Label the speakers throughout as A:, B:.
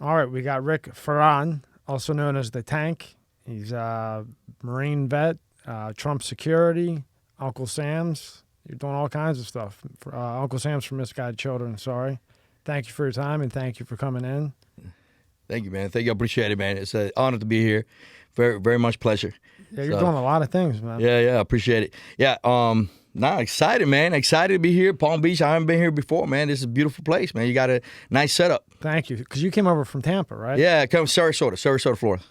A: All right, we got Rick Ferran, also known as the Tank. He's a Marine vet, Trump security, Uncle Sam's. You're doing all kinds of stuff. Uncle Sam's for Misguided Children, sorry. Thank you for your time, and thank you for coming in.
B: Thank you, man. Thank you. I appreciate it, man. It's an honor to be here. Very, very much pleasure.
A: Yeah, you're doing a lot of things, man.
B: Yeah, I appreciate it. Yeah, excited, man. Excited to be here. Palm Beach, I haven't been here before, man. This is a beautiful place, man. You got a nice setup.
A: Thank you. Because you came over from Tampa, right?
B: Yeah, I come from Sarasota, Florida.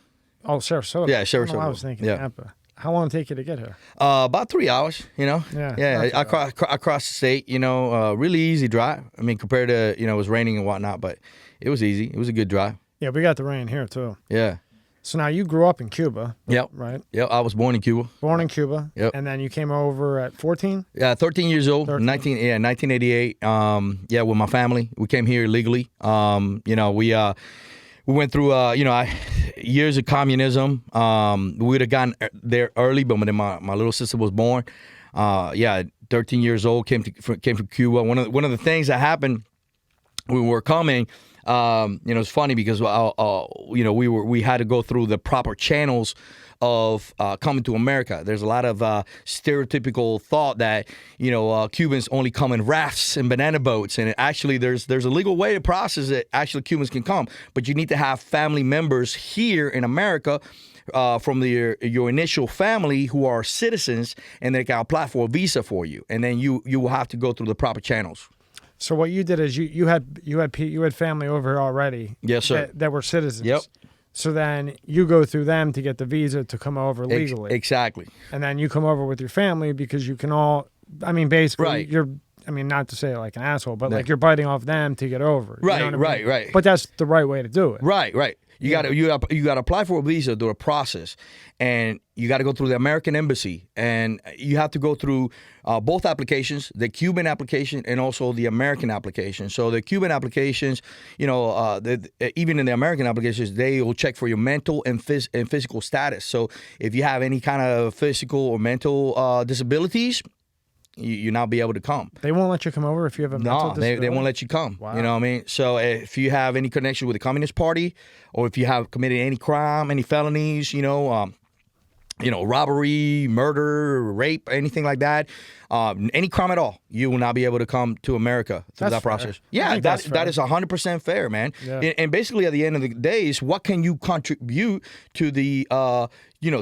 A: Oh, Sarasota.
B: Yeah, Sarasota.
A: I was thinking Tampa. How long did it take you to get here?
B: About 3 hours, Yeah,
A: Okay.
B: across the state, really easy drive. I mean, compared to, it was raining and whatnot, but it was easy. It was a good drive.
A: Yeah, we got the rain here, too.
B: Yeah.
A: So now you grew up in Cuba.
B: Yep.
A: Right?
B: Yep, I was born in Cuba.
A: Born in Cuba.
B: Yep.
A: And then you came over at 14?
B: Yeah, 13 years old, 1988. With my family. We came here illegally. We went through, years of communism. We would have gotten there early, but when my little sister was born, 13 years old, came from Cuba. One of the things that happened when we were coming, it's funny because we had to go through the proper channels of coming to America. There's a lot of stereotypical thought that Cubans only come in rafts and banana boats, and actually there's a legal way to process it. Actually, Cubans can come, but you need to have family members here in America from your initial family who are citizens, and they can apply for a visa for you, and then you will have to go through the proper channels.
A: So what you did is you had family over here already.
B: Yes, sir.
A: That were citizens.
B: Yep.
A: So then you go through them to get the visa to come over legally.
B: Exactly.
A: And then you come over with your family because you can all. I mean, basically,
B: right.
A: You're. I mean, not to say it like an asshole, but like you're biting off them to get over.
B: Right.
A: You know what I mean?
B: Right.
A: But that's the right way to do it.
B: Right. You got to apply for a visa through a process, and you got to go through the American embassy, and you have to go through both applications, the Cuban application and also the American application. So the Cuban applications, even in the American applications, they will check for your mental and physical status. So if you have any kind of physical or mental disabilities, you now be able to come.
A: They won't let you come over if you have a mental disability?
B: They won't let you come.
A: Wow.
B: You know what I mean? So if you have any connection with the Communist Party, or if you have committed any crime, any felonies, robbery, murder, rape, anything like that, any crime at all, you will not be able to come to America through that process. Yeah, that is 100% fair, man. Yeah. And basically, at the end of the day, is what can you contribute to the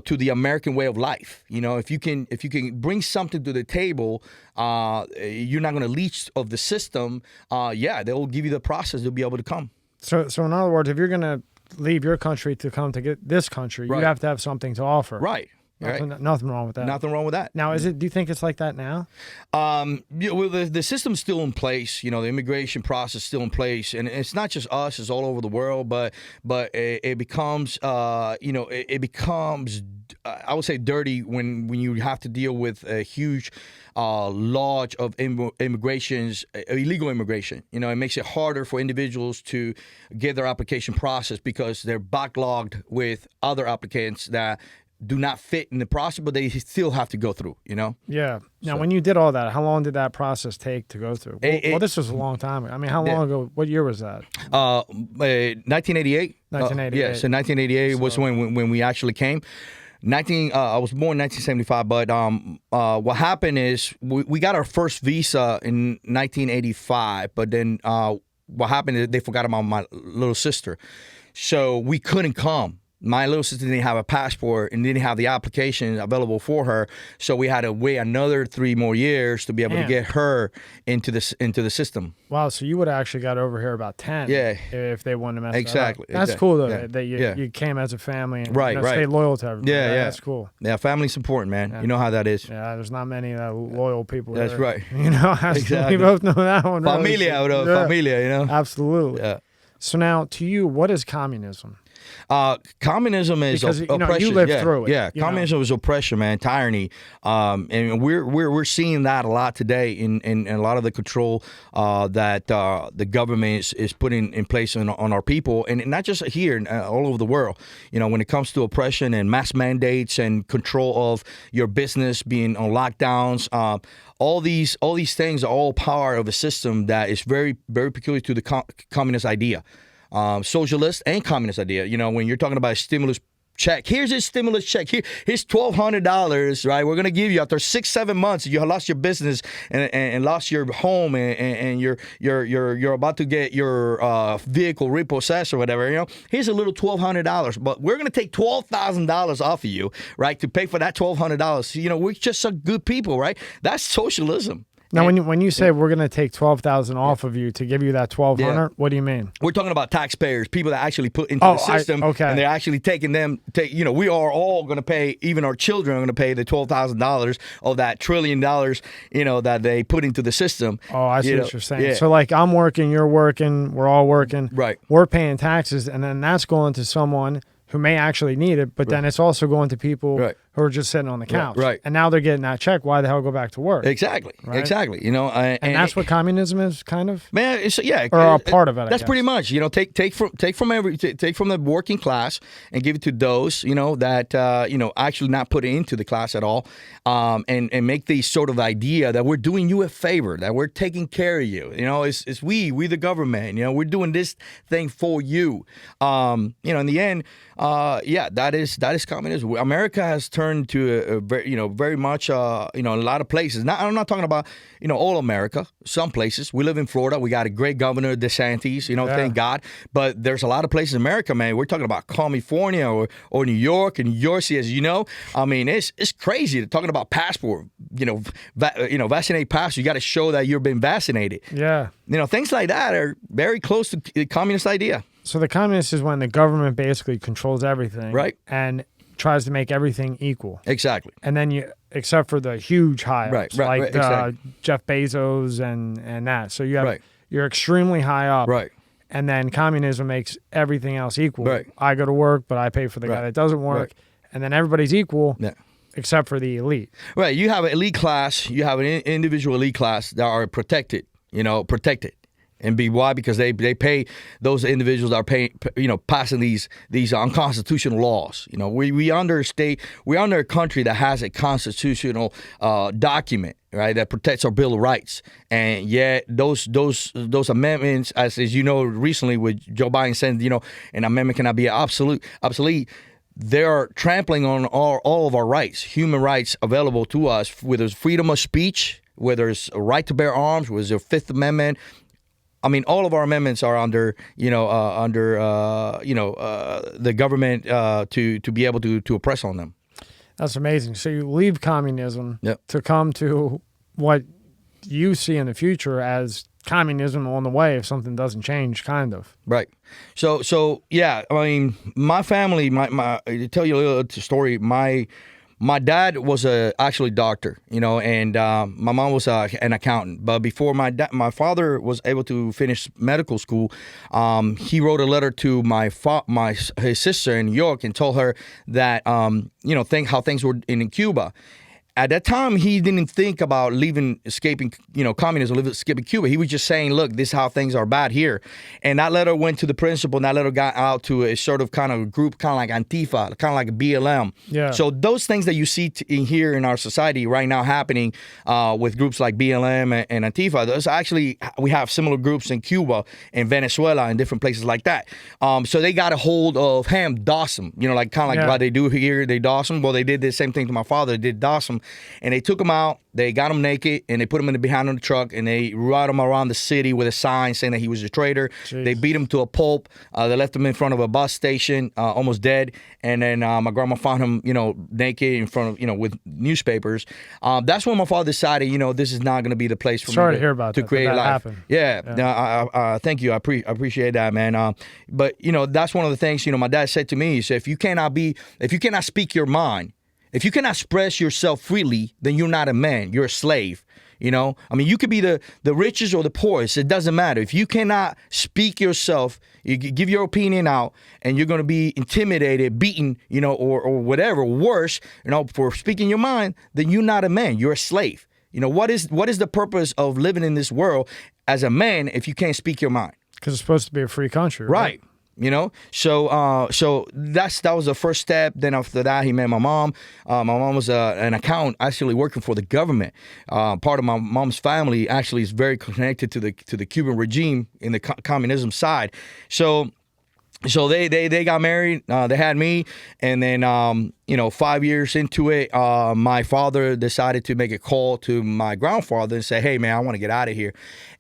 B: to the American way of life? If you can bring something to the table, you're not going to leech of the system. They'll give you the process to be able to come. So
A: in other words, if you're going to leave your country to come to get this country, you have to have something to offer.
B: Right.
A: Nothing wrong with that.
B: Nothing wrong with that.
A: Now, do you think it's like that now?
B: The system's still in place. The immigration process is still in place, and it's not just us; it's all over the world. But it becomes, it becomes, I would say, dirty when you have to deal with a huge lodge of immigrations, illegal immigration. It makes it harder for individuals to get their application processed because they're backlogged with other applicants that do not fit in the process, but they still have to go through,
A: Yeah. Now, when you did all that, how long did that process take to go through? Well, this was a long time ago. I mean, how long ago? What year was that?
B: 1988.
A: 1988.
B: Yeah, so 1988 was when we actually came. I was born in 1975, but what happened is we got our first visa in 1985, but then what happened is they forgot about my little sister. So we couldn't come. My little sister didn't have a passport and didn't have the application available for her, so we had to wait another 3 more years to be able to get her into the system.
A: Wow, so you would have actually got over here about 10 if they wanted to mess
B: exactly.
A: that up. That's cool, though, that you came as a family and stayed loyal to everybody.
B: Yeah.
A: That's cool.
B: Yeah, family's important, man. Yeah. You know how that is.
A: Yeah, there's not many loyal people.
B: That's
A: there.
B: right.
A: We both know that one.
B: Familia, familia,
A: Absolutely.
B: Yeah.
A: So now, to you, what is communism?
B: Communism is oppression.
A: You lived through it.
B: Yeah, communism is oppression, man, tyranny, and we're seeing that a lot today in a lot of the control that the government is putting in place on our people, and not just here, all over the world. When it comes to oppression and mass mandates and control of your business being on lockdowns. All these things are all part of a system that is very, very peculiar to the communist idea. socialist and communist idea. You know, when you're talking about a stimulus check, here's his stimulus check. Here's $1,200, right? We're gonna give you after 6-7 months. You lost your business and lost your home, and you're about to get your vehicle repossessed or whatever. You know, here's a little $1,200, but we're gonna take $12,000 off of you, right, to pay for that $1,200. You know, we're just some good people, right? That's socialism.
A: Now, when you say we're going to take $12,000 off of you to give you that $1,200, what do you mean?
B: We're talking about taxpayers, people that actually put into the system, and they're actually taking them. You know, we are all going to pay. Even our children are going to pay the $12,000 of that $1 trillion, you know, that they put into the system.
A: Oh, I see what you're saying. Yeah. So, like, I'm working, you're working, we're all working.
B: Right.
A: We're paying taxes, and then that's going to someone who may actually need it, but then it's also going to people who are just sitting on the couch.
B: Right.
A: And now they're getting that check. Why the hell go back to work?
B: Exactly. Right? Exactly. You know,
A: and that's what communism is, kind of.
B: Man, it's, yeah,
A: or a part of it.
B: That's pretty much. You know, take from the working class and give it to those, you know, that you know, actually not put it into the class at all, and make the sort of idea that we're doing you a favor, that we're taking care of you. You know, it's we the government. You know, we're doing this thing for you. You know, in the end. That is communism. America has turned to very much in a lot of places. I'm not talking about all America. Some places. We live in Florida. We got a great governor, DeSantis. Thank God. But there's a lot of places in America, man. We're talking about California or New York and New Jersey, as you know. I mean, it's crazy. They're talking about passport. Vaccinate passport. You got to show that you've been vaccinated.
A: Yeah.
B: Things like that are very close to the communist idea.
A: So the communist is when the government basically controls everything,
B: right,
A: and tries to make everything equal.
B: Exactly.
A: And then except for the huge high-ups, like exactly. Jeff Bezos and that. So you're extremely high up,
B: right,
A: and then communism makes everything else equal.
B: Right.
A: I go to work, but I pay for the guy that doesn't work, and then everybody's equal. Yeah. Except for the elite.
B: Right. You have an elite class. You have an individual elite class that are protected. And why? Because they pay those individuals that are paying, passing these unconstitutional laws. We under a country that has a constitutional document, right, that protects our Bill of Rights, and yet those amendments, as you know, recently with Joe Biden saying, an amendment cannot be obsolete. They are trampling on all of our rights, human rights available to us, whether it's freedom of speech, whether it's a right to bear arms, whether it's the Fifth Amendment. I mean, all of our amendments are under the government to be able to oppress on them.
A: That's amazing. So you leave communism to come to what you see in the future as communism on the way if something doesn't change, kind of. Right.
B: So yeah. I mean, my family. My to tell you a little story. My dad was actually a doctor, and my mom was an accountant. But before my father was able to finish medical school, he wrote a letter to his sister in New York and told her that how things were in Cuba. At that time, he didn't think about escaping communism, escaping Cuba. He was just saying, look, this is how things are bad here. And that letter went to the principal, and that letter got out to a sort of kind of group, kind of like Antifa, kind of like BLM. Yeah. So those things that you see here in our society right now happening with groups like BLM and Antifa, those actually, we have similar groups in Cuba and Venezuela and different places like that. So they got a hold of him, DOS him, what they do here, they DOS him. Well, they did the same thing to my father, they did DOS him. And they took him out, they got him naked, and they put him in the behind of the truck, and they rode him around the city with a sign saying that he was a traitor. Jeez. They beat him to a pulp. They left him in front of a bus station, almost dead. And then my grandma found him, naked in front of, with newspapers. That's when my father decided, this is not going to be the place for me
A: to hear about
B: to create a life.
A: Happened.
B: Yeah. Thank you. I appreciate that, man. But that's one of the things, my dad said to me. He said, if you cannot speak your mind, if you cannot express yourself freely, then you're not a man. You're a slave. I mean, you could be the richest or the poorest. It doesn't matter. If you cannot speak yourself, you give your opinion out, and you're going to be intimidated, beaten, or whatever, worse, for speaking your mind, then you're not a man. You're a slave. What is the purpose of living in this world as a man if you can't speak your mind?
A: Because it's supposed to be a free country, right?
B: So that was the first step. Then after that, he met my mom. My mom was an accountant, actually working for the government. Part of my mom's family actually is very connected to the Cuban regime in the communism side. So So they got married. They had me, and then 5 years into it, my father decided to make a call to my grandfather and say, "Hey man, I want to get out of here,"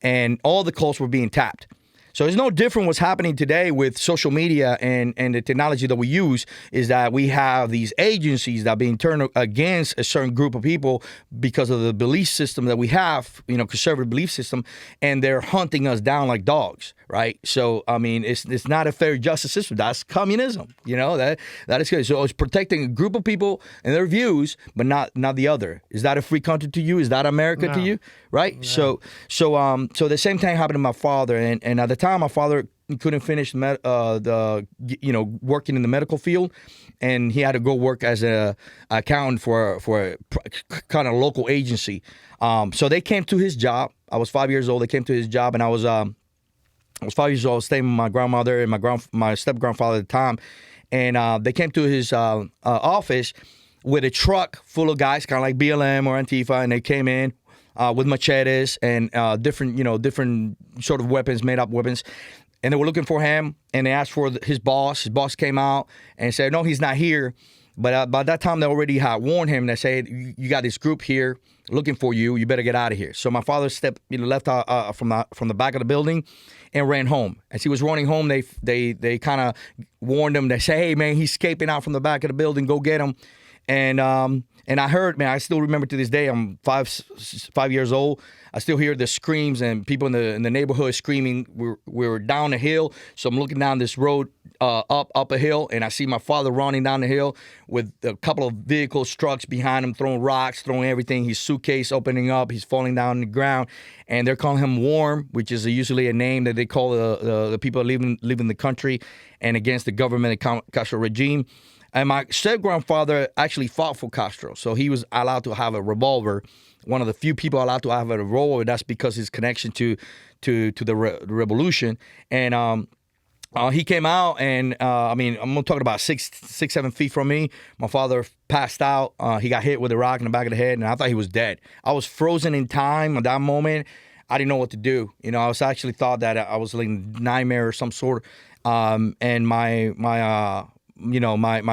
B: and all the calls were being tapped. So it's no different what's happening today with social media and the technology that we use is that we have these agencies that are being turned against a certain group of people because of the belief system that we have, conservative belief system, and they're hunting us down like dogs, right? So, I mean, it's not a fair justice system. That's communism, that is good. So it's protecting a group of people and their views, but not the other. Is that a free country to you? Is that America to you? Right? No. So the same thing happened to my father, and at the time my father couldn't finish working in the medical field, and he had to go work as a accountant for a kind of local agency. So they came to his job. I was 5 years old. They came to his job, and I was 5 years old. I was staying with my grandmother and my step grandfather at the time, and they came to his office with a truck full of guys, kind of like BLM or Antifa, and they came in. With machetes and different sort of weapons, made up weapons. And they were looking for him, and they asked for his boss. His boss came out and said, "No, he's not here." But by that time, they already had warned him. They said, "You got this group here looking for you. You better get out of here." So my father left out from the back of the building and ran home. As he was running home, they kind of warned him. They say, "Hey, man, he's escaping out from the back of the building. Go get him." And I heard, man, I still remember to this day. I'm 5 years old. I still hear the screams and people in the neighborhood screaming. We're down the hill, so I'm looking down this road up a hill, and I see my father running down the hill with a couple of vehicles, trucks behind him, throwing rocks, throwing everything. His suitcase opening up. He's falling down on the ground, and they're calling him Worm, which is usually a name that they call the people leaving the country and against the government and Castro regime. And my step-grandfather actually fought for Castro, so he was allowed to have a revolver. One of the few people allowed to have a revolver. That's because his connection to the revolution. And he came out, and I'm talking about 6-7 feet from me. My father passed out. He got hit with a rock in the back of the head, and I thought he was dead. I was frozen in time at that moment. I didn't know what to do. I was actually thought that I was like a nightmare or some sort. And my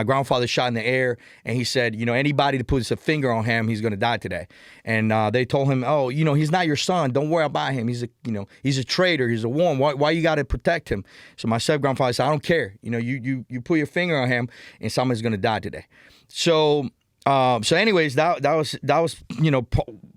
B: grandfather shot in the air, and he said, anybody that puts a finger on him, he's going to die today. And they told him, oh, he's not your son. Don't worry about him. He's a traitor. He's a Worm. Why you got to protect him? So my step grandfather said, I don't care. You put your finger on him, and someone's going to die today. So anyways, that was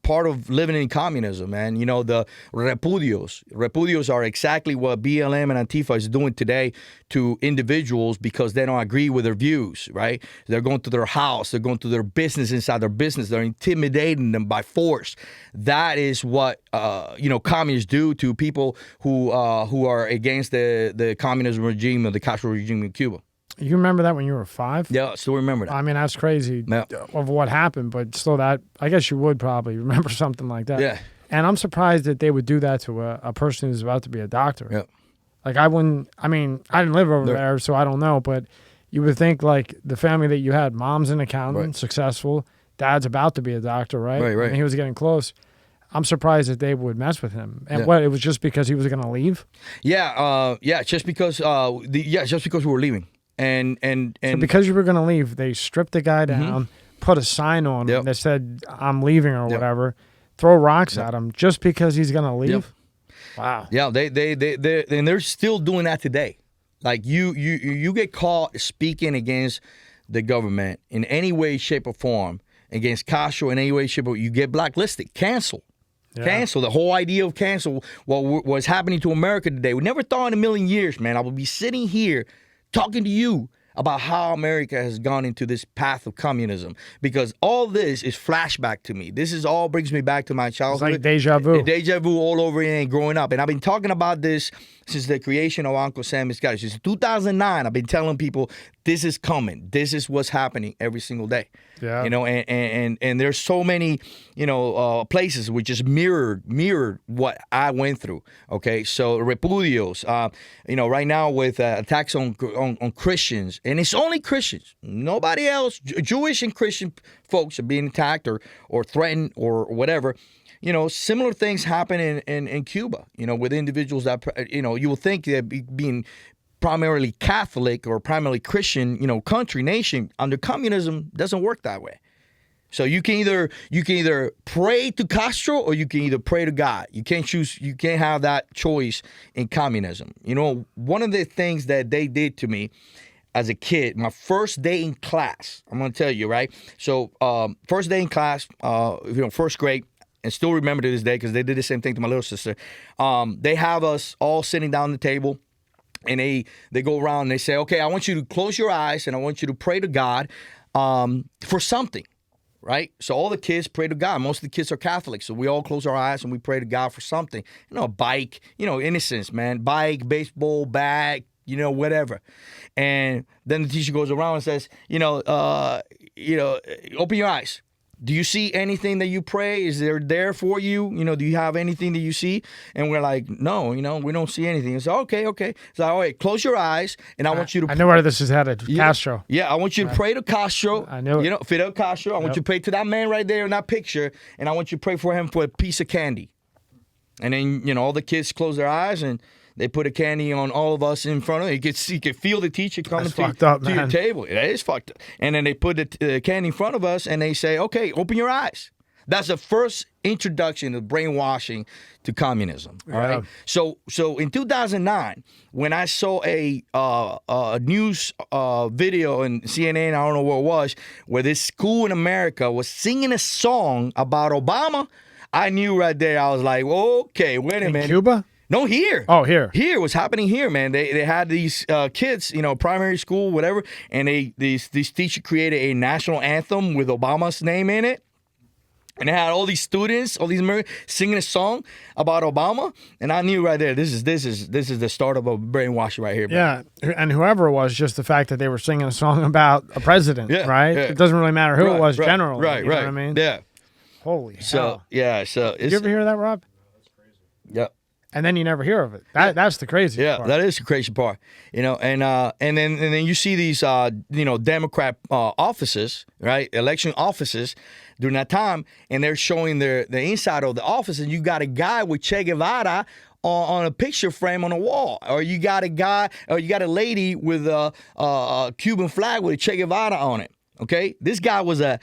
B: part of living in communism, man. The repudios are exactly what BLM and Antifa is doing today to individuals because they don't agree with their views, right? They're going to their house, they're going to their business, inside their business, they're intimidating them by force. That is what communists do to people who are against the communism regime or the Castro regime in Cuba.
A: You remember that when you were 5?
B: Yeah, I still remember that.
A: I mean, that's crazy of what happened, but still I guess you would probably remember something like that.
B: Yeah.
A: And I'm surprised that they would do that to a person who's about to be a doctor.
B: Yeah.
A: Like I didn't live over there, so I don't know, but you would think like the family that you had, mom's an accountant, right, successful, dad's about to be a doctor, right?
B: Right.
A: And he was getting close. I'm surprised that they would mess with him. And it was just because he was going to leave?
B: Yeah, just because we were leaving. And
A: so because you were going to leave, they stripped the guy down, put a sign on him that said, I'm leaving or whatever, throw rocks at him just because he's going to leave? Wow.
B: Yeah, they're still doing that today. Like you get caught speaking against the government in any way, shape, or form, against Castro in any way, shape, or you get blacklisted, canceled. Yeah. Cancel. The whole idea of cancel what was happening to America today. We never thought in a million years, man, I would be sitting here talking to you about how America has gone into this path of communism, because all this is flashback to me. This is all brings me back to my childhood.
A: It's like deja vu.
B: Deja vu all over again growing up. And I've been talking about this since the creation of Uncle Sam Miscavige. Since 2009, I've been telling people this is coming. This is what's happening every single day.
A: Yeah.
B: And there's so many, places which just mirrored what I went through. Okay. So repudios, right now with attacks on Christians, and it's only Christians, nobody else. Jewish and Christian folks are being attacked or threatened or whatever. Similar things happen in Cuba, with individuals that, you will think they're being primarily Catholic or primarily Christian, country, nation, under communism, doesn't work that way. So you can either pray to Castro or you can either pray to God. You can't choose. You can't have that choice in communism. One of the things that they did to me as a kid, my first day in class, I'm going to tell you, right? So first day in class, first grade, and still remember to this day because they did the same thing to my little sister. They have us all sitting down at the table. And they go around and they say, okay, I want you to close your eyes and I want you to pray to God for something. Right? So all the kids pray to God. Most of the kids are Catholic. So we all close our eyes and we pray to God for something. A bike, innocence, man. Bike, baseball, bat, whatever. And then the teacher goes around and says, open your eyes. Do you see anything that you pray? Is there for you? Do you have anything that you see? And we're like, no, we don't see anything. It's okay. So, all right, close your eyes, and I want you to.
A: I know where this is headed. Castro.
B: Yeah, I want you to pray to Castro.
A: I know it.
B: Fidel Castro. I want you to pray to that man right there in that picture, and I want you to pray for him for a piece of candy. And then, all the kids close their eyes, and they put a candy on all of us in front of them. You could feel the teacher coming to your table. It is fucked up. And then they put the candy in front of us, and they say, okay, open your eyes. That's the first introduction of brainwashing to communism. All right. So in 2009, when I saw a news video in CNN, I don't know what it was, where this school in America was singing a song about Obama, I knew right there. I was like, okay, wait a minute.
A: In Cuba?
B: No, here.
A: Oh, here.
B: Here, what's happening here, man. They had these kids, primary school, whatever, and this teacher created a national anthem with Obama's name in it. And they had all these students, all these Americans singing a song about Obama, and I knew right there, this is the start of a brainwashing right here, bro.
A: Yeah, and whoever it was, just the fact that they were singing a song about a president, right? Yeah. It doesn't really matter who it was, generally.
B: Right,
A: you know what I mean?
B: Yeah.
A: Holy hell.
B: So
A: did you ever hear that, Rob?
C: That's crazy.
B: Yeah.
A: And then you never hear of it. That's the crazy part.
B: Yeah, that is the crazy part. And then you see these Democrat offices, right? Election offices during that time, and they're showing the inside of the office, and you got a guy with Che Guevara on a picture frame on a wall, or you got a lady with a Cuban flag with a Che Guevara on it. Okay, this guy was a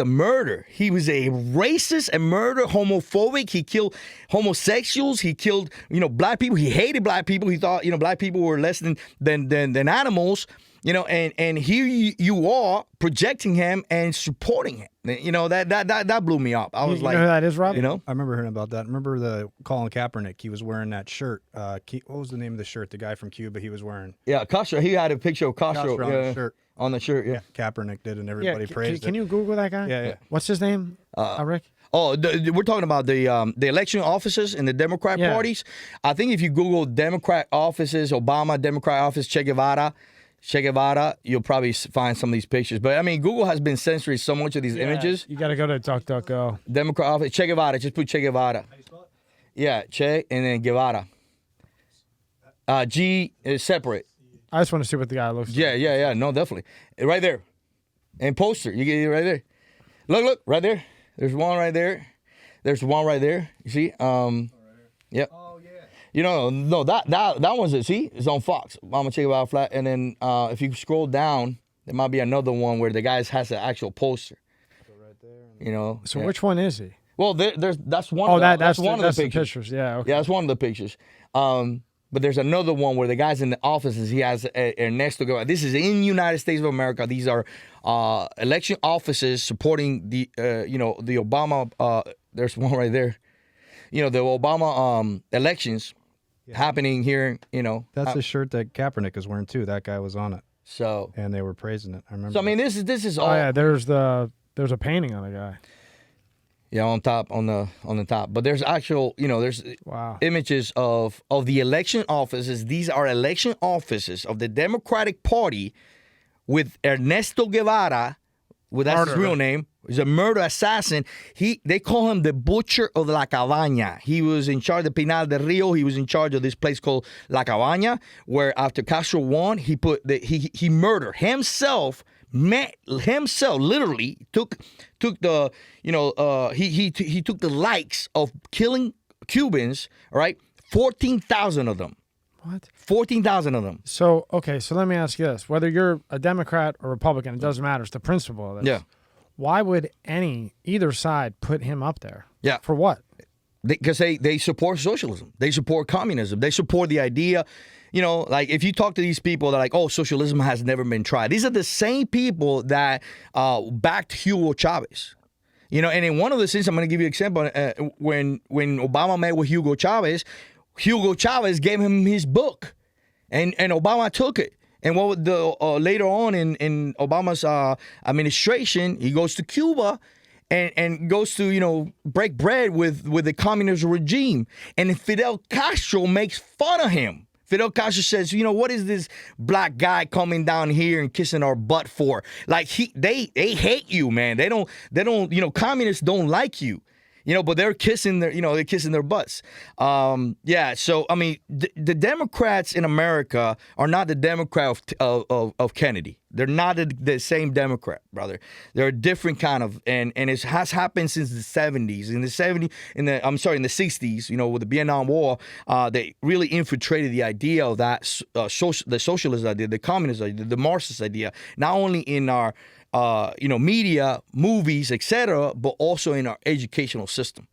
B: murderer. He was a racist and murderer, homophobic. He killed homosexuals. He killed, black people. He hated black people. He thought, black people were less than animals. And here you are projecting him and supporting him. That blew me up. I was like,
A: you know who that is, Rob?
C: I remember hearing about that. Remember the Colin Kaepernick? He was wearing that shirt. What was the name of the shirt? The guy from Cuba he was wearing.
B: Yeah, Castro. He had a picture of Castro
C: on the shirt.
B: On the shirt, yeah.
C: Kaepernick did, and everybody praised it.
A: Can you Google that guy?
C: Yeah.
A: What's his name, Rick?
B: Oh, we're talking about the election offices in the Democrat parties. I think if you Google Democrat offices, Obama, Democrat office, Che Guevara, you'll probably find some of these pictures. But, I mean, Google has been censoring so much of these images.
A: You got to go to DuckDuckGo.
B: Democrat office, Che Guevara. Just put Che Guevara.
C: How do you spell it?
B: Yeah, Che and then Guevara. G is separate.
A: I just want to see what the guy looks like.
B: Yeah. No, definitely. Right there. And poster. You get it right there. Look, right there. There's one right there. There's one right there. You see? Yep.
C: Oh, yeah.
B: No, that one's it. See? It's on Fox. I'm going to check it out flat. And then if you scroll down, there might be another one where the guy has an actual poster.
C: So right there.
A: So which one is he?
B: Well, that's one.
A: Oh,
B: that's one
A: of
B: the pictures.
A: Yeah, okay.
B: Yeah, that's one of the pictures. But there's another one where the guy's in the offices. He has Ernesto Guevara. This is in the United States of America. These are election offices supporting the Obama. There's one right there. The Obama elections happening here.
C: That's the shirt that Kaepernick is wearing too. That guy was on it.
B: So
C: and they were praising it. I remember.
B: So I mean, this is all.
A: Oh yeah, there's a painting on the guy.
B: Yeah, on the top. But there's actual, there's images of the election offices. These are election offices of the Democratic Party with Ernesto Guevara, that's his real name. He's a murder assassin. They call him the Butcher of La Cabaña. He was in charge of Pinal del Rio. He was in charge of this place called La Cabaña, where after Castro won, he murdered himself. Literally took the he took the likes of killing Cubans, all right, 14,000 of them.
A: What?
B: 14,000 of them.
A: So, okay, so let me ask you this. Whether you're a Democrat or Republican, it doesn't matter. It's the principle of this.
B: Yeah.
A: Why would either side put him up there?
B: Yeah.
A: For what?
B: Because they support socialism. They support communism. They support the idea, like if you talk to these people, they're like, oh, socialism has never been tried. These are the same people that backed Hugo Chavez. And in one of the things, I'm going to give you an example. When Obama met with Hugo Chavez gave him his book, and Obama took it. And what later on in Obama's administration, he goes to Cuba and goes to break bread with the communist regime, and Fidel Castro makes fun of him. Fidel Castro says, what is this black guy coming down here and kissing our butt for? Like they hate you, man. They don't, communists don't like you. But they're kissing their butts. So I mean, the Democrats in America are not the Democrat of Kennedy. They're not the same Democrat, brother. They're a different kind of, and it has happened since the 70s. In the 60s, with the Vietnam War, they really infiltrated the idea of that the socialist idea, the communist idea, the Marxist idea, not only in our media, movies, etc., but also in our educational system.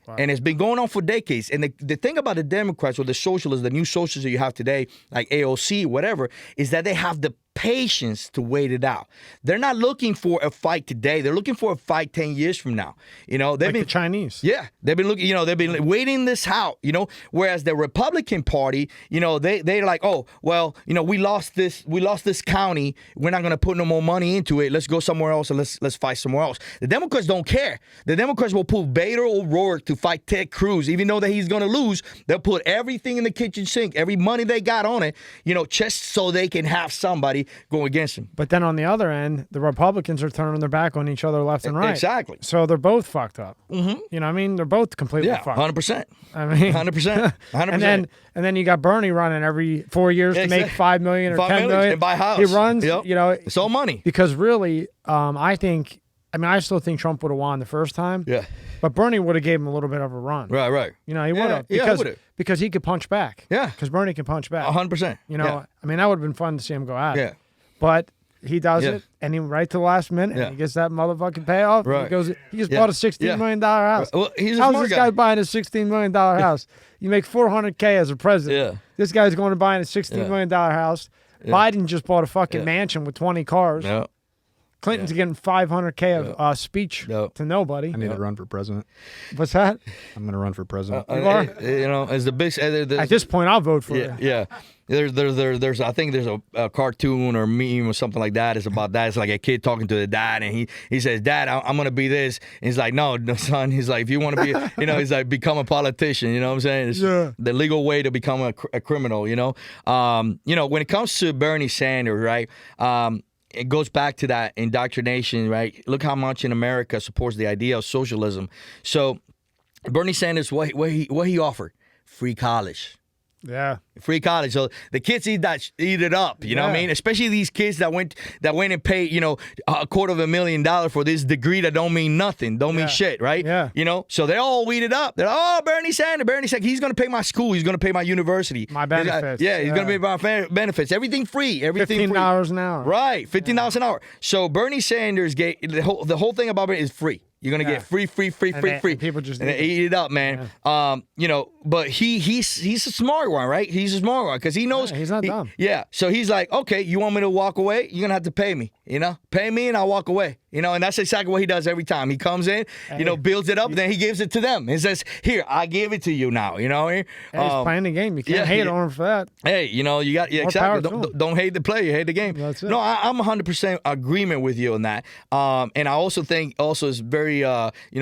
B: Wow. And it's been going on for decades. And the thing about the Democrats or the socialists, the new socialists that you have today, like AOC, whatever, is that they have the patience to wait it out. They're not looking for a fight today. They're looking for a fight 10 years from now. They've been
A: the Chinese.
B: Yeah, they've been looking. They've been waiting this out. Whereas the Republican Party, they're like, oh, well, we lost this county. We're not going to put no more money into it. Let's go somewhere else and let's fight somewhere else. The Democrats don't care. The Democrats will put Beto O'Rourke to fight Ted Cruz, even though that he's going to lose. They'll put everything in the kitchen sink, every money they got on it, just so they can have somebody go against him.
A: But then on the other end, the Republicans are turning their back on each other left and right.
B: Exactly.
A: So they're both fucked up. Mm-hmm. You know what I mean? They're both completely fucked.
B: 100%.
A: I mean,
B: 100%. 100%.
A: And then you got Bernie running every 4 years to make $5 million or $10 million
B: and buy a house.
A: He runs.
B: Yep. It's all money.
A: Because really, I still think Trump would have won the first time.
B: Yeah.
A: But Bernie would have gave him a little bit of a run.
B: Right.
A: He would have. Because he could punch back.
B: Yeah.
A: Because Bernie can punch back.
B: 100%.
A: That would have been fun to see him go at it.
B: Yeah.
A: But he does it, and he right to the last minute, and he gets that motherfucking payoff.
B: Right.
A: He just bought a $16 million house.
B: Well,
A: how's this guy buying a $16 million house? You make $400K as a president.
B: Yeah.
A: This guy's going to buy a $16 million house. Yeah. Biden just bought a fucking mansion with 20 cars.
B: Yeah.
A: Clinton's getting $500K of speech to nobody.
C: I need to run for president.
A: What's that?
C: I'm going to run for president.
A: You are?
B: As the big.
A: At this point, I'll vote for you.
B: Yeah. There's I think there's a cartoon or meme or something like that. It's about that. It's like a kid talking to the dad, and he says, "Dad, I'm gonna be this." And he's like, "No, son." He's like, "If you want to be, he's like, become a politician." You know what I'm saying? It's the legal way to become a criminal. When it comes to Bernie Sanders, right? It goes back to that indoctrination, right? Look how much in America supports the idea of socialism. So Bernie Sanders, what he offered? Free college.
A: Yeah.
B: Free college. So the kids eat it up, you know what I mean? Especially these kids that went and paid, $250,000 for this degree that don't mean nothing, don't mean shit, right?
A: Yeah.
B: So they all eat it up. They're like, oh, Bernie Sanders, he's going to pay my school, he's going to pay my university.
A: My benefits.
B: He's going to pay my benefits. Everything free.
A: $15 an hour.
B: Right, $15 an hour. So Bernie Sanders gave the whole thing about it is free. You're gonna get free.
A: And people just
B: eat it up, man. Yeah. But he's a smart one, right? He's a smart one because he knows
A: he's not dumb.
B: Yeah. So he's like, okay, you want me to walk away? You're gonna have to pay me. Pay me and I'll walk away. And that's exactly what he does every time. He comes in, builds it up, then he gives it to them. He says, "Here, I give it to you now."
A: He's playing the game. You can't hate on him for that.
B: Hey, you got exactly. Don't hate the player, hate the game.
A: That's it.
B: No, I'm 100% agreement with you on that. And I also think it's very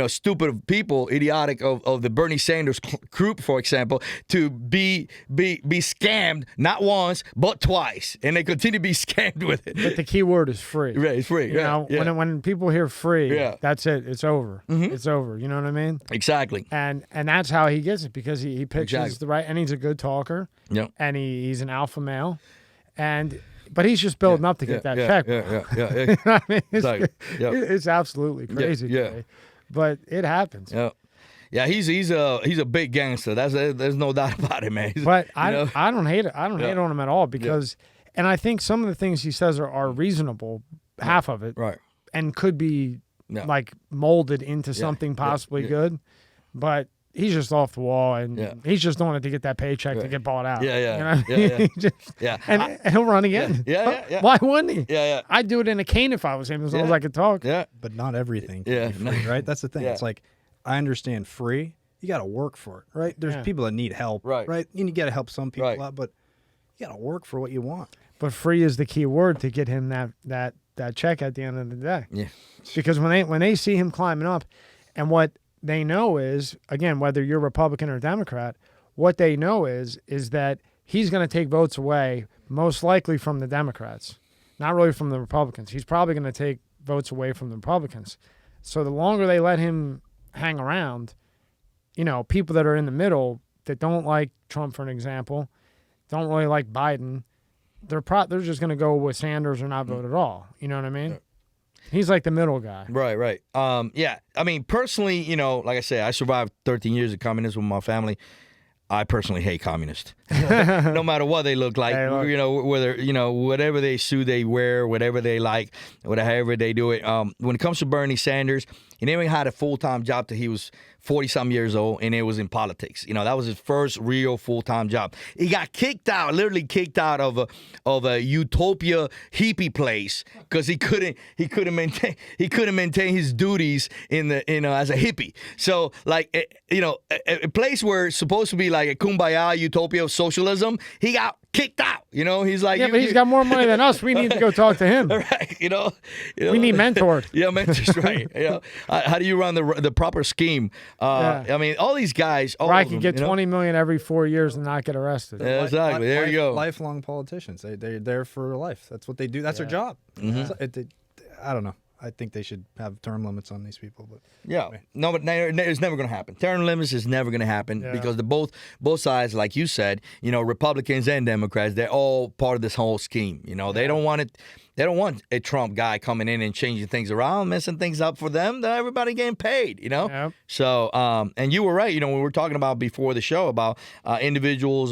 B: stupid of people, idiotic of the Bernie Sanders group, for example, to be scammed not once but twice, and they continue to be scammed with it.
A: But the key word is free.
B: Right, it's free.
A: When people hear free, that's it. It's over.
B: Mm-hmm.
A: It's over. You know what I mean?
B: Exactly.
A: And that's how he gets it, because he pitches the right, and he's a good talker.
B: Yep.
A: And he's an alpha male, but he's just building up to get that check.
B: Yeah.
A: You know what I mean?
B: Exactly.
A: It's absolutely crazy.
B: Yeah.
A: But it happens.
B: Yeah. Yeah, he's a big gangster. There's no doubt about it, man.
A: But
B: You know?
A: I don't hate it. I don't hate on him at all because, and I think some of the things he says are reasonable, half of it,
B: Right.
A: and could be
B: Yeah.
A: like molded into something possibly good. But he's just off the wall, and he's just doing it to get that paycheck to get bought out.
B: Yeah, yeah,
A: You know?
B: yeah, yeah.
A: He just-
B: Yeah.
A: And he'll run again.
B: Yeah.
A: Why wouldn't he?
B: Yeah, yeah.
A: I'd do it in a cane if I was him, as long as I could talk.
B: Yeah.
C: But not everything can
B: Yeah,
C: be free, right? That's the thing.
B: Yeah.
C: It's like, I understand free. You got to work for it, right? There's people that need help,
B: Right.
C: You got to help some people
B: Right.
C: out, but you got to work for what you want.
A: But free is the key word to get him that check at the end of the day.
B: Yeah.
A: Because when they see him climbing up, and what they know is, again, whether you're Republican or Democrat, what they know is that he's going to take votes away, most likely from the Democrats, not really from the Republicans. He's probably going to take votes away from the Republicans. So the longer they let him hang around, people that are in the middle that don't like Trump, for an example, don't really like Biden, they're just going to go with Sanders or not vote at all. You know what I mean? He's like the middle guy.
B: Right. Yeah. I mean, personally, like I said, I survived 13 years of communism with my family. I personally hate communists. No matter what they look like, whether, whatever they suit they wear, whatever they like, whatever they do it. When it comes to Bernie Sanders, he never had a full-time job till he was 40-some years old, and it was in politics. that was his first real full-time job. He got literally kicked out of a utopia hippie place because he couldn't maintain his duties as a hippie. So a place where it's supposed to be like a kumbaya utopia of socialism, he got kicked out. He's like,
A: but he's got more money than us. We need to go talk to him.
B: Right.
A: We need mentored.
B: Yeah, mentors. Right. How do you run the proper scheme? I mean, all these guys. All
A: I
B: of
A: could
B: them,
A: get $20 million every 4 years and not get arrested.
B: Yeah, exactly. There you go.
C: Lifelong politicians. They're there for life. That's what they do. That's their job.
B: Mm-hmm.
C: I don't know. I think they should have term limits on these people. But
B: no, but it's never going to happen. Term limits is never going to happen because both sides, like you said, Republicans and Democrats, they're all part of this whole scheme. They don't want it. They don't want a Trump guy coming in and changing things around, messing things up for them. That everybody getting paid.
A: Yep.
B: So, and you were right. When we were talking about before the show about individuals.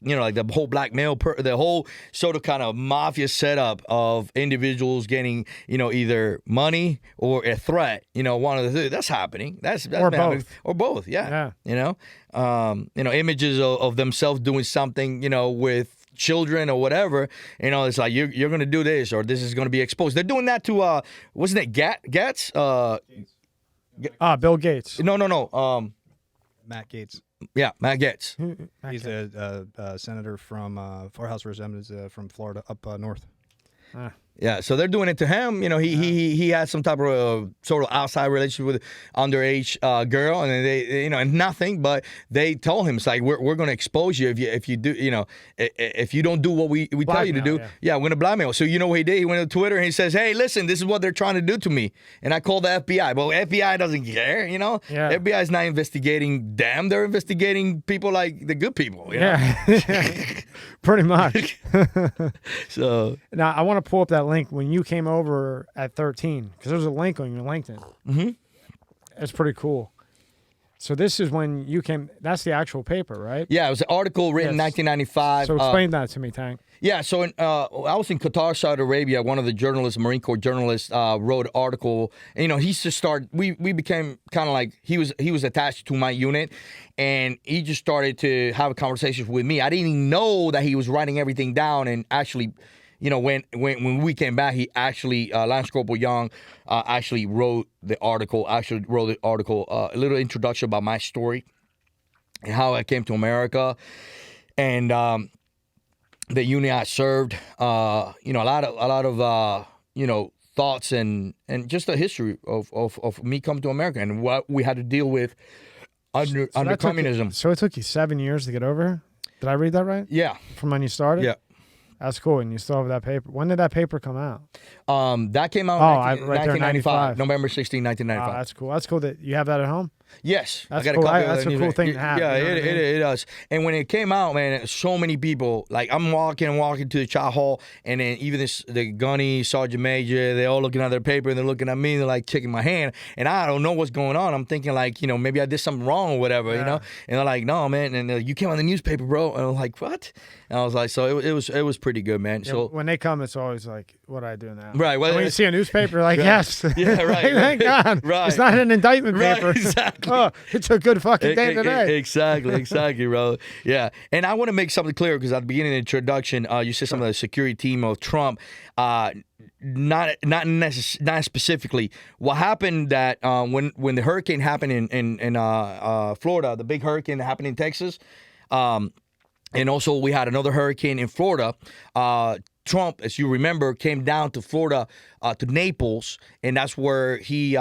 B: Like the whole blackmail, the whole sort of kind of mafia setup of individuals getting, either money or a threat. One of the two. That's happening. That's
A: or
B: happening.
A: both.
B: Or both. Yeah. Images of themselves doing something, with children or whatever. It's like you're going to do this or this is going to be exposed. They're doing that to wasn't it Gates?
A: Bill Gates.
B: No.
C: Matt Gaetz.
B: Yeah, Matt Gaetz.
C: He's a senator from House Representatives from Florida up north.
B: Yeah, so they're doing it to him. He has some type of sort of outside relationship with underage girl, and they and nothing. But they told him it's like we're going to expose you if you do if you don't do what we tell you to do. Yeah, we're going to blackmail. So you know what he did? He went to Twitter and he says, "Hey, listen, this is what they're trying to do to me," and I called the FBI. But FBI doesn't care. FBI is not investigating them. They're investigating people like the good people.
A: Yeah, pretty much.
B: So
A: now I want to pull up that link when you came over at 13 because there's a link on your LinkedIn.
B: Mm-hmm.
A: It's pretty cool. So this is when you came. That's the actual paper, right?
B: Yeah, it was an article written in 1995.
A: So explain that to me, Tank.
B: Yeah, so I was in Qatar, Saudi Arabia. One of the journalists, Marine Corps journalists, wrote an article. And, he used to start. We became kind of like he was attached to my unit, and he just started to have a conversation with me. I didn't even know that he was writing everything down. And actually, when we came back, he actually Lance Corporal Young actually wrote the article. A little introduction about my story and how I came to America, and the unit I served. A lot of thoughts and just the history of me coming to America and what we had to deal with under communism.
A: So it took you 7 years to get over here? Did I read that right?
B: Yeah.
A: From when you started?
B: Yeah.
A: That's cool. And you still have that paper. When did that paper come out?
B: That came out in 1995, November 16, 1995.
A: That's cool. That's cool that you have that at home.
B: Yes,
A: That's
B: I got
A: cool.
B: a copy of
A: That's
B: that
A: a cool thing to have.
B: Yeah,
A: you know what I mean?
B: it does. And when it came out, man, so many people. Like I'm walking to the chow hall, and then even the gunny sergeant major, they all looking at their paper and they're looking at me and they're like checking my hand, and I don't know what's going on. I'm thinking like, maybe I did something wrong or whatever,
A: Yeah.
B: And they're like, no, man, and you came on the newspaper, bro. And I'm like, what? And I was like, so it was pretty good, man.
A: Yeah,
B: So
A: when they come, it's always like, what do I do now?
B: right, well,
A: When you see a newspaper, like,
B: Right.
A: yes.
B: Yeah, right.
A: Thank God.
B: Right.
A: It's not an indictment
B: Right,
A: paper.
B: exactly.
A: Oh, it's a good fucking day today.
B: Exactly, bro. Yeah, and I want to make something clear because at the beginning of the introduction, you said some of the security team of Trump. Not specifically. What happened that when the hurricane happened in Florida, the big hurricane that happened in Texas, and also we had another hurricane in Florida. Trump, as you remember, came down to Florida, to Naples, and that's where he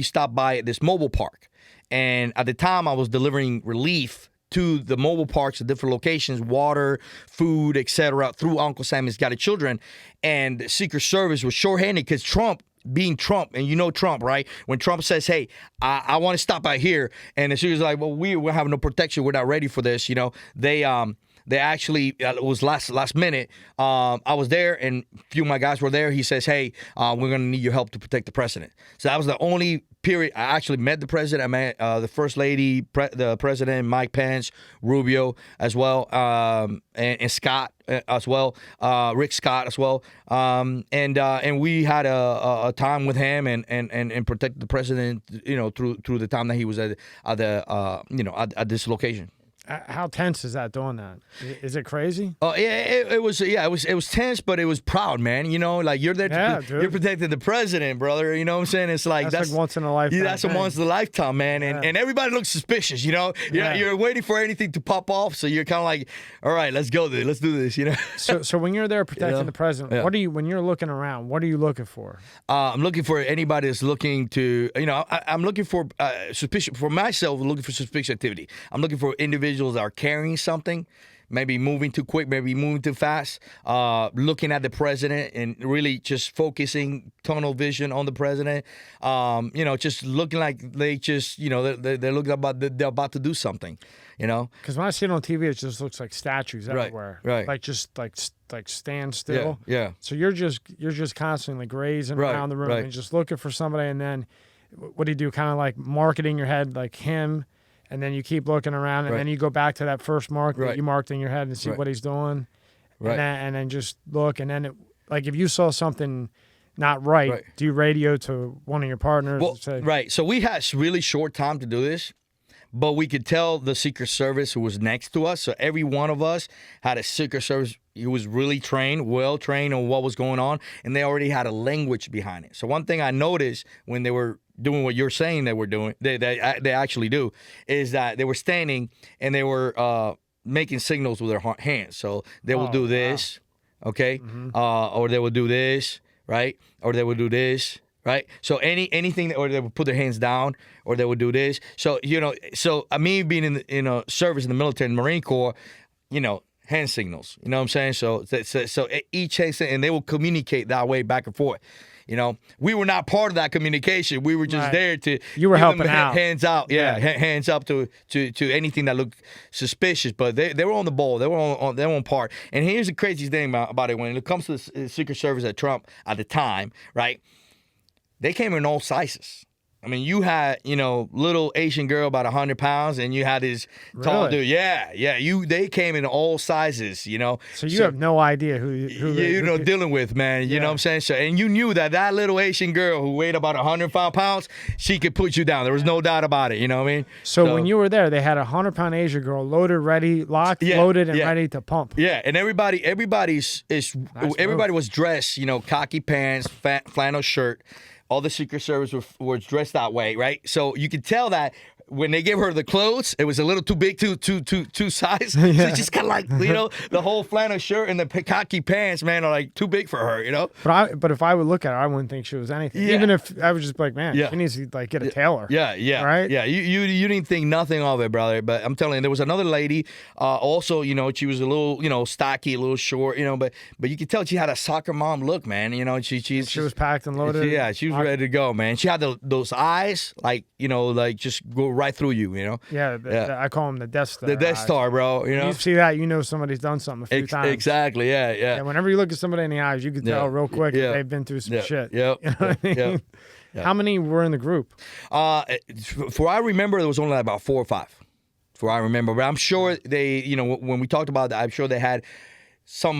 B: stopped by at this mobile park. And at the time, I was delivering relief to the mobile parks at different locations, water, food, etc., through Uncle Sammy's Got It Children. And the Secret Service was shorthanded because Trump, being Trump, and you know Trump, right? When Trump says, hey, I want to stop out here, and the Secret Service like, well, we have no protection. We're not ready for this. They actually, it was last minute. I was there, and a few of my guys were there. He says, hey, we're going to need your help to protect the president. So that was the only period I actually met the president. I met the first lady, the president, Mike Pence, Rubio as well, and Scott as well, Rick Scott as well. And we had a time with him and protect the president, through the time that he was at this location.
A: How tense is that doing that? Is it crazy?
B: Oh yeah, it was tense, but it was proud, man. Like you're there, you're protecting the president, brother. You know what I'm saying? It's like
A: that's like once in a lifetime.
B: Yeah, that's a once in a lifetime, man. And everybody looks suspicious. You're waiting for anything to pop off, so you're kind of like, all right, let's go there, let's do this.
A: So when you're there protecting the president, when you're looking around, what are you looking for?
B: I'm looking for anybody that's looking to, I'm looking for suspicion for myself. Looking for suspicious activity. I'm looking for individuals that are carrying something, maybe moving too quick, maybe moving too fast, looking at the president and really just focusing tunnel vision on the president, just looking like they just, they're looking they're about to do something,
A: Because when I see it on TV, it just looks like statues everywhere.
B: Right.
A: Like just like stand still.
B: Yeah.
A: So you're just constantly grazing around the room and just looking for somebody, and then what do you do? Kind of like marketing your head like him. And then you keep looking around, and then you go back to that first mark that you marked in your head and see what he's doing. Right. And then just look. And then, if you saw something not right, do you radio to one of your partners?
B: Well,
A: and say,
B: right. So we had really short time to do this, but we could tell the Secret Service who was next to us. So every one of us had a Secret Service who was really well trained on what was going on, and they already had a language behind it. So one thing I noticed when they were doing what you're saying they were doing, they actually do, is that they were standing and they were making signals with their hands. So they will do this, okay, or they will do this, right, or they will do this, right. So anything, or they would put their hands down, or they would do this. So me being in service in the military, in the Marine Corps, hand signals. You know what I'm saying? So each hand signal, and they will communicate that way back and forth. We were not part of that communication. We were just there to.
A: You were helping out.
B: Hands out, hands up to anything that looked suspicious. But they were on the ball. They were on their own part. And here's the craziest thing about it: when it comes to the Secret Service at Trump at the time, right? They came in all sizes. I mean, you had, little Asian girl about 100 pounds, and you had this tall dude. Yeah. They came in all sizes,
A: So you have no idea who
B: dealing with, man. You know what I'm saying? So, and you knew that little Asian girl who weighed about 105 pounds, she could put you down. There was no doubt about it. You know what I mean?
A: So when you were there, they had a 100-pound Asian girl loaded, ready, locked, loaded, and ready to pump.
B: Yeah, and everybody was dressed, khaki pants, flannel shirt. All the Secret Service were dressed that way, right? So you could tell that when they gave her the clothes, it was a little too big, too size. So it's just kind of like, the whole flannel shirt and the khaki pants, man, are like too big for her,
A: But if I would look at her, I wouldn't think she was anything. Yeah. Even if I was just like, man, she needs to get a tailor.
B: Yeah.
A: Right?
B: Yeah. You didn't think nothing of it, brother. But I'm telling you, there was another lady. Also, she was a little, stocky, a little short, but you could tell she had a soccer mom look, man. She
A: was packed and loaded.
B: She was ready to go, man. She had those eyes, like just go right through you. You know.
A: Yeah, I call them the Death Star.
B: The Death Star, bro. You
A: When
B: know.
A: you see that, you know somebody's done something a few times.
B: Exactly. Yeah.
A: Yeah, whenever you look at somebody in the eyes, you can tell real quick that they've been through some shit.
B: Yeah.
A: You know what I mean?
B: Yeah.
A: How many were in the group?
B: For I remember, there was only like about 4 or 5. For I remember, but I'm sure they, you know, when we talked about that, I'm sure they had some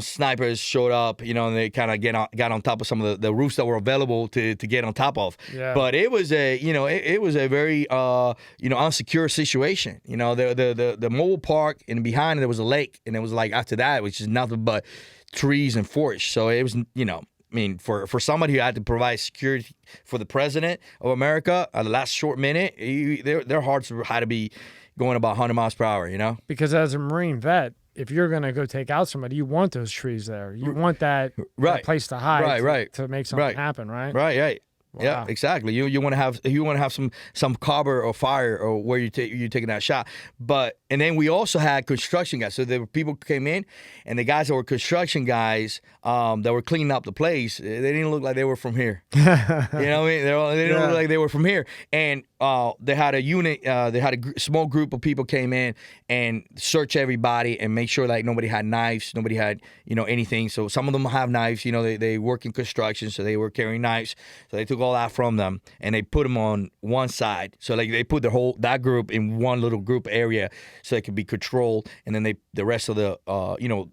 B: snipers showed up, you know, and they kind of got on top of some of the roofs that were available to get on top of.
A: Yeah.
B: But it was it was a very unsecure situation. You know, the mobile park, and behind it there was a lake, and it was like after that, which is nothing but trees and forest. So it was, you know. I mean, for somebody who had to provide security for the president of America at the last short minute, their hearts had to be going about 100 miles per hour, you know?
A: Because as a Marine vet, if you're going to go take out somebody, you want those trees there. You want that place to hide to make something happen, right?
B: Right.
A: Wow.
B: Yeah, exactly. You want to have some cover or fire or where you're taking that shot. And then we also had construction guys. So there were people who came in, and the guys that were construction guys that were cleaning up the place, they didn't look like they were from here. You know what I mean? They didn't look like they were from here. And they had a unit. They had a small group of people came in and search everybody and make sure like nobody had knives, nobody had anything. So some of them have knives. You know, they work in construction, so they were carrying knives. So they took all that from them and they put them on one side. So like they put that group in one little group area so it could be controlled, and then the rest of the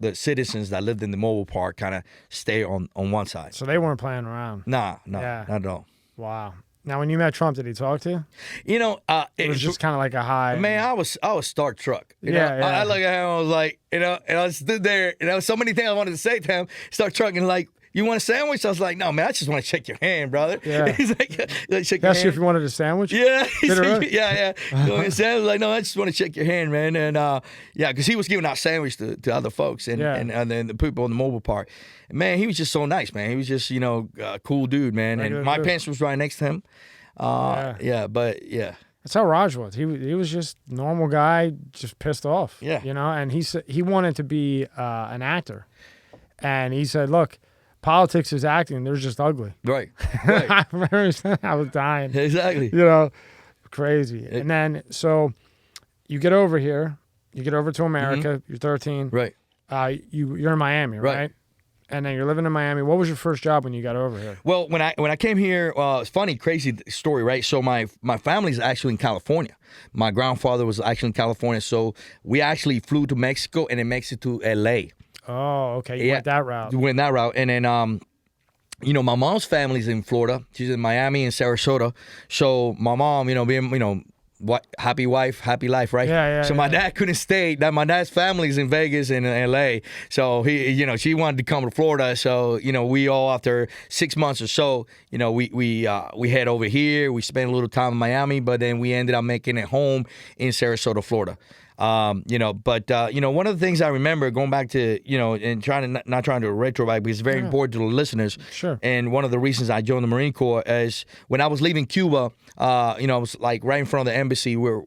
B: the citizens that lived in the mobile park kind of stay on one side.
A: So they weren't playing around.
B: Nah, not at all.
A: Wow. Now, when you met Trump, did he talk to you?
B: You know,
A: it was just kind of like a high.
B: Man, I was starstruck. You know? I look at him, I was like, and I stood there, and there was so many things I wanted to say to him. Starstruck, and like, you want a sandwich? I was like, no, man, I just want to shake your hand, brother.
A: Yeah.
B: He's like, shake
A: That's
B: your hand.
A: if you wanted a sandwich?
B: Yeah.
A: Really?
B: Yeah. You want a sandwich? Like, no, I just want to shake your hand, man. And because he was giving out sandwich to other folks and then the people in the mobile park. Man, he was just so nice, man. He was just, a cool dude, man. And my Pence was right next to him.
A: That's how Raj was. He was just normal guy, just pissed off.
B: Yeah.
A: And he said he wanted to be an actor. And he said, look, politics is acting. They're just ugly.
B: Right.
A: I remember I was dying.
B: Exactly.
A: Crazy. And then, so you get over here. You get over to America. Mm-hmm. You're 13.
B: Right.
A: You're in Miami, right? And then you're living in Miami. What was your first job when you got over here?
B: Well, when I came here, it's funny, crazy story, right? So my family's actually in California. My grandfather was actually in California. So we actually flew to Mexico and then Mexico to L.A.
A: Oh, okay. You went that route.
B: You went that route. And then, my mom's family's in Florida. She's in Miami and Sarasota. So my mom, being, happy wife, happy life, right?
A: Yeah.
B: So my dad couldn't stay. My dad's family's in Vegas and L.A. So she wanted to come to Florida. So we all, after 6 months or so, we head over here. We spent a little time in Miami, but then we ended up making it home in Sarasota, Florida. One of the things I remember going back to, and not trying to retroback, because it's very important to the listeners.
A: Sure.
B: And one of the reasons I joined the Marine Corps is when I was leaving Cuba, I was like right in front of the embassy where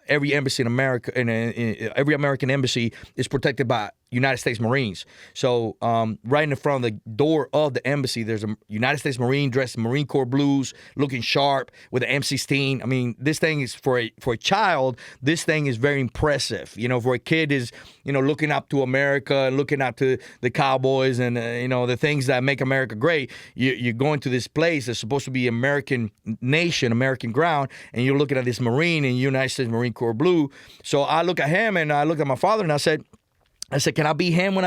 B: every embassy in America, every American embassy is protected by United States Marines. So right in the front of the door of the embassy, there's a United States Marine dressed in Marine Corps blues, looking sharp with an M16. I mean, this thing is for a child. This thing is very impressive. For a kid is looking up to America, looking up to the cowboys, and the things that make America great. You're going to this place that's supposed to be American nation, American ground, and you're looking at this Marine in United States Marine Corps blue. So I look at him and I look at my father and I said, can I be him when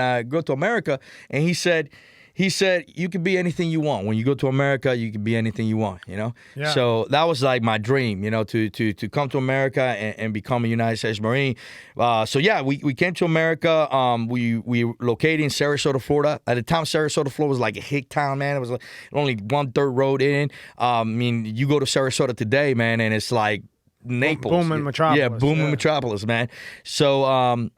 B: I go to America? And he said, you can be anything you want. When you go to America, you can be anything you want, Yeah. So that was like my dream, to come to America and become a United States Marine. We came to America. We located in Sarasota, Florida. At the time, Sarasota, Florida was like a hick town, man. It was like only one third road in. You go to Sarasota today, man, and it's like Naples.
A: Booming metropolis.
B: Yeah, booming metropolis, man. So,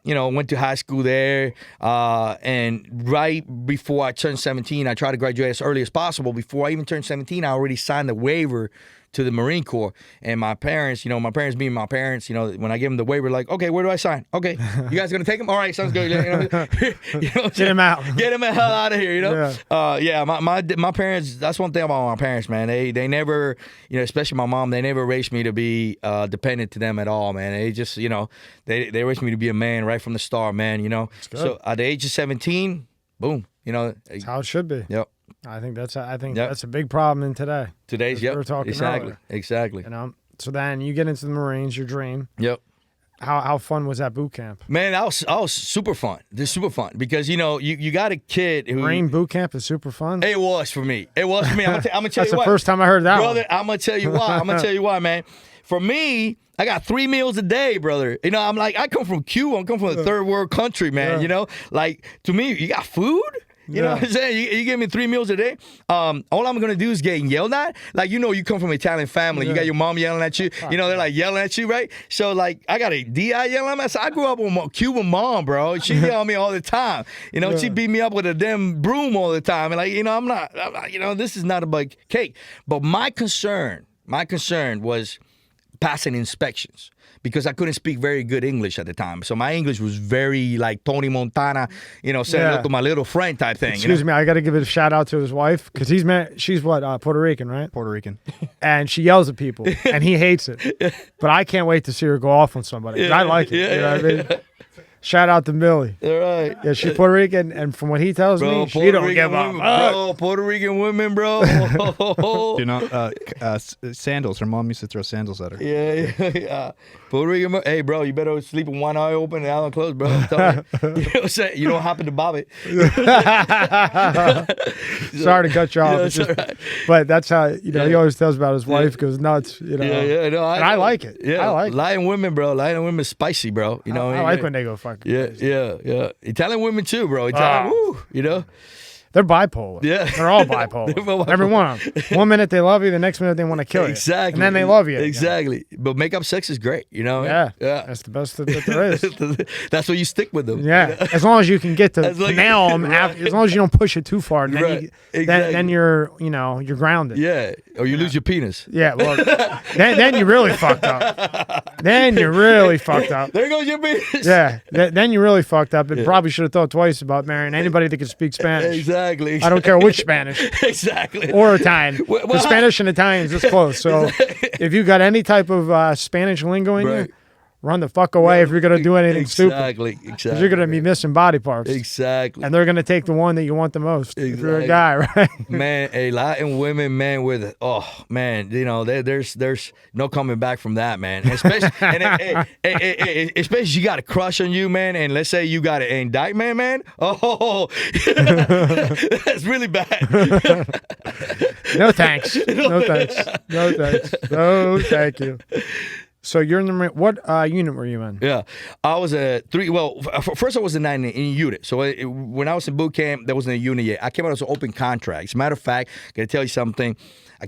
B: went to high school there. And right before I turned 17, I tried to graduate as early as possible. Before I even turned 17, I already signed a waiver to the Marine Corps. And my parents, my parents being my parents, when I give them the waiver, like, okay, where do I sign? Okay, you guys gonna take him? All right, sounds good.
A: Get him out.
B: Get him the hell out of here.
A: Yeah.
B: My parents. That's one thing about my parents, man. They never, especially my mom. They never raised me to be dependent to them at all, man. They just, they raised me to be a man right from the start, man. So at the age of 17, boom.
A: That's how it should be.
B: Yep.
A: I think that's a big problem in
B: today's. Yep.
A: We were talking
B: exactly.
A: So then you get into the Marines, your dream.
B: Yep.
A: How fun was that boot camp?
B: Man, I was super fun. This super fun because you got a kid who
A: Marine boot camp is super fun.
B: It was for me. I'm gonna tell you
A: That's
B: why.
A: the first time I heard that,
B: brother.
A: one.
B: I'm gonna tell you why. Man. For me, I got 3 meals a day, brother. I'm like, I come from Cuba. I come from a third world country, man.
A: Yeah.
B: Like to me, you got food. You know what I'm saying? You give me 3 meals a day. All I'm gonna do is get yelled at. Like you come from an Italian family. You got your mom yelling at you. They're like yelling at you, right? So like I got a DI yelling at me. So I grew up with a Cuban mom, bro. She yelled at me all the time. She beat me up with a damn broom all the time. And like I'm not. This is not about cake. But my concern was passing inspections. Because I couldn't speak very good English at the time. So my English was very like Tony Montana, saying hello to my little friend type thing.
A: Excuse me, I got to give it a shout out to his wife because she's what, Puerto Rican, right?
C: Puerto Rican.
A: And she yells at people and he hates it. But I can't wait to see her go off on somebody. 'Cause I like it. You know what I mean? Shout out to Millie.
B: All right.
A: Yeah, she's Puerto Rican, and from what he tells me, she don't give up.
B: Bro, Puerto Rican women, bro.
C: Sandals. Her mom used to throw sandals at her.
B: Yeah. Puerto Rican. Hey, bro, you better sleep with one eye open and the other closed, bro. I'm telling you. You know what I'm saying? You don't happen to bob it.
A: Sorry to cut you off.
B: Yeah, right.
A: But that's how, he always tells about his wife goes nuts.
B: Yeah.
A: And
B: No,
A: I like it.
B: Yeah.
A: I like it.
B: Lying women, bro. Lying women is spicy, bro.
A: I like when they go fucking crazy.
B: Yeah. Italian women too, bro. Italian, woo,
A: They're bipolar.
B: Yeah.
A: They're all bipolar. Every one of them. 1 minute they love you, the next minute they want to kill you.
B: Exactly.
A: And then they love you.
B: Exactly. But make-up sex is great,
A: Yeah. That's the best that there is.
B: That's why you stick with them.
A: Yeah. As long as you can get to nail them, as long as you don't push it too far, then, then you're, you're grounded.
B: Yeah. Or you lose your penis.
A: Yeah. Well, then you really fucked up. Then you really fucked up.
B: There goes your penis.
A: Yeah. Then you really fucked up. And probably should have thought twice about marrying anybody that could speak Spanish.
B: Exactly.
A: I don't care which Spanish.
B: Exactly.
A: Or Italian. The Spanish and Italian is this close. So if you got any type of Spanish lingo in you, run the fuck away if you're going to do anything stupid.
B: Exactly.
A: Because you're going to be missing body parts.
B: Exactly.
A: And they're going to take the one that you want the most. If you're a guy, right?
B: Man, Latin women, man, there's no coming back from that, man. Especially, especially you got a crush on you, man, and let's say you got an indictment, man. Oh, that's really bad.
A: No thanks. No thanks. No thanks. No thank you. So you're in the Marine. What unit were you in?
B: Yeah, I was a 3. Well, first I was in unit. So when I was in boot camp, there wasn't a unit yet. I came out as an open contract. As a matter of fact, I got to tell you something. I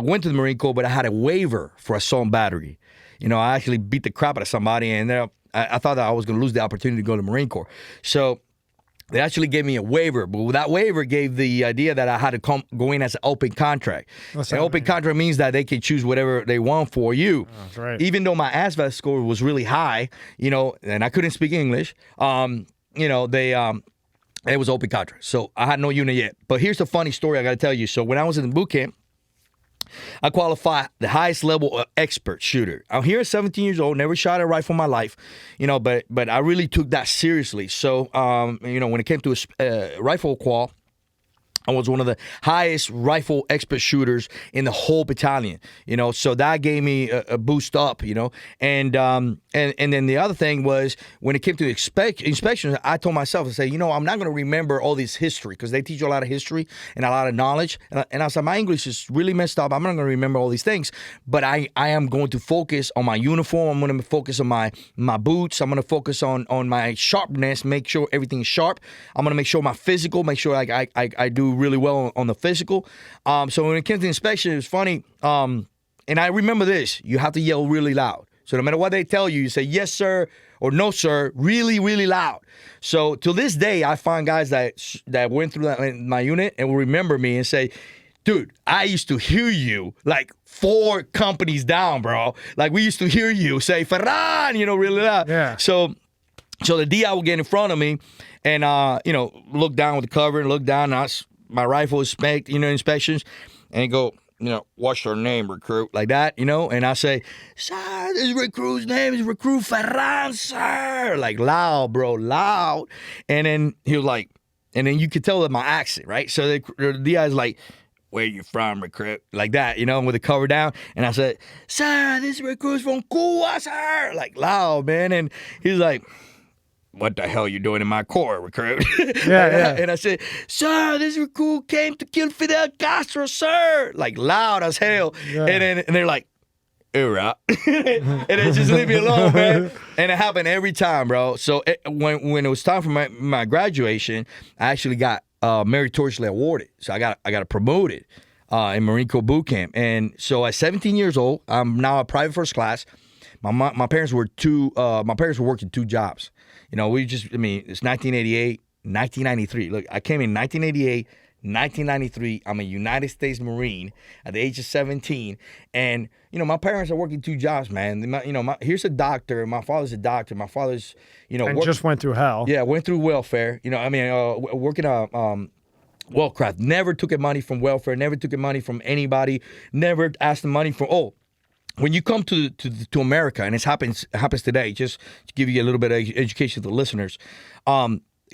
B: went to the Marine Corps, but I had a waiver for assault and battery. I actually beat the crap out of somebody, and I thought that I was going to lose the opportunity to go to the Marine Corps. So they actually gave me a waiver, but that waiver gave the idea that I had to go in as an open contract. An open contract means that they can choose whatever they want for you.
A: Oh, that's right.
B: Even though my ASVAB score was really high, and I couldn't speak English, it was open contract. So I had no unit yet. But here's the funny story I got to tell you. So when I was in the boot camp, I qualified the highest level of expert shooter. I'm here at 17 years old, never shot a rifle in my life, but I really took that seriously. So, when it came to a rifle qual, I was one of the highest rifle expert shooters in the whole battalion, so that gave me a boost up, and then the other thing was when it came to inspections, I told myself, I say, I'm not going to remember all this history because they teach you a lot of history and a lot of knowledge. And I said, my English is really messed up. I'm not going to remember all these things, but I am going to focus on my uniform. I'm going to focus on my boots. I'm going to focus on my sharpness, make sure everything is sharp. I'm going to make sure my physical, make sure I do really well on the physical. So when it came to inspection, it was funny. And I remember this, you have to yell really loud. So no matter what they tell you, you say yes, sir, or no, sir, really, really loud. So to this day, I find guys that went through my unit and will remember me and say, dude, I used to hear you like 4 companies down, bro. Like we used to hear you say Ferran, really loud.
A: Yeah.
B: So the DI would get in front of me and, look down with the cover and look down. And my rifle is spec, inspections, and go, what's your name, recruit? Like that, And I say, sir, this recruit's name is Recruit Ferran, sir. Like loud, bro, loud. And then he was like, and then you could tell that my accent, right? So the DI's like, where you from, recruit? Like that, with the cover down. And I said, sir, this recruit's from Cuba, sir. Like loud, man. And he's like, what the hell you doing in my corps, recruit?
A: Yeah.
B: And I said, sir, this recruit came to kill Fidel Castro, sir. Like loud as hell.
A: Yeah.
B: And they're like, right. And they just leave me alone, man. And it happened every time, bro. So when it was time for my graduation, I actually got meritoriously awarded. So I got promoted in Marine Corps boot camp. And so at 17 years old, I'm now a private first class. My parents were working 2 jobs. It's 1988, 1993. Look, I came in 1988, 1993. I'm a United States Marine at the age of 17. And, my parents are working 2 jobs, man. Here's a doctor. My father's a doctor. My father's,
A: And just went through hell.
B: Yeah, went through welfare. Working on Wellcraft. Never took money from welfare. Never took money from anybody. Never asked the money from, when you come to America, and it happens today, just to give you a little bit of education to the listeners,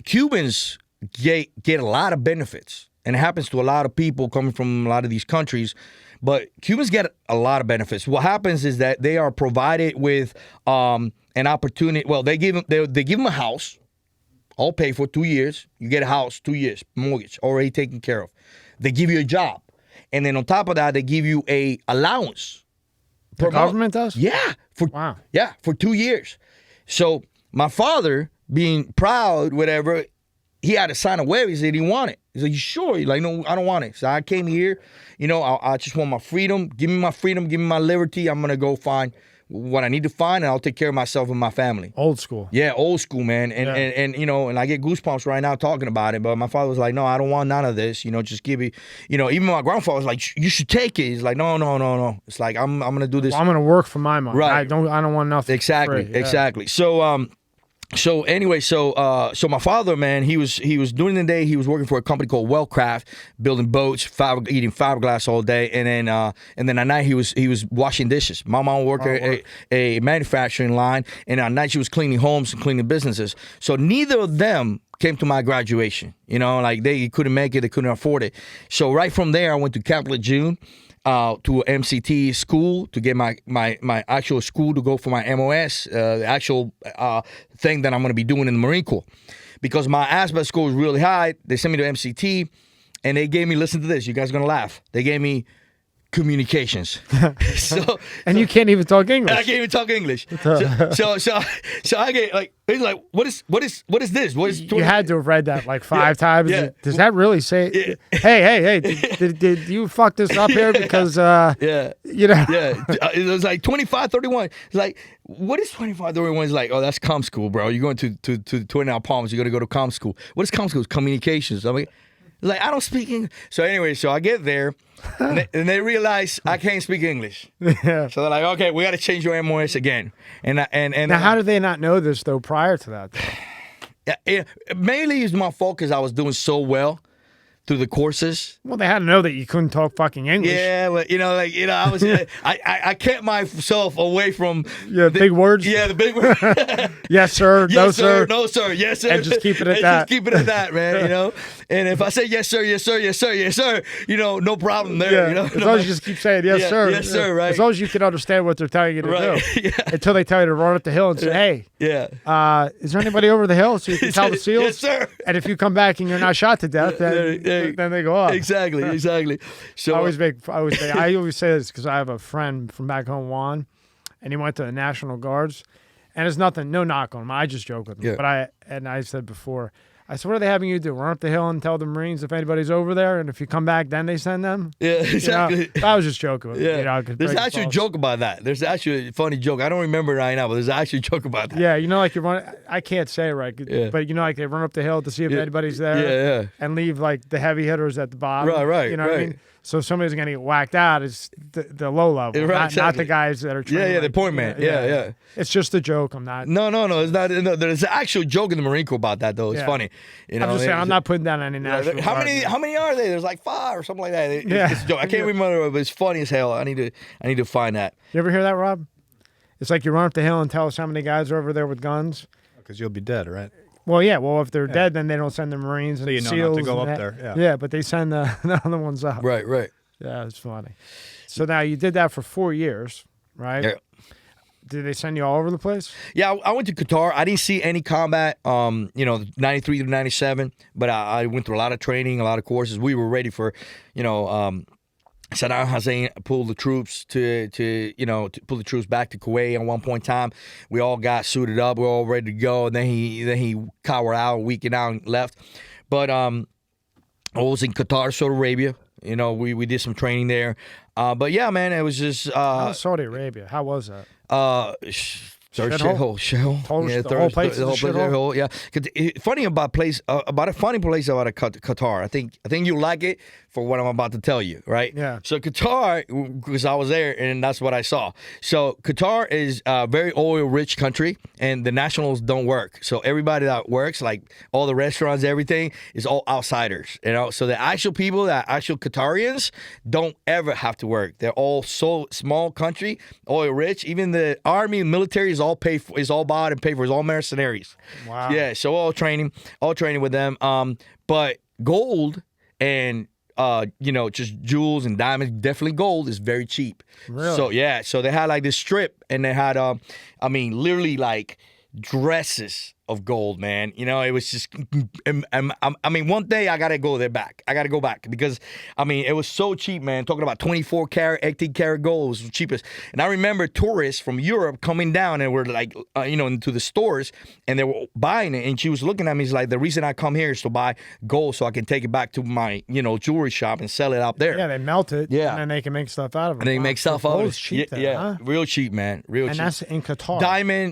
B: Cubans get a lot of benefits, and it happens to a lot of people coming from a lot of these countries, but Cubans get a lot of benefits. What happens is that they are provided with an opportunity. Well, they give them a house, all paid for 2 years. You get a house, 2 years, mortgage, already taken care of. They give you a job, and then on top of that, they give you a allowance.
A: The government does?
B: Yeah.
A: Wow.
B: Yeah, for 2 years. So my father, being proud, whatever, he had to sign a waiver. He said he wanted it. He's like, you sure? He's like, no, I don't want it. So I came here, I just want my freedom. Give me my freedom. Give me my liberty. I'm going to go find what I need to find, and I'll take care of myself and my family.
A: Old school.
B: Yeah, old school, man. And and I get goosebumps right now talking about it. But my father was like, no, I don't want none of this. Just give me, even my grandfather was like, you should take it. He's like, no. It's like, I'm going to do this.
A: Well, I'm going to work for my money.
B: Right.
A: I don't want nothing.
B: Exactly.
A: Free. Yeah.
B: Exactly. So anyway, so my father, man, he was during the day he was working for a company called Wellcraft, building boats, eating fiberglass all day, and then at night he was washing dishes. My mom worked a manufacturing line, and at night she was cleaning homes and cleaning businesses. So neither of them came to my graduation. Like they couldn't make it, they couldn't afford it. So right from there, I went to Camp Lejeune. To MCT school to get my actual school to go for my MOS, the actual thing that I'm going to be doing in the Marine Corps. Because my ASVAB score was really high, they sent me to MCT, and they gave me, listen to this, you guys are going to laugh, they gave me communications.
A: And you can't even talk English.
B: I can't even talk English. So I get like, he's like, what is this? What is?
A: You had to have read that like 5 times.
B: Yeah.
A: Does that really say? Yeah. Hey! Did you fuck this up here? Because
B: Yeah.
A: It
B: was like 2531. It's like, what is 2531? It's like, oh, that's comm school, bro. You're going to 29 Palms. You're going to go to comm school. What is comm school? It's communications. I mean, like, I don't speak English. So anyway, so I get there, and they realize I can't speak English.
A: Yeah.
B: So they're like, okay, we got to change your MOS again. And
A: now, how did they not know this though prior to that?
B: Mainly it's my fault because I was doing so well through the courses.
A: Well, they had to know that you couldn't talk fucking English.
B: Yeah, but I was I kept myself away from
A: big words.
B: Yeah, the big words.
A: Yes, sir.
B: Yes,
A: No,
B: sir. No, sir. Yes, sir.
A: And just keep it at that.
B: Just keep it at that, man. And if I say yes, sir, yes, sir, yes, sir, yes, sir, no problem there.
A: Yeah. As long as you just keep saying yes, sir.
B: Yes, sir. Right.
A: As long as you can understand what they're telling you to do. Yeah. Until they tell you to run up the hill and say, hey.
B: Yeah.
A: Is there anybody over the hill so you can tell the SEALs?
B: Yes, sir.
A: And if you come back and you're not shot to death, then they go off.
B: Exactly. So
A: I always say this because I have a friend from back home, Juan, and he went to the National Guards, and it's nothing, no knock on him. I just joke with him.
B: Yeah.
A: But I said before, I said, what are they having you do? Run up the hill and tell the Marines if anybody's over there, and if you come back, then they send them?
B: Yeah, exactly.
A: I was just joking with him.
B: Yeah. There's actually a joke about that. There's actually a funny joke. I don't remember right now, but there's actually a joke about that.
A: Yeah, like you're running, I can't say it right, but like they run up the hill to see if anybody's there
B: Yeah.
A: and leave like the heavy hitters at the bottom.
B: Right.
A: You know what I mean? So somebody's going to get whacked out is the low level,
B: Right,
A: not
B: exactly.
A: the guys that are training.
B: Yeah, the point man. Yeah.
A: It's just a joke. I'm not.
B: No, it's not. No, there's an actual joke in the Marine Corps about that though. It's funny. You know,
A: I'm just saying, I'm not putting down any national.
B: How many are they? There's like 5 or something like that. It's a joke. I can't remember, but it's funny as hell. I need to find that.
A: You ever hear that, Rob? It's like you run up the hill and tell us how many guys are over there with guns.
C: Because you'll be dead, right?
A: Well, yeah. Well, if they're dead, then they don't send the Marines and
C: So you know
A: SEALs
C: not to go
A: and
C: up
A: that.
C: there.
A: Yeah, but they send the other ones up.
B: Right.
A: Yeah, it's funny. So now you did that for 4 years, right?
B: Yeah.
A: Did they send you all over the place?
B: Yeah, I went to Qatar. I didn't see any combat, 93 to 97, but I went through a lot of training, a lot of courses. We were ready for, Saddam Hussein pulled the troops to pull the troops back to Kuwait at one point in time. We all got suited up. We were all ready to go. And then he cowered out, weakened out, and left. But I was in Qatar, Saudi Arabia. We did some training there. But yeah, man, it was just
A: Saudi Arabia. How was that?
B: Shithole.
A: The whole place is a shithole?
B: Yeah. Funny about a funny place about Qatar. I think you like it for what I'm about to tell you, right?
A: Yeah.
B: So Qatar, because I was there and that's what I saw. So Qatar is a very oil-rich country, and the nationals don't work. So everybody that works, like all the restaurants, everything, is all outsiders. So the actual people, the actual Qatarians, don't ever have to work. They're all so small country, oil-rich. Even the army and military is all paid for, is all bought and paid for. It's all mercenaries.
A: Wow.
B: Yeah. So all training with them. But gold and just jewels and diamonds, definitely gold is very cheap.
A: Really?
B: So yeah, so they had like this strip, and they had literally like dresses of gold, man. It was just, one day I gotta go back because, it was so cheap, man. Talking about 24 karat, 18 karat gold was the cheapest. And I remember tourists from Europe coming down and were like, into the stores, and they were buying it. And she was looking at me, she's like, the reason I come here is to buy gold so I can take it back to my, jewelry shop and sell it out there.
A: Yeah, they melt it.
B: Yeah.
A: And then they can make stuff out of it.
B: And they make stuff out of it.
A: Gold's cheap there, huh?
B: Real cheap, man. Real cheap.
A: And that's in Qatar.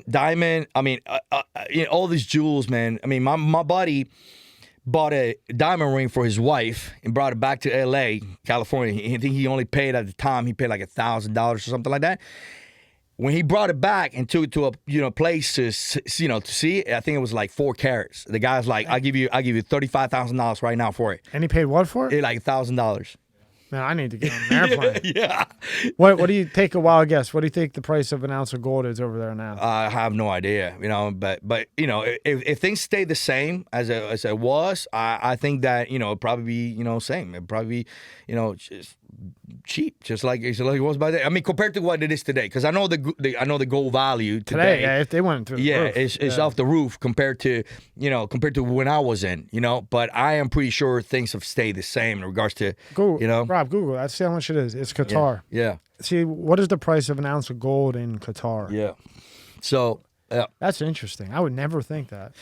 B: Diamond. All these jewels, man. My buddy bought a diamond ring for his wife and brought it back to L.A., California. I think he only paid at the time, like $1,000 or something like that. When he brought it back and took it to a place to see it, I think it was like 4 carats. The guy's like, I'll give you $35,000 right now for it.
A: And he paid what for it?
B: It like $1,000.
A: Man, I need to get on an airplane.
B: Yeah.
A: What do you take a wild guess? What do you think the price of an ounce of gold is over there now?
B: I have no idea, but if things stay the same as it was, I think that it'd probably be same. It'd probably be just cheap, just like it was by then. Compared to what it is today, because I know the gold value today.
A: Yeah, if they went through the roof.
B: It's off the roof compared to when I was in. But I am pretty sure things have stayed the same in regards to
A: Google. Rob, Google. That's see how much it is. It's Qatar.
B: Yeah.
A: See, what is the price of an ounce of gold in Qatar?
B: Yeah. So. Yeah.
A: That's interesting. I would never think that.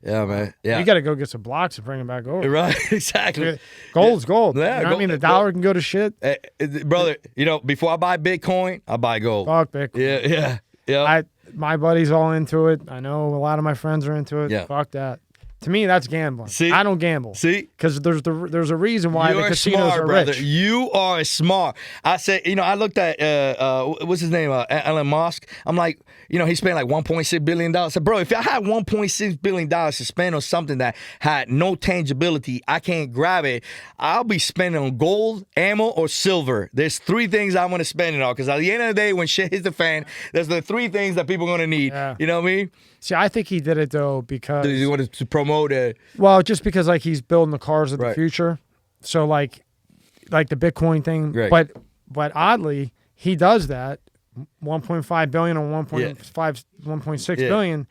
B: Yeah, man. Yeah.
A: You got to go get some blocks and bring them back over.
B: Right, exactly.
A: Gold's gold.
B: Yeah,
A: you know what I mean? The dollar can go to shit.
B: Brother, before I buy Bitcoin, I buy gold.
A: Fuck Bitcoin.
B: Yeah.
A: My buddy's all into it. I know a lot of my friends are into it.
B: Yeah.
A: Fuck that. To me, that's gambling.
B: See?
A: I don't gamble.
B: See?
A: Because there's a reason why the casinos
B: smart,
A: are
B: brother.
A: rich.
B: You are smart. I said, I looked at, what's his name, Elon Musk. I'm like, he spent like $1.6 billion. I said, bro, if I had $1.6 billion to spend on something that had no tangibility, I can't grab it, I'll be spending on gold, ammo, or silver. There's 3 things I'm going to spend it on. Because at the end of the day, when shit hits the fan, there's the 3 things that people are going to need.
A: Yeah.
B: You know what I mean?
A: See, I think he did it, though, because...
B: He wanted to promote it.
A: Well, just because, he's building the cars of the
B: Right.
A: future. So, like the Bitcoin thing.
B: Right.
A: But oddly, he does that, 1.5 billion or 1.6 billion.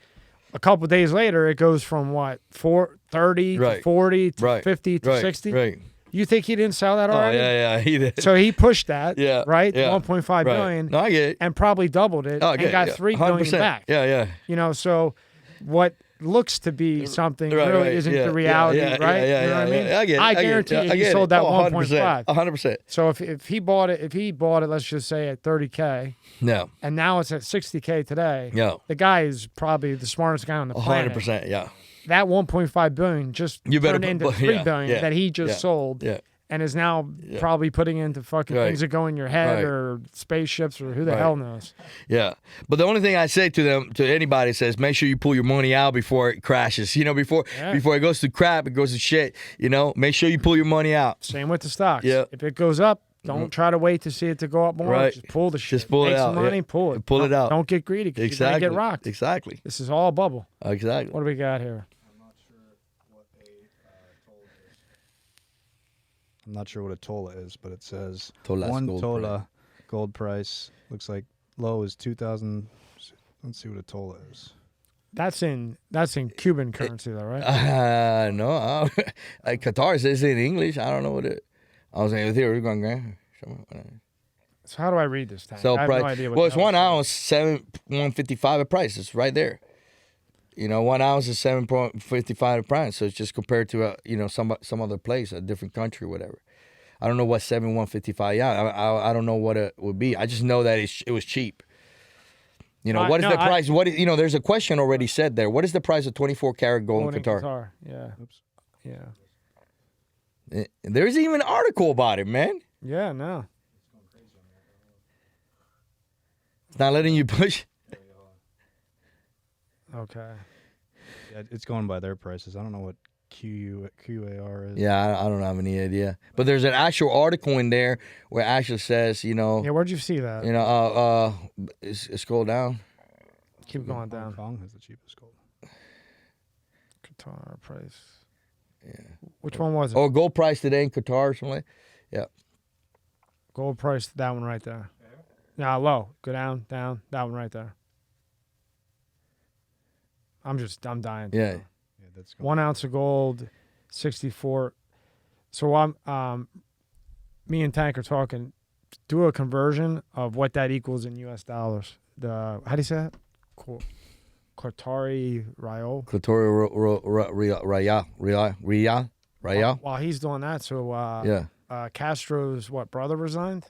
A: A couple of days later, it goes from, 30 to 40 to 50 to 60?
B: Right.
A: You think he didn't sell that already?
B: Oh, yeah, he did.
A: So he pushed that,
B: Yeah,
A: right?
B: yeah.
A: 1.5 billion.
B: No, I get it.
A: And probably doubled it and got 3 billion
B: 100%.
A: back.
B: Yeah.
A: So what looks to be something
B: Right,
A: really
B: right.
A: isn't
B: Yeah,
A: the reality,
B: yeah,
A: right?
B: Yeah,
A: you know what I mean?
B: I get it.
A: I guarantee you he sold that 1.5.
B: 100%.
A: So if he bought it, let's just say at 30K,
B: No.
A: and now it's at 60K today,
B: Yeah.
A: the guy is probably the smartest guy on the planet.
B: 100%. Yeah.
A: That 1.5 billion just
B: You better
A: turned into
B: put-
A: 3
B: yeah,
A: billion
B: yeah,
A: that he just
B: yeah,
A: sold.
B: Yeah.
A: and is now probably putting into fucking things that go in your head or spaceships or who the hell knows.
B: Yeah. But the only thing I say to them, to anybody says, make sure you pull your money out before it crashes. You know, before it goes to crap, it goes to shit. You know, make sure you pull your money out.
A: Same with the stocks.
B: Yeah.
A: If it goes up, don't try to wait to see it to go up more.
B: Right.
A: Just pull the shit.
B: Just pull it
A: Make
B: out.
A: some money, pull it.
B: Pull it out.
A: Don't get greedy because you're going to get rocked.
B: Exactly.
A: This is all a bubble.
B: Exactly.
A: What do we got here?
C: I'm not sure what a tola is, but it says
B: Tola's
C: one
B: gold
C: tola gold price. Looks like low is 2,000. Let's see what a tola is.
A: That's in Cuban currency, though, right?
B: No. Qatar says it in English. I don't know what it. I was saying, here we're going.
A: So how do I read this?
B: So
A: I have
B: price.
A: no idea.
B: Well, it's 1 ounce, 7.155 a price. It's right there. You know, 1 ounce is 7.55 a price. So it's just compared to some other place, a different country, whatever. I don't know what 7.155. Yeah, I don't know what it would be. I just know that it was cheap. You know, what is the price? There's a question already said there. What is the price of 24 karat gold in Qatar?
A: Yeah.
C: Oops.
A: Yeah.
B: There's even an article about it, man.
A: Yeah, no.
B: It's not letting you push.
A: Okay.
C: Yeah, it's going by their prices. I don't know what QAR is.
B: Yeah, I don't have any idea. But there's an actual article in there where it actually says,
A: Yeah, where'd you see that?
B: Scroll down.
A: Keep going down.
C: Hong Kong has the cheapest gold.
A: Qatar price. Yeah. Which one was it?
B: Oh, gold price today in Qatar or something. Yeah.
A: Gold price, that one right there. Nah, low. Go down, that one right there. I'm dying.
B: Yeah.
C: Yeah, that's
A: 1 ounce of gold, 64. So me and Tank are talking. Do a conversion of what that equals in U.S. dollars. How do you say that? Cool. Qatari Rial.
B: Qatari Rial.
A: While he's doing that, so Castro's brother resigned?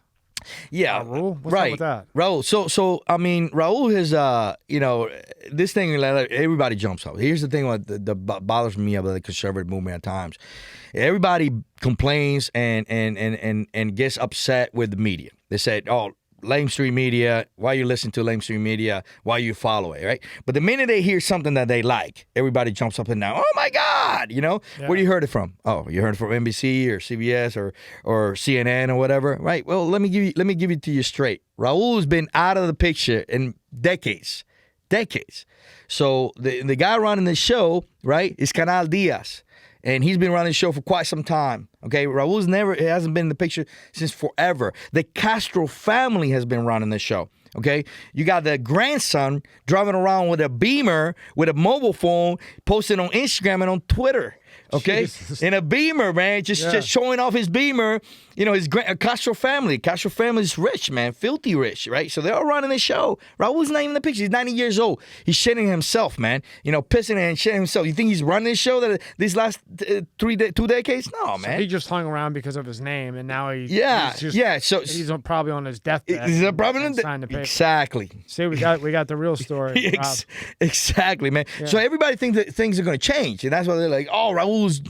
B: Yeah,
A: Raul? What's
B: right.
A: up with that?
B: Raul. So I mean, Raul has this thing. Like, everybody jumps up. Here's the thing that bothers me about the conservative movement at times. Everybody complains and gets upset with the media. They said, "Oh, lamestream media. Why you listen to lamestream media? Why you follow it?" Right? But the minute they hear something that they like, everybody jumps up and down. Oh my God!
A: Yeah.
B: Where you heard it from? Oh, you heard it from NBC or CBS or CNN or whatever, right? Well, let me give it to you straight. Raul has been out of the picture in decades. So the guy running the show, right, is Canal Diaz. And he's been running the show for quite some time. Okay, Raul's hasn't been in the picture since forever. The Castro family has been running the show. Okay, you got the grandson driving around with a Beamer, with a mobile phone, posting on Instagram and on Twitter. Okay,
A: Jesus.
B: in a Beamer, man, just showing off his Beamer. His Castro family. Castro family is rich, man, filthy rich, right? So they're all running the show. Raul's not even in the picture. He's 90 years old. He's shitting himself, man. Pissing and shitting himself. You think he's running this show that these last 2 decades? No, man.
A: So he just hung around because of his name, and now he's
B: So
A: he's probably on his deathbed.
B: He's probably
A: signed the paper.
B: Exactly.
A: See, we got the real story.
B: Exactly, man. Yeah. So everybody thinks that things are going to change, and that's why they're like, "Oh, Raul's,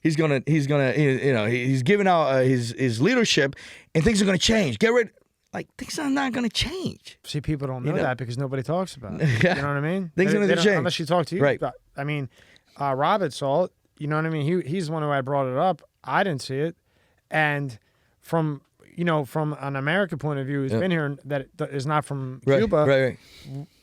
B: he's giving out his leadership, and things are going to change. Get rid." Like, things are not going to change.
A: See, people don't know that because nobody talks about it.
B: Yeah.
A: You know what I mean?
B: Things are going to change
A: unless you talk to you.
B: Right.
A: I mean, Robert saw it. You know what I mean? He's the one who I brought it up. I didn't see it, and from an American point of view, who's been here that is not from Cuba.
B: Right.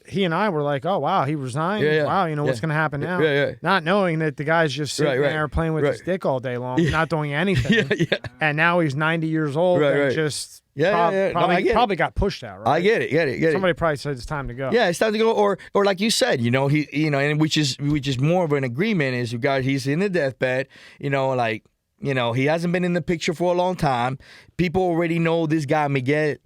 A: He and I were like, "Oh wow, he resigned.
B: Yeah.
A: Wow, what's going to happen now?"
B: Yeah.
A: Not knowing that the guy's just sitting there playing with his dick all day long, not doing anything.
B: Yeah.
A: And now he's 90 years old and just probably got pushed out. Right?
B: I get it.
A: Somebody probably said it's time to go.
B: Yeah, it's time to go. Or like you said, and which is more of an agreement is he's in the deathbed. He hasn't been in the picture for a long time. People already know this guy, Miguel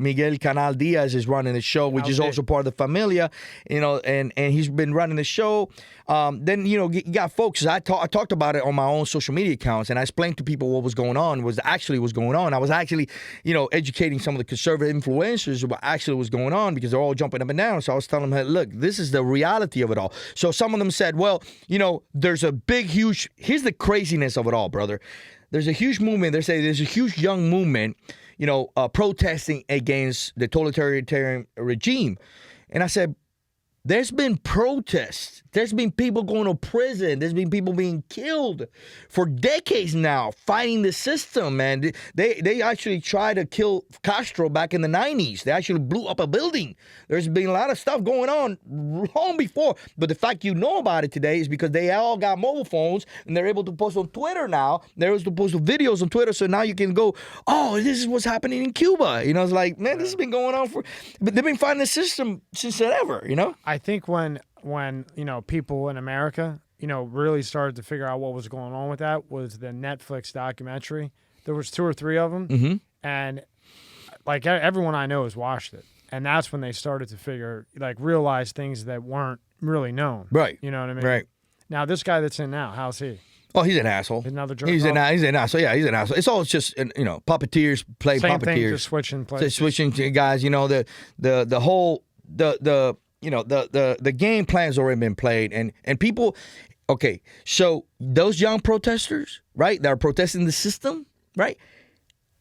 B: Canal Diaz, is running the show, which is also part of the familia, and he's been running the show. Then, you got folks, I talked about it on my own social media accounts, and I explained to people what was going on. I was actually, educating some of the conservative influencers about actually what's going on because they're all jumping up and down. So I was telling them, hey, look, this is the reality of it all. So some of them said, well, there's a big, huge, here's the craziness of it all, brother. there's a huge movement. They say there's a huge young movement, protesting against the totalitarian regime. And I said, there's been protests. There's been people going to prison. There's been people being killed for decades now, fighting the system, man. They actually tried to kill Castro back in the 90s. They actually blew up a building. There's been a lot of stuff going on long before. But the fact you know about it today is because they all got mobile phones and they're able to post on Twitter now. They're able to post videos on Twitter. So now you can go, oh, this is what's happening in Cuba. It's like, man, this has been going on but they've been fighting the system since ever,
A: I think when people in America, really started to figure out what was going on with that was the Netflix documentary. There was 2 or 3 of them, and like everyone I know has watched it, and that's when they started to realize things that weren't really known.
B: Right.
A: You know what I mean?
B: Right.
A: Now this guy that's in now, how's he?
B: Oh, he's an asshole.
A: Another jerk.
B: He's an asshole. Yeah, he's an asshole. It's all just puppeteers play
A: Same
B: puppeteers.
A: thing, just switching places.
B: Just switching to guys. The whole the game plan's already been played, and people. Okay, so those young protesters, right, that are protesting the system, right?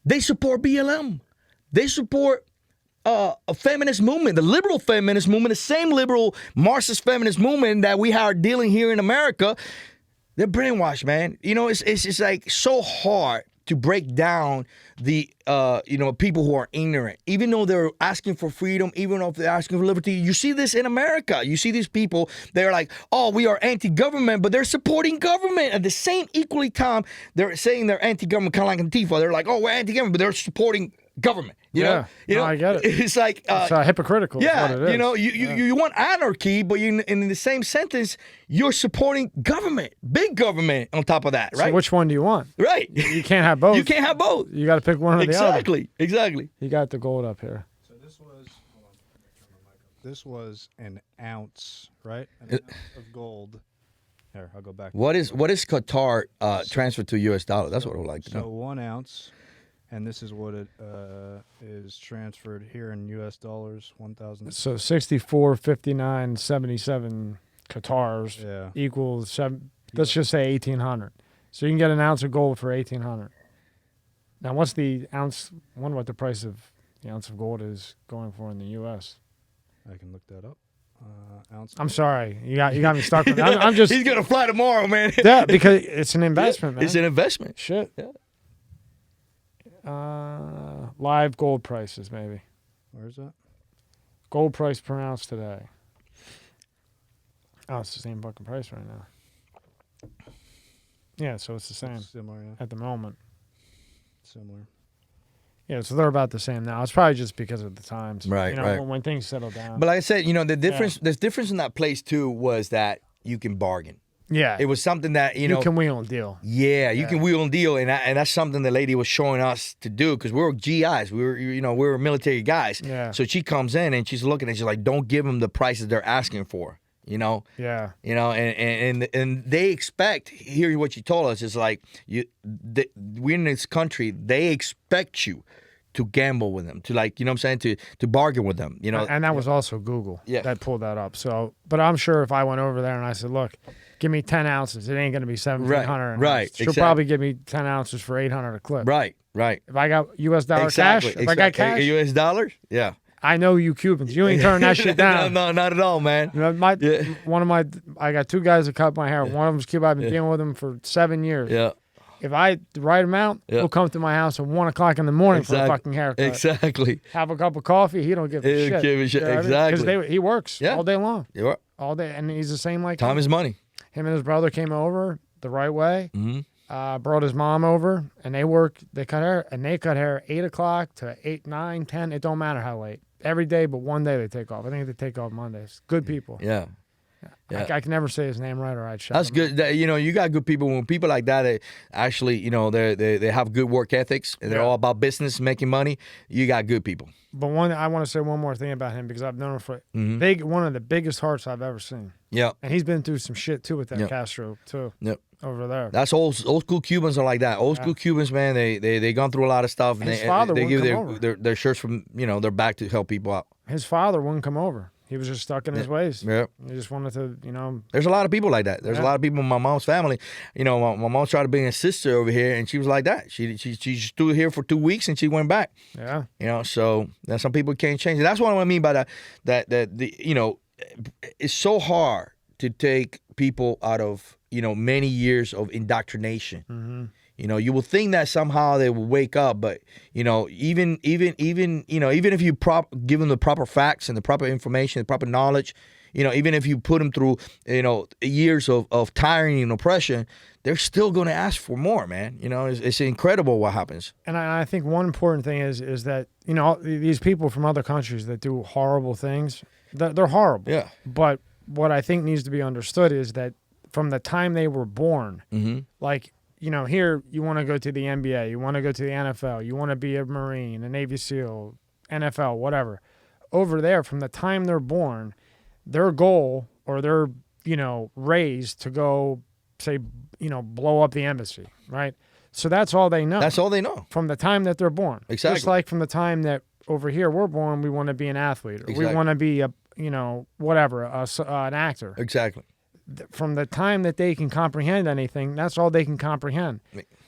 B: They support BLM. They support a feminist movement, the liberal feminist movement, the same liberal Marxist feminist movement that we are dealing here in America. They're brainwashed, man. It's like so hard to break down the people who are ignorant, even though they're asking for freedom, even if they're asking for liberty. You see this in America. You see these people. They're like, oh, we are anti-government, but they're supporting government at the same equally time. They're saying they're anti-government, kind of like Antifa. They're like, oh, we're anti-government, but they're supporting government.
A: No, I get it.
B: It's like
A: it's hypocritical.
B: Yeah,
A: is what it is.
B: You want anarchy, but in the same sentence, you're supporting government, big government on top of that, right?
A: So which one do you want?
B: Right.
A: You can't have both.
B: You can't have both.
A: You got to pick one or the other.
B: Exactly.
A: You got the gold up here.
C: So this was, hold on, turn my mic up. This was an ounce, right? An ounce of gold. Here, I'll go back.
B: What is Qatar transferred to U.S. dollar? That's what I would like to know.
C: So 1 ounce. And this is what it is transferred here in U.S. dollars, 1,000.
A: So 64.59.77 Qatars equals let's just say 1,800. So you can get an ounce of gold for 1,800. Now, what's the ounce? I wonder what the price of the ounce of gold is going for in the U.S.
C: I can look that up. Ounce.
A: I'm sorry, you got me stuck with that. I'm just.
B: He's gonna fly tomorrow, man.
A: Yeah, because it's an investment, man.
B: It's an investment.
A: Shit.
B: Yeah.
A: Live gold prices, maybe.
C: Where is that?
A: Gold price per ounce today. Oh, it's the same fucking price right now. Yeah, so it's the same.
C: Similar, yeah.
A: At the moment.
C: Similar.
A: Yeah, so they're about the same now. It's probably just because of the times.
B: Right, right.
A: When things settle down.
B: But like I said, the difference. The difference in that place too was that you can bargain.
A: Yeah.
B: It was something that
A: you can wheel and deal.
B: Yeah, you can wheel and deal, and that's something the lady was showing us to do because we were GIs, we were military guys.
A: Yeah.
B: So she comes in and she's looking and she's like, don't give them the prices they're asking for.
A: Yeah.
B: And they expect. Hear what you told us is like we're in this country. They expect you to gamble with them, to to bargain with them.
A: And that was also Google that pulled that up. So, but I'm sure if I went over there and I said, look, give me 10 ounces, it ain't going to be 1,700.
B: Right.
A: She'll probably give me 10 ounces for 800 a clip.
B: Right.
A: If I got U.S. dollar cash, if I got cash,
B: U.S. dollars, yeah.
A: I know you Cubans. You ain't turning that shit down.
B: No, not at all, man.
A: I got 2 guys that cut my hair. One of them's Cuban. I've been dealing with him for 7 years.
B: Yeah.
A: If the right amount, he'll come to my house at 1 o'clock in the morning for a fucking haircut.
B: Exactly.
A: Have a cup of coffee. He don't give a shit.
B: Give a shit. Exactly.
A: Because he works all day long.
B: Yeah.
A: All day, and he's the same like
B: time is money.
A: Him and his brother came over the right way.
B: Mm-hmm.
A: Brought his mom over, and they cut hair, and they cut hair 8 o'clock to 8, 9, 10. It don't matter how late. Every day, but one day they take off. I think they take off Mondays. Good people.
B: Yeah.
A: I can never say his name right, or I'd shut
B: That's
A: him
B: good. You got good people. When people like that, they actually, they have good work ethics, and they're all about business, making money. You got good people.
A: But I want to say one more thing about him because I've known him for one of the biggest hearts I've ever seen.
B: Yeah.
A: And he's been through some shit too with that Castro too.
B: Yep.
A: Over there.
B: That's old school Cubans are like that. Old school Cubans, man, they gone through a lot of stuff, and
A: his father
B: they give
A: come over.
B: their shirts from their back to help people out.
A: His father wouldn't come over. He was just stuck in his ways.
B: Yeah.
A: He just wanted to,
B: There's a lot of people like that. There's a lot of people in my mom's family. My mom tried to bring a sister over here, and she was like that. She stood here for 2 weeks, and she went back.
A: Yeah.
B: So there's some people can't change it. That's what I mean by that. It's so hard to take people out of, many years of indoctrination.
A: Mm-hmm.
B: You will think that somehow they will wake up, but even if you give them the proper facts and the proper information, the proper knowledge, even if you put them through years of tyranny and oppression, they're still going to ask for more, man. It's incredible what happens.
A: And I think one important thing is that these people from other countries that do horrible things, they're horrible.
B: Yeah.
A: But what I think needs to be understood is that from the time they were born,
B: Mm-hmm.
A: like. Here you want to go to the NBA, you want to go to the NFL, you want to be a Marine, a Navy SEAL, NFL, whatever. Over there, from the time they're born, their goal or they're, raised to go, say, blow up the embassy, right? So that's all they know.
B: That's all they know.
A: From the time that they're born.
B: Exactly.
A: Just like from the time that over here we're born, we want to be an athlete. Or
B: Exactly.
A: we want to be a, whatever, an actor.
B: Exactly.
A: From the time that they can comprehend anything, that's all they can comprehend.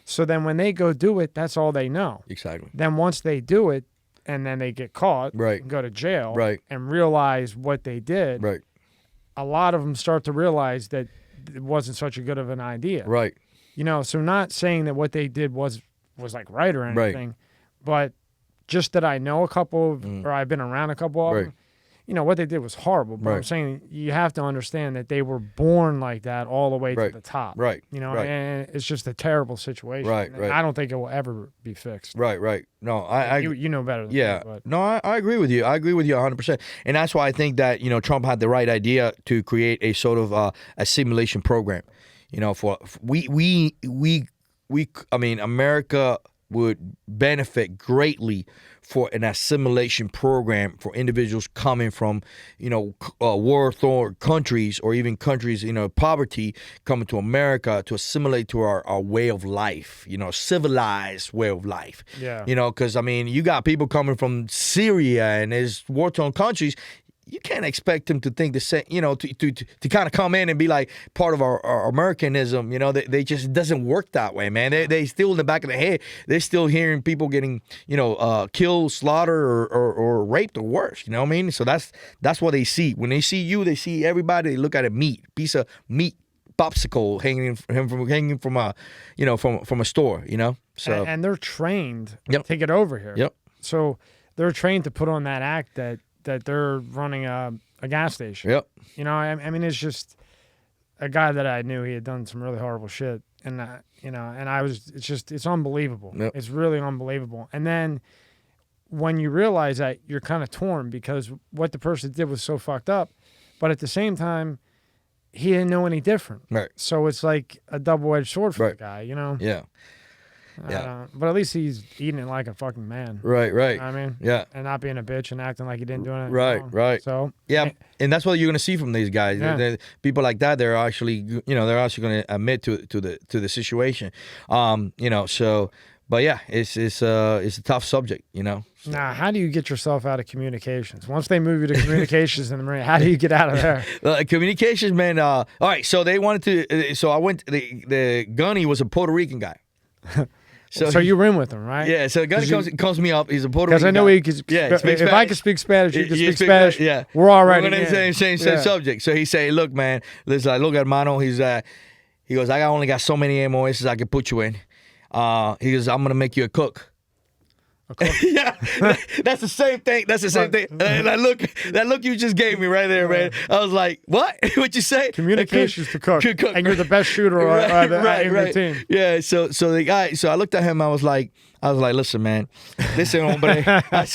A: So then when they go do it, that's all they know.
B: Exactly.
A: Then once they do it and then they get caught,
B: Right.
A: and go to jail,
B: Right.
A: and realize what they did,
B: Right.
A: a lot of them start to realize that it wasn't such a good of an idea.
B: Right.
A: So not saying that what they did was like right or
B: Right.
A: anything, but just that I know a couple of, or I've been around a couple of
B: Right.
A: them. What they did was horrible, but I'm
B: Right.
A: saying you have to understand that they were born like that all the way
B: Right.
A: to the top.
B: Right. Right.
A: And it's just a terrible situation.
B: Right,
A: And
B: right.
A: I don't think it will ever be fixed.
B: Right. No, I
A: You know better than
B: yeah.
A: me, but
B: No, I agree with you. I agree with you 100%. And that's why I think that, Trump had the right idea to create a sort of assimilation program. America would benefit greatly for an assimilation program for individuals coming from, war-torn countries or even countries, poverty, coming to America to assimilate to our way of life, civilized way of life.
A: Yeah.
B: Because, you got people coming from Syria and there's war-torn countries. You can't expect them to think the same, to kind of come in and be like part of our Americanism. They just, it doesn't work that way, man. They still in the back of the head, they're still hearing people getting, killed, slaughtered, or raped or worse. You know what I mean? So that's what they see. When they see you, they see everybody. They look at a piece of meat, popsicle hanging from a, from a store. So
A: and they're trained
B: Yep.
A: to get over here.
B: Yep.
A: So they're trained to put on that act that they're running a gas station.
B: Yep.
A: It's just a guy that I knew. He had done some really horrible shit, and it's unbelievable.
B: Yep.
A: It's really unbelievable. And then when you realize that, you're kind of torn because what the person did was so fucked up, but at the same time, he didn't know any different.
B: Right.
A: So it's like a double-edged sword for
B: Right.
A: the guy,
B: Yeah.
A: But at least he's eating it like a fucking man.
B: Right.
A: You know what I mean?
B: Yeah.
A: And not being a bitch and acting like he didn't do anything
B: Right,
A: wrong.
B: right.
A: So
B: Yeah, and that's what you're going to see from these guys.
A: Yeah.
B: People like that, they're actually going to admit to the situation. So, but yeah, it's a tough subject. So.
A: now, how do you get yourself out of communications? Once they move you to communications in the Marine, how do you get out of there?
B: Communications, man. All right, so they wanted to. So I went. The gunny was a Puerto Rican guy.
A: So you were in with them, right?
B: Yeah, so the gunny calls me up. He's a Puerto
A: Because
B: Rican
A: I know
B: guy.
A: he could.
B: Yeah, speaks
A: if I
B: Spanish.
A: can speak Spanish, you can
B: You
A: speak
B: speak
A: Spanish.
B: yeah.
A: We're already
B: We're on the same subject. So he say, look, man, listen, look, hermano. He goes, I only got so many MOSs I can put you in. He goes, I'm gonna make you a cook. Yeah, that's the same thing. That's the same thing. That look you just gave me right there, man. I was like, what? What'd you say?
A: Communications to cook.
B: Cook.
A: And you're the best shooter in your team.
B: Yeah. So the guy. So I looked at him. I was like, listen, man. Listen, hombre. I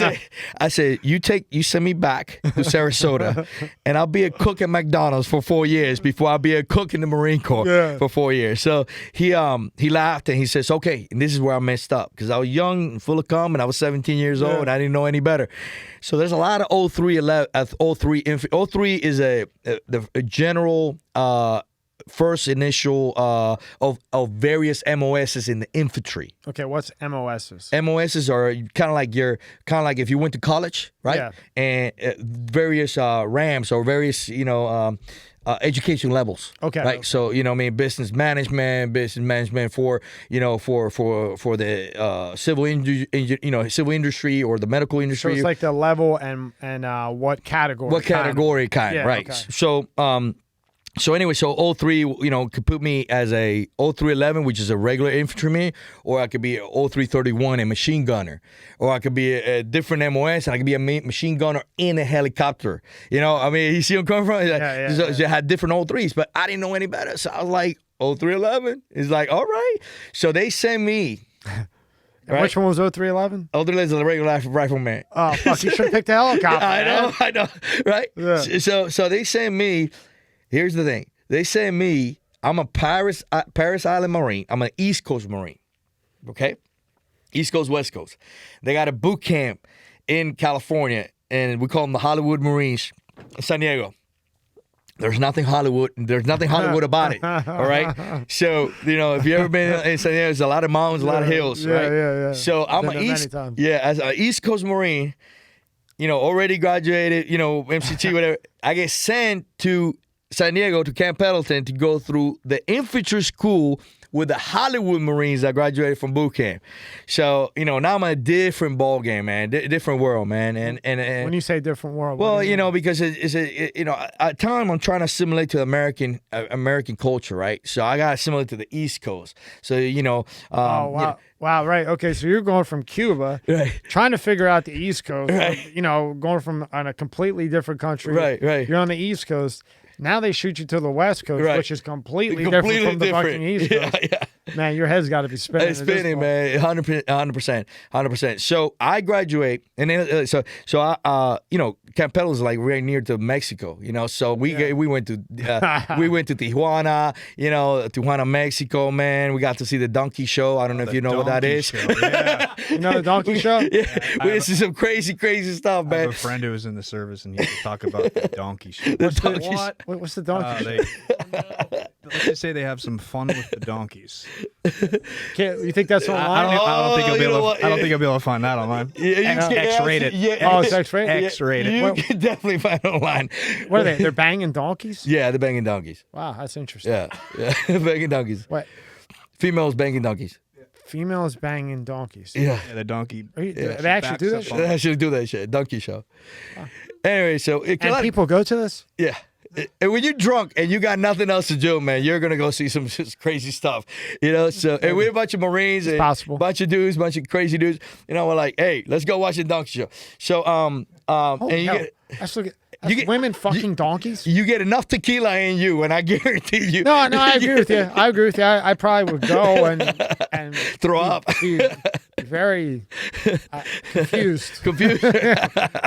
B: said, you send me back to Sarasota, and I'll be a cook at McDonald's for 4 years before I'll be a cook in the Marine Corps for 4 years. So he laughed and he says, okay, and this is where I messed up because I was young and full of cum and I was 17 years old and I didn't know any better. So there's a lot of 03 is a general first initial of various MOSs in the infantry.
A: Okay, what's MOSs?
B: MOSs are kind of like if you went to college, right?
A: Yeah.
B: And various RAMs or various education levels.
A: Okay.
B: Right. So business management for for the civil industry or the medical
A: So
B: industry.
A: it's like the level and what category?
B: What category kind,
A: Yeah,
B: right?
A: okay.
B: So anyway, so 03, could put me as a 0311, which is a regular infantryman, or I could be a 0331, a machine gunner, or I could be a different MOS, and I could be a machine gunner in a helicopter. You see where I'm coming from? So I had different 03s, but I didn't know any better, so I was like 0311. It's like, all right. So they sent me.
A: And which one was 0311?
B: 0311 is a regular rifleman.
A: Oh, fuck, you should have picked the helicopter.
B: I know, right?
A: Yeah.
B: So they sent me. Here's the thing. They sent me. I'm a Paris Island Marine. I'm an East Coast Marine. Okay, East Coast, West Coast. They got a boot camp in California, and we call them the Hollywood Marines in San Diego. There's nothing Hollywood. There's nothing Hollywood about it. All right. So if you ever been in San Diego, there's a lot of mountains, a lot of hills. Right.
A: Yeah.
B: So I'm an East. Yeah, as an East Coast Marine. Already graduated. MCT, whatever. I get sent to San Diego to Camp Pendleton to go through the infantry school with the Hollywood Marines that graduated from boot camp. So, now I'm in a different ball game, man, different world, man. And
A: when you say different world,
B: well, because at time I'm trying to assimilate to American culture, right? So I got to assimilate to the East Coast. So,
A: oh, wow. Wow, right. Okay, so you're going from Cuba,
B: right,
A: trying to figure out the East Coast,
B: right,
A: going from on a completely different country.
B: Right.
A: You're on the East Coast. Now they shoot you to the West Coast,
B: right,
A: which is completely different from the fucking East Coast.
B: Yeah.
A: Man, your head's got to be spinning.
B: It's spinning, man, 100%. So I graduate, and then Camp Pendleton is like right near to Mexico, So we went to Tijuana, Tijuana, Mexico, man. We got to see the donkey show. I don't know if you know what that is.
C: Yeah.
A: You know the donkey show?
B: Yeah, we see some crazy stuff, man.
C: I have a friend who was in the service, and he used to talk about the donkey show.
A: What's the donkey show?
C: Let's just say they have some fun with the donkeys.
A: You think that's online?
C: I don't think you'll be able to find that online. X-rated.
A: Oh, it's X-rated?
C: X-rated.
B: You can definitely find it online.
A: What are they? They're banging donkeys?
B: Yeah, they're banging donkeys.
A: Wow, that's interesting.
B: Yeah, banging donkeys.
A: What?
B: Females banging donkeys.
A: Females banging donkeys.
B: Yeah,
C: the donkey.
A: They actually do that shit?
B: They actually do that shit. Donkey show. Wow. Anyway, so
A: and people go to this?
B: Yeah. And when you're drunk and you got nothing else to do, man, you're gonna go see some crazy stuff, So, and we're a bunch of Marines, and a bunch of dudes, bunch of crazy dudes. We're like, hey, let's go watch the donkey show. So,
A: women fucking donkeys.
B: You get enough tequila in you, and I guarantee you.
A: No, I agree with you. I probably would go and
B: throw up.
A: Be very confused.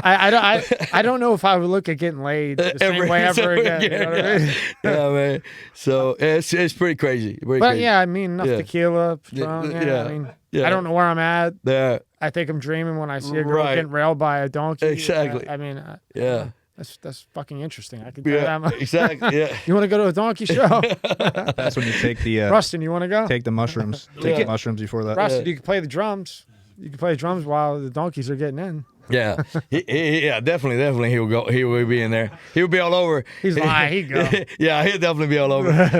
A: I don't know if I would look at getting laid the same way ever again. You know what I mean?
B: Yeah, man. So it's pretty crazy.
A: Yeah, I mean enough tequila, Patron. Yeah. I don't know where I'm at.
B: Yeah.
A: I think I'm dreaming when I see a girl getting railed by a donkey.
B: Exactly.
A: Yeah. That's fucking interesting. I can tell that much.
B: Exactly. Yeah.
A: You want to go to a donkey show?
C: That's when you take the
A: Rustin, you want to go?
C: Take the mushrooms. Take the mushrooms before that.
A: Rustin, you can play the drums. You can play the drums while the donkeys are getting in.
B: Yeah, yeah, definitely. He will be in there. He will be all over.
A: He's lying. He'd go.
B: Yeah, he'll definitely be all over.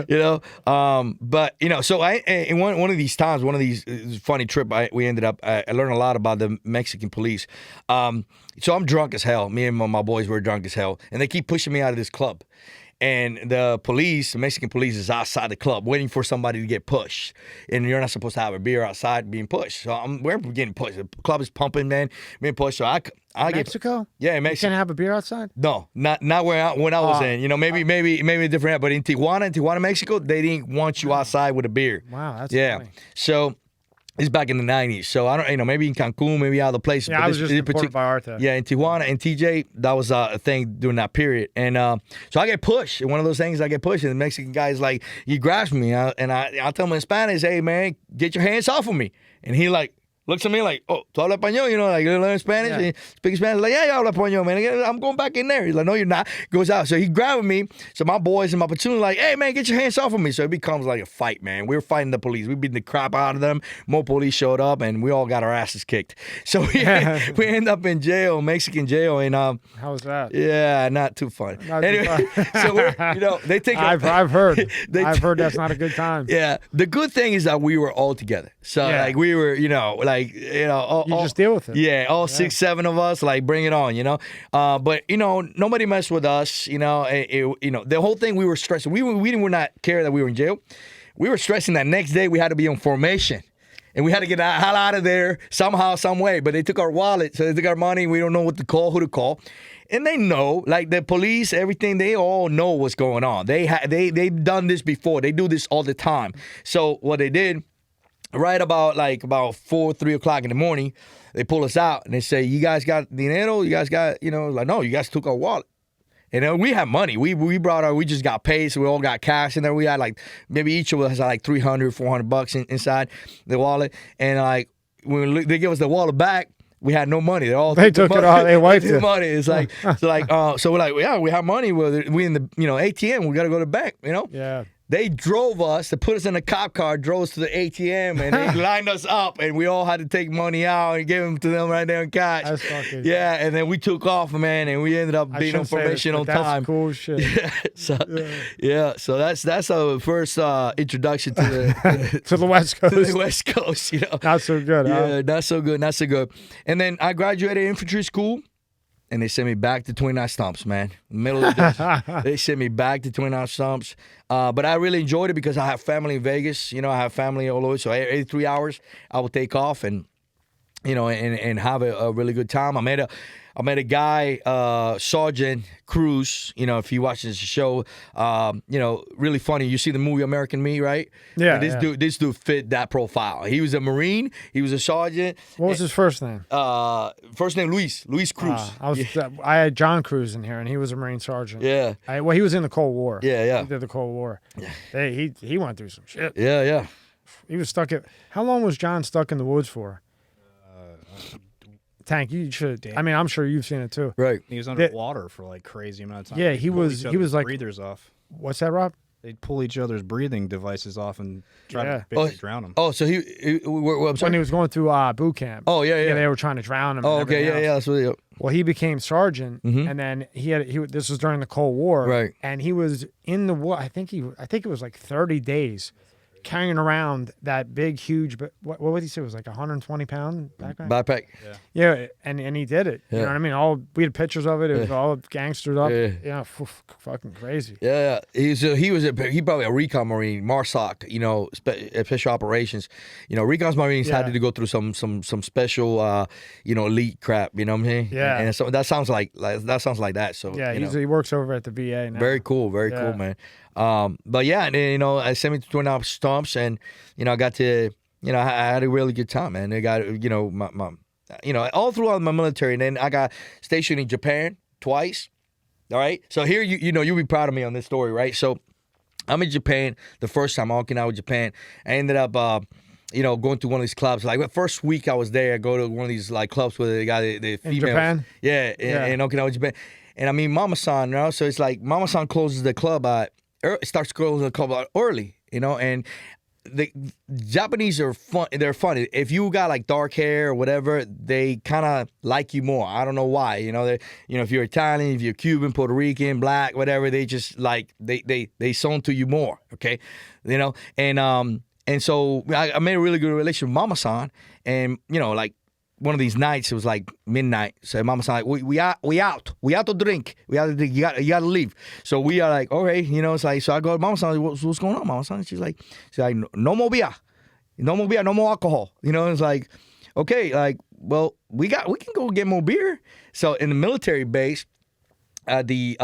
B: But so in one of these times, one of these funny trip, we ended up. I learned a lot about the Mexican police. So I'm drunk as hell. Me and my boys were drunk as hell, and they keep pushing me out of this club. And the Mexican police is outside the club waiting for somebody to get pushed. And you're not supposed to have a beer outside being pushed. So we're getting pushed. The club is pumping, man, being pushed. So I
A: Mexico?
B: Yeah, in Mexico.
A: You can't have a beer outside?
B: No, not when I was in. Maybe different. But in Tijuana, Mexico, they didn't want you outside with a beer.
A: Wow, that's funny.
B: So it's back in the 90s. So I don't, maybe in Cancun, maybe other places.
A: Yeah, I was just reported by Arta.
B: Yeah, in Tijuana and TJ, that was a thing during that period. And so I get pushed. And one of those things, I get pushed. And the Mexican guy's like, he grabs me. And I tell him in Spanish, hey, man, get your hands off of me. And he like looks at me like, oh, ¿tú hablas español? You know, like, you learn Spanish?
A: Yeah.
B: And speak Spanish. Like, yeah, I hablo español, man. I'm going back in there. He's like, no, you're not. Goes out. So he grabbed me. So my boys and my platoon are like, hey, man, get your hands off of me. So it becomes like a fight, man. We were fighting the police. We beat the crap out of them. More police showed up, and we all got our asses kicked. So we end up in jail, Mexican jail. And
A: How was that?
B: yeah, not too fun.
A: Not too
B: Anyway, so we're, they take.
A: I've heard.
B: They
A: I've heard that's not a good time.
B: Yeah, the good thing is that we were all together. So
A: Yeah.
B: like we were, all,
A: You just deal with it.
B: Yeah, all 6, 7 of us, like bring it on, But nobody messed with us, The whole thing we were stressing. We would not care that we were in jail. We were stressing that next day we had to be on formation. And we had to get the hell out of there somehow, some way. But they took our wallet, so they took our money. We don't know what to call, who to call. And they know, like the police, everything, they all know what's going on. They've done this before. They do this all the time. So what they did, right about 4, 3 o'clock in the morning, they pull us out and they say, you guys got dinero? You guys got, like, no, you guys took our wallet. And we had money. We just got paid, so we all got cash in there. We had maybe each of us had like $300, $400 inside the wallet. And like when they give us the wallet back, we had no money.
A: They took it all. They wiped it.
B: Money. It's like so we're like, yeah, we have money. Well, we in the ATM. We got to go to the bank.
A: Yeah.
B: They drove us to put us in a cop car, drove us to the ATM, and they lined us up, and we all had to take money out and give them to them right there in cash.
A: That's fucking
B: yeah, and then we took off, man, and we ended up being on
A: shouldn't say this,
B: formation
A: but
B: on
A: that's
B: time.
A: cool shit.
B: So that's our first introduction to the
A: To the West Coast.
B: to the West Coast.
A: Not so good, huh?
B: Yeah, not so good. And then I graduated infantry school. And they sent me back to 29 Stumps, man. Middle of the day, they sent me back to 29 Stumps. But I really enjoyed it because I have family in Vegas. I have family all over. So every 3 hours, I would take off and have a really good time. I met a guy, Sergeant Cruz. If you watch this show, really funny. You see the movie American Me, right?
A: Yeah.
B: And this dude fit that profile. He was a Marine. He was a sergeant.
A: What was his first name?
B: First name Luis Cruz.
A: I had John Cruz in here, and he was a Marine sergeant.
B: Yeah.
A: He was in the Cold War.
B: Yeah.
A: He did the Cold War. Yeah. He went through some shit.
B: Yeah.
A: He was stuck at. How long was John stuck in the woods for? Tank, you should. I mean, I'm sure you've seen it too.
B: Right.
C: He was underwater for like crazy amount of time.
A: Yeah,
C: They'd
A: he
C: pull
A: was.
C: each
A: He was
C: other's
A: like.
C: breathers off.
A: What's that, Rob?
C: They'd pull each other's breathing devices off and try
A: Yeah.
C: to basically drown him.
B: Oh, so I'm
A: When
B: sorry.
A: he was going through boot camp.
B: Oh, yeah.
A: They were trying to drown him.
B: Oh,
A: and
B: okay,
A: everything
B: yeah.
A: else.
B: That's what.
A: Well, he became sergeant, and then this was during the Cold War,
B: Right.
A: And he was in the war. I think it was like 30 days, carrying around that big, huge. But what would he say? It was like 120-pound backpack.
B: Backpack.
A: Yeah, and he did it. You know what I mean? We had pictures of it. It was all gangstered up.
B: Yeah.
A: Yeah, fucking crazy.
B: Yeah. He probably a recon Marine, MARSOC. Special operations. Recon's Marines had to go through some special, elite crap. You know what I'm saying?
A: Yeah.
B: And so that sounds like that. So
A: Yeah, he works over at the VA now.
B: very cool, cool, man. But yeah, and I sent me to 29 Stumps, and I got to, I had a really good time, man. I got, my all throughout my military, and then I got stationed in Japan twice. All right, so here you'll be proud of me on this story, right? So I'm in Japan the first time, Okinawa, Japan. I ended up, going to one of these clubs. Like the first week I was there, I go to one of these like clubs where they got the females.
A: In Japan?
B: Yeah, in Okinawa, Japan. And I mean, Mama-san, so it's like Mama-san closes the club starts closing the club early, and the Japanese are fun. They're funny. If you got like dark hair or whatever, they kind of like you more. I don't know why. If you're Italian, if you're Cuban, Puerto Rican, black, whatever, they just like they sewn to you more. Okay, and so I made a really good relation with Mama-san, and like. One of these nights, it was like midnight. So Mama-san like, we out to drink. We out to drink. You gotta leave. So we are like, okay, it's like. So I go to Mama-san, like, what's going on, Mama-san? She's like, no more beer, no more alcohol. It's like, okay, like, well, we can go get more beer. So in the military base, at the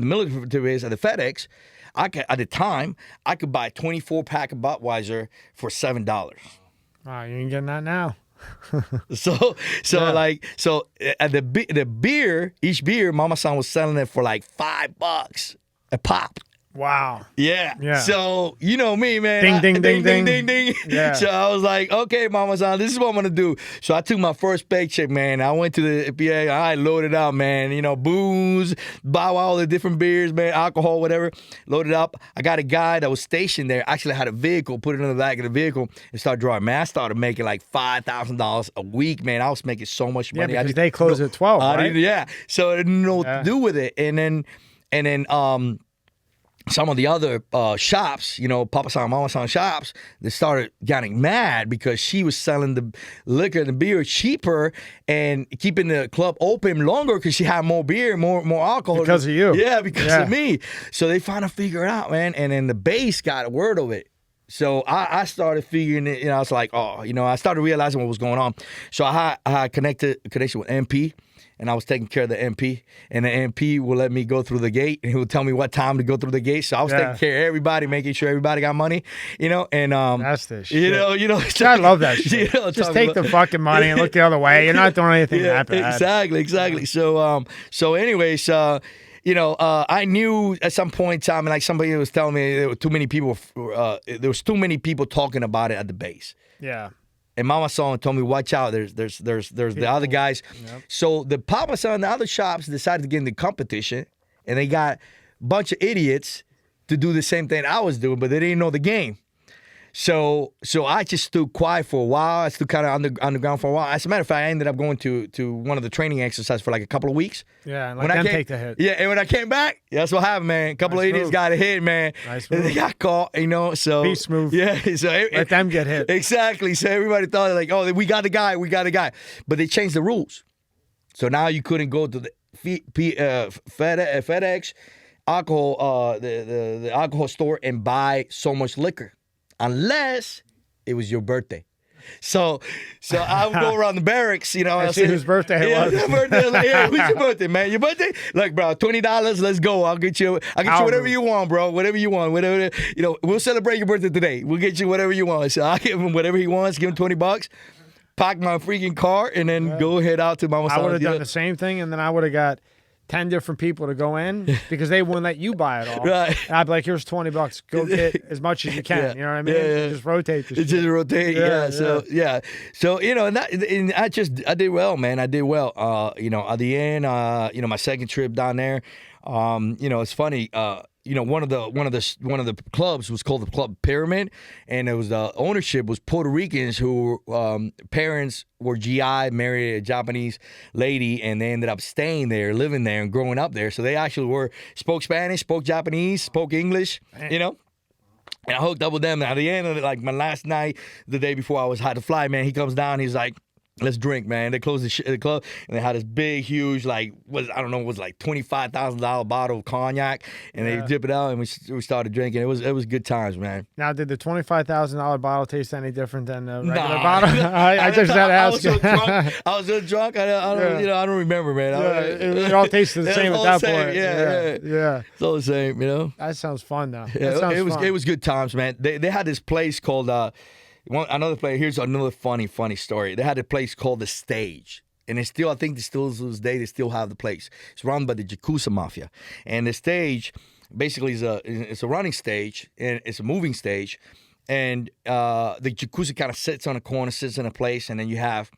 B: military base at the FedEx, at the time I could buy a 24-pack of Budweiser for $7.
A: Wow, you ain't getting that now.
B: So at the beer, each beer, Mama-san was selling it for like $5 a pop.
A: Wow.
B: Yeah.
A: Yeah.
B: So you know me, man.
A: Ding, ding, ding,
B: ding,
A: ding.
B: ding.
A: Yeah.
B: So I was like, okay, Mama San, this is what I'm gonna do. So I took my first paycheck, man. I went to the PA. I loaded up, man. You know, booze, buy all the different beers, man, alcohol, whatever. Loaded up. I got a guy that was stationed there. Actually, had a vehicle. Put it in the back of the vehicle and started driving. Man, I started making like $5,000 a week, man. I was making so much money.
A: Yeah, because they close at 12, right?
B: Yeah. So I didn't know what to do with it, and then some of the other shops, you know, Papa San, Mama San shops, they started getting mad because she was selling the liquor and the beer cheaper and keeping the club open longer because she had more beer, more alcohol.
A: Because of you.
B: Yeah, because of me. So they finally figured it out, man. And then the base got a word of it. So I started figuring it, you know, I was like, oh, you know, I started realizing what was going on. So I had connection with MP. And I was taking care of the MP, and the MP will let me go through the gate, and he will tell me what time to go through the gate. So I was taking care of everybody, making sure everybody got money, you know. And
A: that's the shit.
B: you know.
A: I love that shit.
B: You know,
A: just take the fucking money and look the other way. You're not doing anything that bad.
B: Exactly. So anyways, you know, I knew at some point in time, like somebody was telling me there were too many people. There was too many people talking about it at the base.
A: Yeah.
B: And Mama San told me, watch out, there's the other guys.
A: Yep.
B: So the Papa San, the other shops decided to get in the competition, and they got a bunch of idiots to do the same thing I was doing, but they didn't know the game. So I just stood quiet for a while. I stood kind of underground for a while. As a matter of fact, I ended up going to one of the training exercises for like a couple of weeks.
A: Yeah, and let them take the hit.
B: Yeah, and when I came back, that's what happened, man. A couple of idiots got a hit, man.
A: Nice
B: And
A: move.
B: they got caught, you know. So
A: Be smooth.
B: Yeah, so
A: Let them get hit.
B: Exactly. So everybody thought like, oh, we got the guy. But they changed the rules. So now you couldn't go to the FedEx alcohol, the alcohol store and buy so much liquor, unless it was your birthday. So I would go around the barracks, you know.
A: I see whose birthday it was.
B: Whose your birthday, man? Your birthday? Like, bro, $20. Let's go. I'll get you whatever you want, bro. Whatever you want. Whatever, you know. We'll celebrate your birthday today. We'll get you whatever you want. So I'll give him whatever he wants. Give him $20. Pack my freaking car and then go head out to Mama San's.
A: I would have done the same thing, and then I would have got 10 different people to go in because they wouldn't let you buy it all.
B: Right.
A: And I'd be like, here's $20. Go get as much as you can.
B: Yeah.
A: You know what I mean?
B: Yeah.
A: Just rotate the shit.
B: Just rotate.
A: Yeah,
B: So you know, and I did well, man. I did well. You know, at the end, you know, my second trip down there, you know, it's funny. You know, one of the clubs was called the Club Pyramid, and it was the ownership was Puerto Ricans who parents were GI, married a Japanese lady, and they ended up staying there, living there, and growing up there. So they actually spoke Spanish, spoke Japanese, spoke English. You know. And I hooked up with them. At the end of like my last night, the day before I had to fly, man, he comes down. He's like, let's drink, man. They closed the club, and they had this big, huge, like, was like $25,000 bottle of cognac, and they dip it out, and we started drinking. It was good times, man.
A: Now, did the $25,000 bottle taste any different than the regular bottle? I just had to ask.
B: I was so drunk. I don't remember, man.
A: It all tasted the same at that point.
B: Yeah. It's all the same, you know.
A: That sounds fun, though.
B: Yeah, it was good times, man. They had this place called another place. Here's another funny story. They had a place called The Stage. And it's still, I think to this day, they still have the place. It's run by the Yakuza Mafia. And The Stage basically it's a running stage, and it's a moving stage. And the Yakuza kind of sits on a corner, sits in a place, and then you have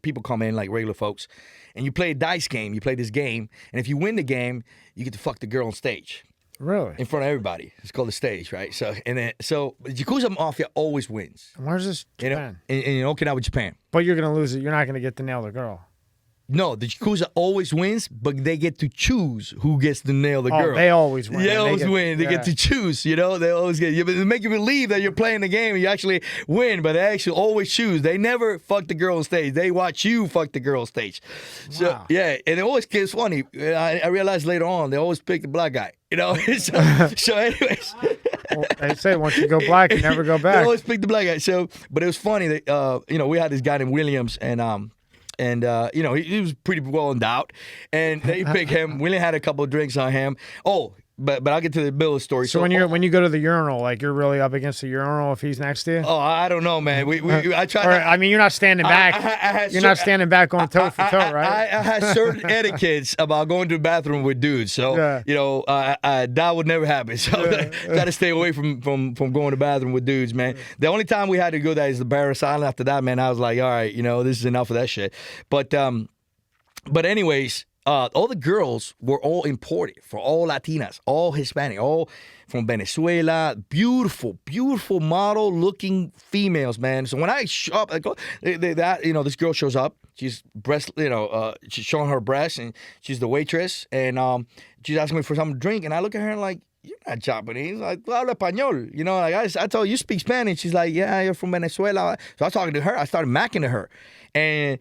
B: people come in like regular folks. And you play a dice game. You play this game. And if you win the game, you get to fuck the girl on stage.
A: Really?
B: In front of everybody. It's called The Stage, right? So the Yakuza Mafia always wins.
A: And where's this? Japan.
B: In Okinawa, Japan.
A: But you're going to lose it. You're not going to get to nail the girl.
B: No, the Yakuza always wins, but they get to choose who gets to nail the girl.
A: They always win.
B: They always win. They get to choose, you know? They always get. They make you believe that you're playing the game and you actually win, but they actually always choose. They never fuck the girl on stage. They watch you fuck the girl on stage. So,
A: wow.
B: Yeah, and it always gets funny. I realized later on, they always pick the black guy, you know? so anyways.
A: Well, they say once you go black, you never go back.
B: They always pick the black guy. So, but it was funny that, we had this guy named Williams, and he was pretty well endowed, and they picked him. William had a couple of drinks on him. Oh, but I'll get to the middle of the story.
A: So when you go to the urinal, like you're really up against the urinal if he's next to you.
B: Oh, I don't know, man. I tried.
A: Or, I mean, you're not standing back. You're not standing back going toe for toe, right?
B: I had certain etiquettes about going to the bathroom with dudes, so that would never happen. So try to stay away from going to the bathroom with dudes, man. The only time we had to go there is the Barris Island. After that, man, I was like, all right, this is enough of that shit. But anyways. All the girls were all imported, for all Latinas, all Hispanic, all from Venezuela. Beautiful, beautiful model-looking females, man. So when I show up, this girl shows up. She's she's showing her breasts, and she's the waitress, and she's asking me for something to drink, and I look at her and like, you're not Japanese. Like, habla español. I told her, you speak Spanish. She's like, yeah, you're from Venezuela. So I was talking to her. I started macking to her, and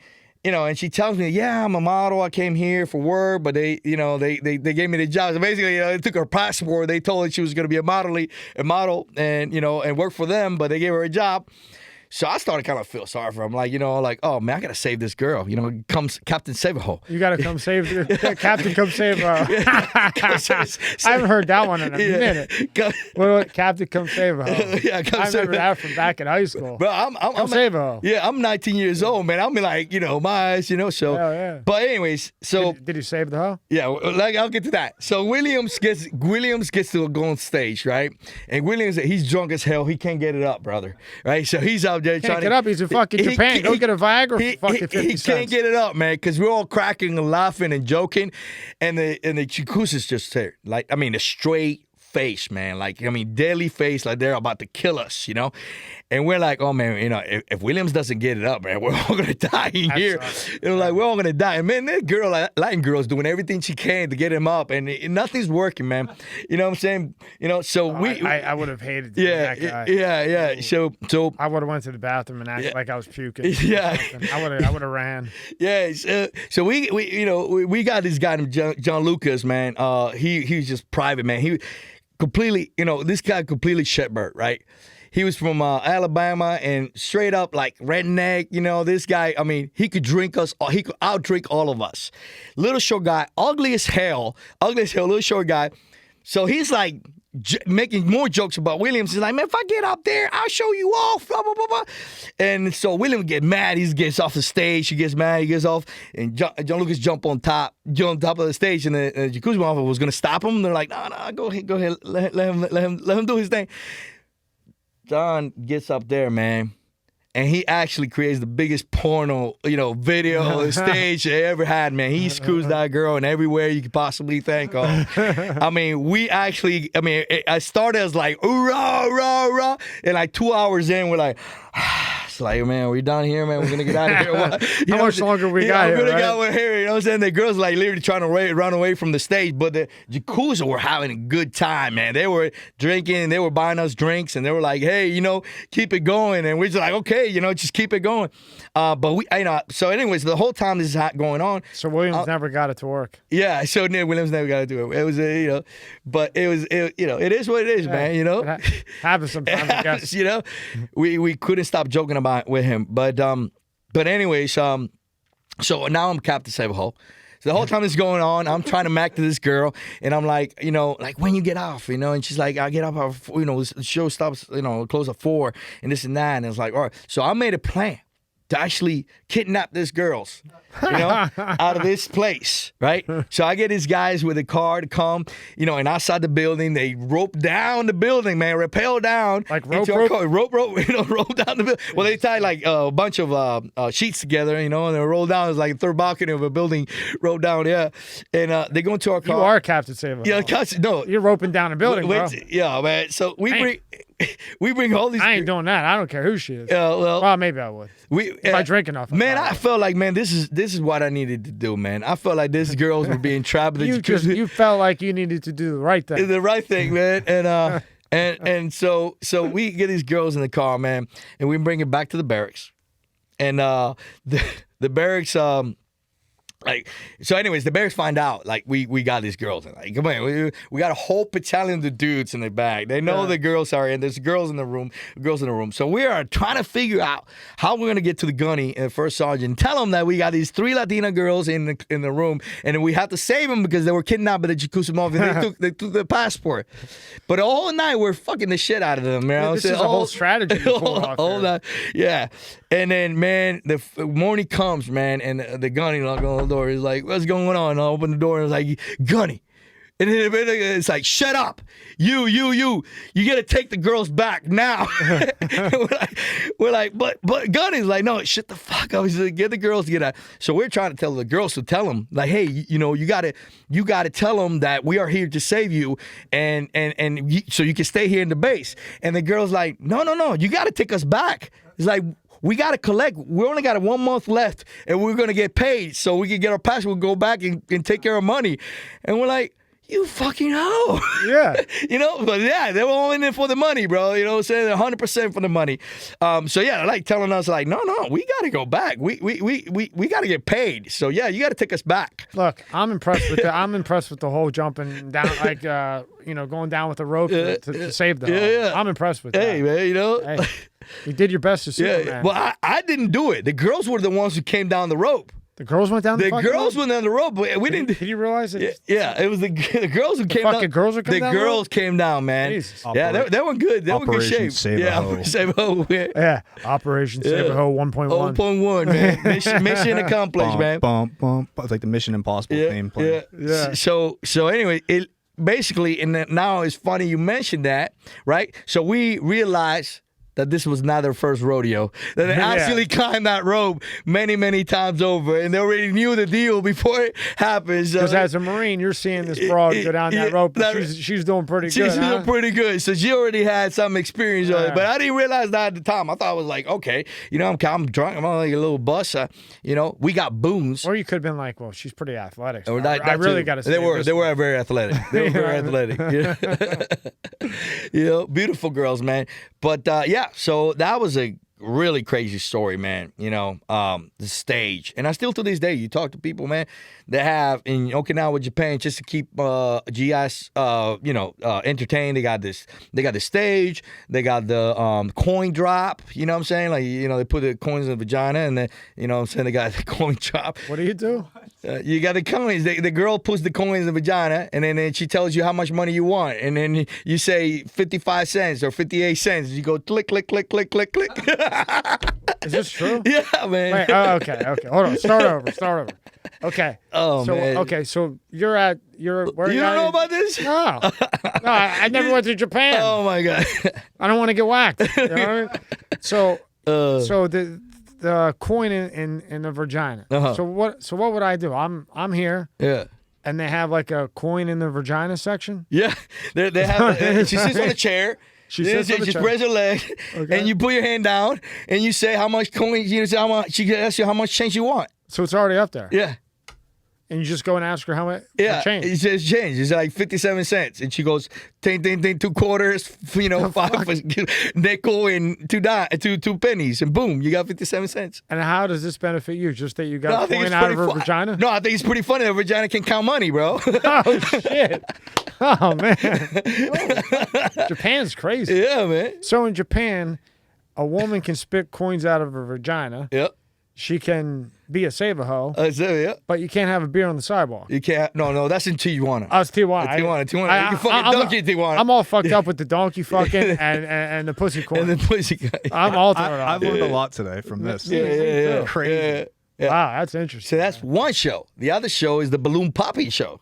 B: she tells me, yeah, I'm a model. I came here for work, but they gave me the job. So basically, they took her passport. They told her she was going to be a model, and work for them, but they gave her a job. So I started kind of feel sorry for him. Like, oh, man, I got to save this girl. Comes Captain Save-A-Ho.
A: You got to come save her. Captain, come save her. I haven't heard that one in a minute. What, Captain, come save her.
B: Yeah,
A: I remember that from back in high school.
B: Bro, I'm
A: save her.
B: Yeah, I'm 19 years old, man. I'm like, my eyes, so.
A: Yeah.
B: But anyways, so.
A: Did he save the hoe?
B: Yeah, I'll get to that. So Williams gets to go on stage, right? And Williams, he's drunk as hell. He can't get it up, brother. Right? So he's out there
A: can't get up. He's in fucking Japan. Go get a Viagra for fucking 50 cents.
B: He can't get it up, man, because we're all cracking and laughing and joking, and the Chikusa's just there, a straight face, man, deadly face, like they're about to kill us, and we're like, oh man, if Williams doesn't get it up, man, we're all gonna die in here. We're all gonna die. And man, that girl, Latin girl's doing everything she can to get him up, and nothing's working, man. You know what I'm saying? So
A: I would have hated to be that guy.
B: Yeah. So
A: I would have went to the bathroom and acted like I was puking.
B: Yeah,
A: I would have ran.
B: Yeah. So we got this guy named John Lucas, man. He's just private, man. He completely, this guy completely shitbird, right? He was from Alabama and straight up like redneck. This guy, he could drink us. He could outdrink all of us. Little short guy, ugly as hell, little short guy. So he's like making more jokes about Williams. He's like, man, if I get up there, I'll show you off, blah, blah, blah, blah. And so William gets mad. He gets off the stage. He gets mad. He gets off. And John Lucas jump on top of the stage. And the Jacuzzi Mafia was going to stop him. They're like, no, go ahead. Let him do his thing. John gets up there, man. And he actually creates the biggest porno, video on the stage they ever had, man. He screws that girl in everywhere you could possibly think of. I started as like, rah, rah, rah. And like 2 hours in, we're like, it's like, man, we're done here, man. We're going to get out of here.
A: How much longer we got here,
B: right? You know what I'm saying? The girls like literally trying to run away from the stage, but the Yakuza were having a good time, man. They were drinking, they were buying us drinks, and they were like, hey, keep it going. And we're just like, okay, just keep it going. But we, so anyways, the whole time this is going on.
A: So Williams never got it to work.
B: Yeah, so Williams never got to do it. It was, but it was, it is what it is, man,
A: It happens sometimes, I guess.
B: We couldn't stop joking about with him. But anyways, so now I'm Captain Save-A-Ho. So the whole time this is going on, I'm trying to mac to this girl, and I'm like, when you get off, and she's like, I get off, the show stops, close at 4, and this and that, and it's like, all right. So I made a plan to actually kidnap this girls, out of this place, right? So I get these guys with a car to come, and outside the building, they rope down the building, man, rappel down.
A: Like rope?
B: Rope down the building. Well, they tie like a bunch of sheets together, and they roll down. It's like a third balcony of a building, roll down, yeah. And they go into our car.
A: You are Captain Save-A-Ho.
B: Yeah, no.
A: You're roping down a building, bro.
B: Yeah, man. So we bring all these.
A: I ain't doing that. I don't care who she is.
B: Well,
A: maybe I would. If I drink enough.
B: Man, I felt like, man, this is what I need to do, man. I felt like these girls were being trapped.
A: You felt like you needed to do the right thing.
B: The right thing, man. And so we get these girls in the car, man, and we bring it back to the barracks. And the barracks, Like, so anyways, the Bears find out, like, we got these girls. And like, come on, we got a whole battalion of dudes in the bag. They know the girls are in. There's girls in the room. So we are trying to figure out how we're going to get to the gunny and first sergeant. Tell them that we got these 3 Latina girls in the room, and we have to save them because they were kidnapped by the Jacusimov, and they took the passport. But all night, we're fucking the shit out of them, man.
A: Yeah, this is a whole strategy.
B: All that, yeah. And then, man, the morning comes, man, and the gunny knock on the door. He's like, what's going on? I open the door and it's like, gunny. And then it's like, shut up. You got to take the girls back now. we're like, but Gunny's like, no, shut the fuck up. He's like, get the girls to get out. So we're trying to tell the girls to tell them, like, hey, you got to tell them that we are here to save you, and so you can stay here in the base. And the girl's like, no, you got to take us back. It's like, we got to collect. We only got 1 month left, and we're going to get paid so we can get our passport, go back and take care of money. And we're like, you fucking hoe.
A: Yeah.
B: But yeah, they were all in it for the money, bro. You know what I'm saying? 100% for the money. So yeah, like telling us, like, no, we got to go back. We got to get paid. So yeah, you got to take us back.
A: Look, I'm impressed with I'm impressed with the whole jumping down, like, going down with the rope to save the hoe. I'm impressed with that.
B: Hey, man,
A: Hey, you did your best to see it, man.
B: Well, I didn't do it. The girls were the ones who came down the rope.
A: The girls went down the fucking
B: girls
A: rope?
B: went down the rope, but we didn't.
A: Did you realize it?
B: Yeah, it was the girls who came down.
A: Fucking girls were coming down
B: The
A: the rope?
B: girls came down, man.
A: Jesus.
B: Yeah, they were good. They were in good shape.
C: Save a Hoe.
B: Operation Save a Hoe.
A: Yeah, Operation Save a Hoe 1.1.
B: 1.1, man. Mission accomplished, man.
C: It's like the Mission Impossible theme playing.
A: Yeah.
B: So anyway, it basically, and now it's funny you mentioned that, right? So we realized that this was not their first rodeo. That they actually climbed that rope many, many times over, and they already knew the deal before it happened.
A: Because as a Marine, you're seeing this broad go down that rope. She's doing pretty good.
B: She's doing pretty good. So she already had some experience on it. But I didn't realize that at the time. I thought it was like, okay, I'm drunk. I'm on like a little bus. We got booms.
A: Or you could have been like, well, she's pretty athletic. So
B: That
A: I really
B: too.
A: got to say
B: They were very athletic. They were very athletic. Beautiful girls, man. But so that was a really crazy story, man. The stage. And I still, to this day, you talk to people, man, that have in Okinawa, Japan, just to keep GIs, entertained. They got the stage. They got the coin drop. You know what I'm saying? Like, they put the coins in the vagina, and then, they got the coin drop.
A: What do you do?
B: You got the coins. The girl puts the coins in the vagina, and then she tells you how much money you want. And then you say 55 cents or 58 cents. You go click, click, click, click, click, click.
A: Is this true?
B: Yeah, man.
A: Wait, okay. Hold on. Start over. Okay.
B: Oh, man.
A: Okay, so you're where
B: You don't know about this?
A: No. I never went to Japan.
B: Oh, my God.
A: I don't want to get whacked. You know what I mean? So the coin in the vagina.
B: Uh-huh.
A: So what would I do? I'm here.
B: Yeah.
A: And they have like a coin in the vagina section.
B: Yeah. They have. She sits on a chair.
A: She
B: spreads her leg, and you put your hand down, and you say how much coin. Say how much. She asks you how much change you want.
A: So it's already up there.
B: Yeah.
A: And you just go and ask her how much
B: change. It says change. It's like 57 cents. And she goes, ting, 2 quarters, 5 nickel and 2 pennies. And boom, you got 57 cents.
A: And how does this benefit you? Just that you got a coin out of her vagina?
B: No, I think it's pretty funny that vagina can count money, bro.
A: Oh, shit. Oh, man. Oh. Japan's crazy.
B: Yeah, man.
A: So in Japan, a woman can spit coins out of her vagina.
B: Yep.
A: She can be a save-a-hoe,
B: yeah.
A: but you can't have a beer on the sidewalk.
B: You can't. No, that's in Tijuana.
A: Oh, it's Tijuana.
B: Tijuana. You can fucking donkey in Tijuana.
A: I'm all fucked up with the donkey fucking and the pussy coin.
B: And the pussy guy.
A: I'm all thrown up.
C: I've learned a lot today from this.
B: Yeah.
C: Crazy.
B: Yeah.
A: Wow, that's interesting.
B: So that's one show. The other show is the balloon popping show.